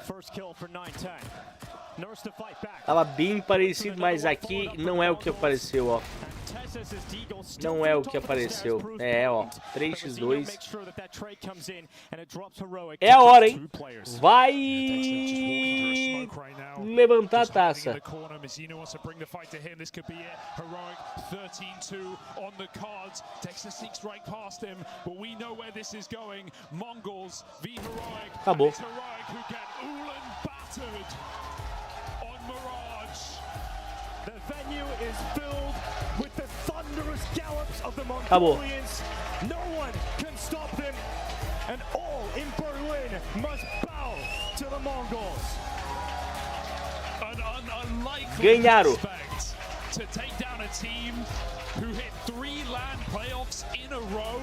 First kill for 9-10. Nurse to fight back. Tava bem parecido, mas aqui não é o que apareceu, ó. Não é o que apareceu. É, ó. 3x2. É a hora, hein? Vai levantar a taça. Acabou. The venue is filled with the thunderous gallops of the Mongolians. No one can stop them, and all in Berlin must bow to the Mongols. An unlikely Ganharam. To take down a team who hit 3 LAN playoffs in a row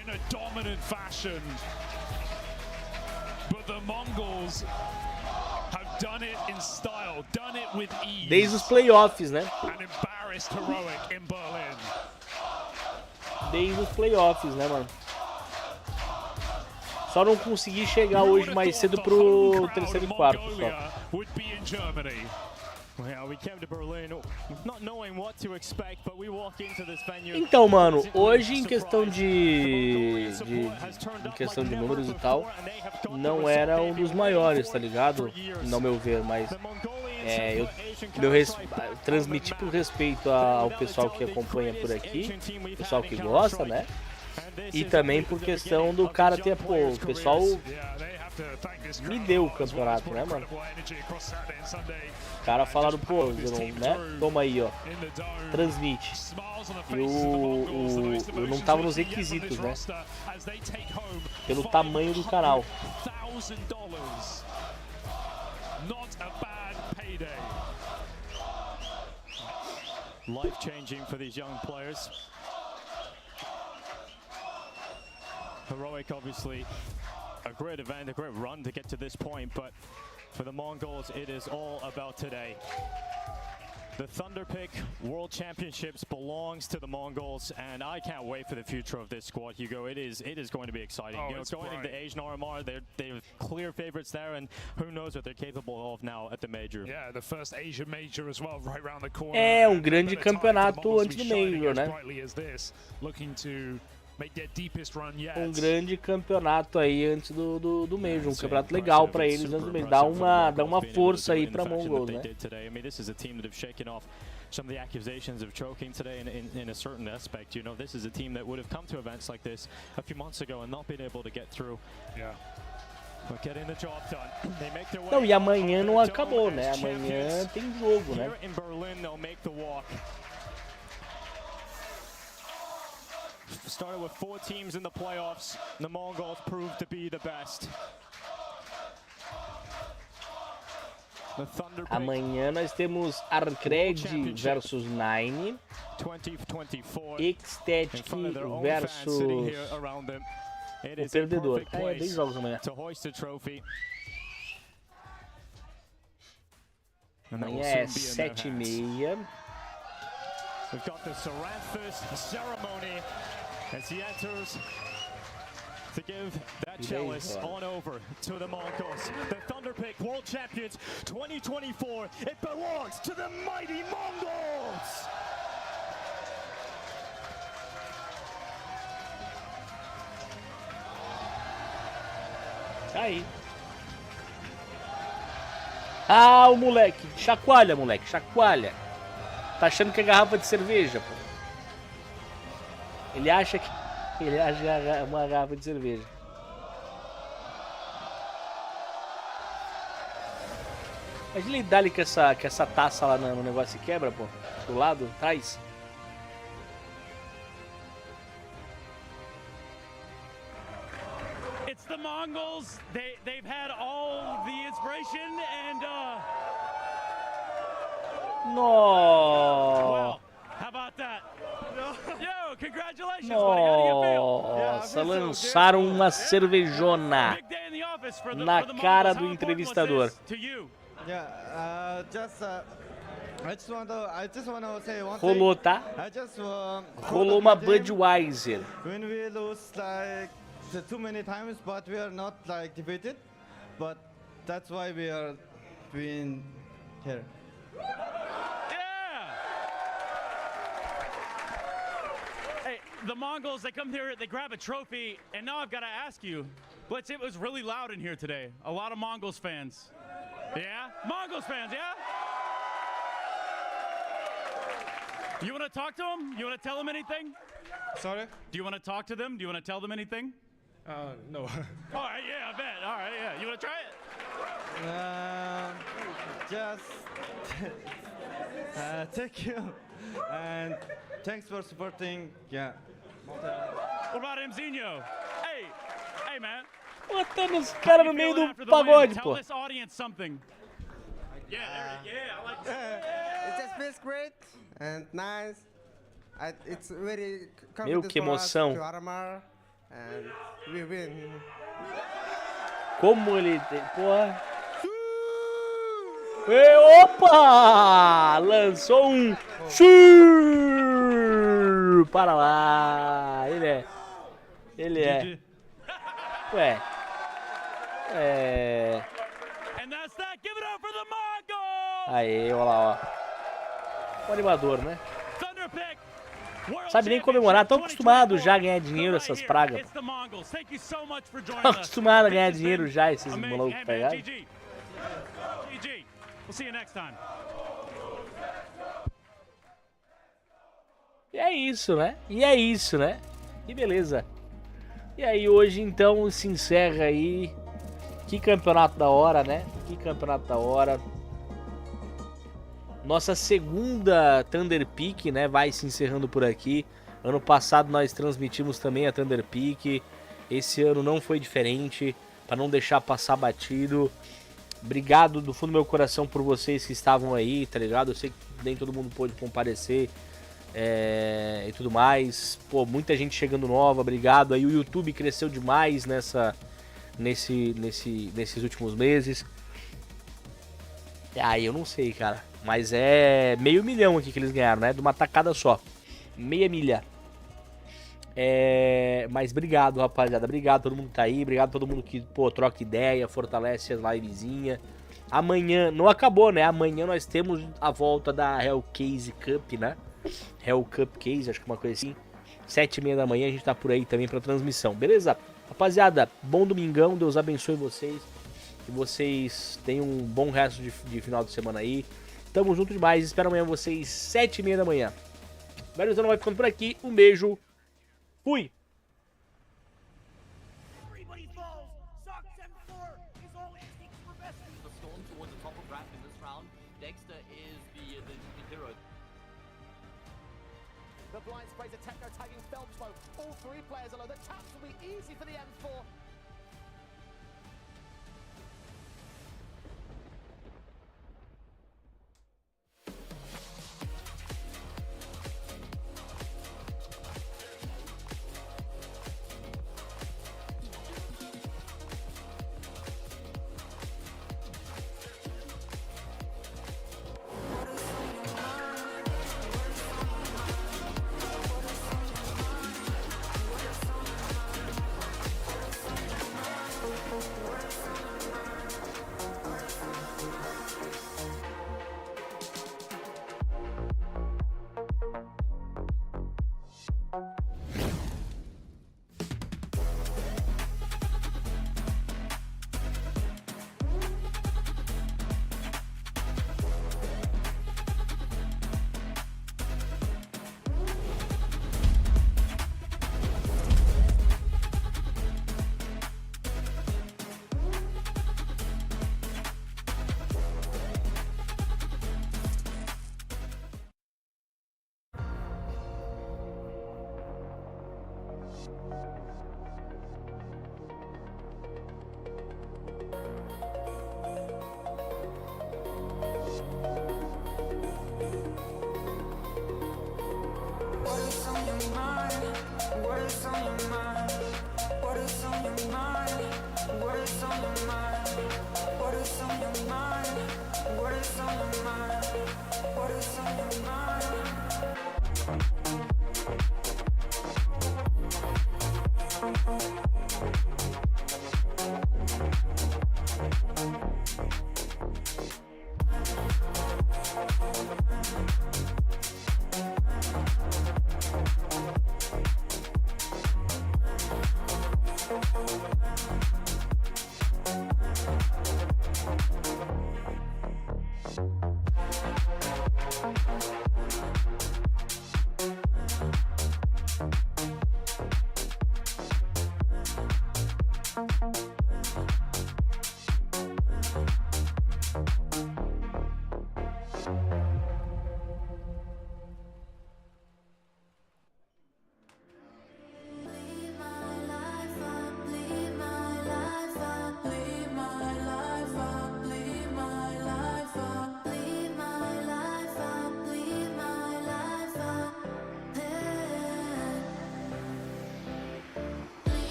in a dominant fashion. But the Mongols have done it in style, done it with ease. Desde os playoffs, né? And embarrassed Heroic in Berlin. Desde os playoffs, né, mano? Só não consegui chegar hoje mais cedo pro terceiro e quarto, só. Então, mano, hoje em questão de números e tal, não era um dos maiores, tá ligado? No meu ver, mas eu transmiti por respeito ao pessoal que acompanha por aqui, pessoal que gosta, né? E também por questão do cara ter, pô, o pessoal me deu o campeonato, né, mano? Os caras falaram, pô, né? Toma aí, ó. Transmite. Eu não tava nos requisitos, né? Pelo tamanho do canal. Life-changing for these young players. Heroic, obviously, a great event, a great run to get to this point, but for the Mongols, it is all about today. The Thunderpick World Championships belongs to the Mongols, and I can't wait for the future of this squad, Hugo. It is going to be exciting. You know, going into the Asian RMR, they're clear favorites there, and who knows what they're capable of now at the major. Yeah, the first Asian major as well, right around the corner. É grande campeonato antes do Major, né? Looking to um grande campeonato aí antes do Major, um campeonato legal para eles antes do Major. Dá uma força aí para MongolZ, né? Some of the accusations of choking today in a certain aspect. You know, this is a team that would have come to events like this a few months ago and not been able to get through. Yeah. But getting the job done. They make their way. Não, e amanhã não acabou, né? Amanhã tem jogo, né? Here in Berlin, they'll make the walk. Started with 4 teams in the playoffs. The Mongols proved to be the best. Amanhã nós temos Arcred versus Nine, Ecstatic versus o perdedor. É 10 jogos amanhã. Amanhã é 7h30. We've got the Saranthus ceremony as he enters to give that chalice on over to the Mongols. The Thunderpick World Champions 2024. It belongs to the mighty Mongols! Aí. Ah, o moleque. Chacoalha, moleque. Chacoalha. Tá achando que é garrafa de cerveja, pô. Ele acha que é uma garrafa de cerveja. Imagina ele dar-lhe que essa taça lá no negócio se quebra, pô. Do lado, atrás. It's the Mongols. They've had all the inspiration and No. Wow. How about that? Yo, congratulations, buddy. How do you feel? Nossa, lançaram uma cervejona na cara do entrevistador. Rolou, tá? Rolou uma Budweiser. When we lose like too many times, but we are not like defeated, but that's why we are being here. The Mongols, they come here, they grab a trophy, and now I've got to ask you, Blitz, it was really loud in here today. A lot of Mongols fans. Yeah? Mongols fans, yeah? You want to talk to them? You want to tell them anything? Sorry? Do you want to talk to them? Do you want to tell them anything? No. All right, yeah, I bet. All right, yeah. You want to try it? Just thank you, and thanks for supporting. Yeah. What about Mzinho? Hey, man. Botando os caras no meio do pagode, pô. Tell this audience something. Yeah, I like that. It just feels great and nice. It's very Meu, que emoção. to Aramar, and we win. Como ele tem, porra. E, opa! Lançou um para lá. Ele é. Ué. Aê, olha lá, ó. O animador, né? Sabe nem comemorar, tão acostumado já a ganhar dinheiro essas pragas. Tão acostumado a ganhar dinheiro já esses malucos pegados. E é isso, né? Que beleza. E aí hoje então se encerra aí. Que campeonato da hora, né? Que campeonato da hora. Nossa segunda Thunderpick, né? Vai se encerrando por aqui. Ano passado nós transmitimos também a Thunderpick. Esse ano não foi diferente. Para não deixar passar batido. Obrigado do fundo do meu coração por vocês que estavam aí, tá ligado? Eu sei que nem todo mundo pôde comparecer e tudo mais. Pô, muita gente chegando nova, obrigado. Aí o YouTube cresceu demais nesses últimos meses. Aí eu não sei, cara. Mas é meio milhão aqui que eles ganharam, né? De uma tacada só. Meia milha. Mas obrigado, rapaziada. Obrigado a todo mundo que tá aí. Obrigado a todo mundo que, pô, troca ideia, fortalece as livezinhas. Amanhã, não acabou, né? Amanhã nós temos a volta da Hell Case Cup, né? Hell Cup Case, acho que uma coisa assim. 7h30 da manhã a gente tá por aí também pra transmissão, beleza? Rapaziada, bom domingão, Deus abençoe vocês. Que vocês tenham um bom resto de final de semana aí. Tamo junto demais, espero amanhã vocês 7h30 da manhã. Velhozão vai ficando por aqui, um beijo, fui! The blind sprays a techno tagging Phelps though. All three players alone. The taps will be easy for the M4.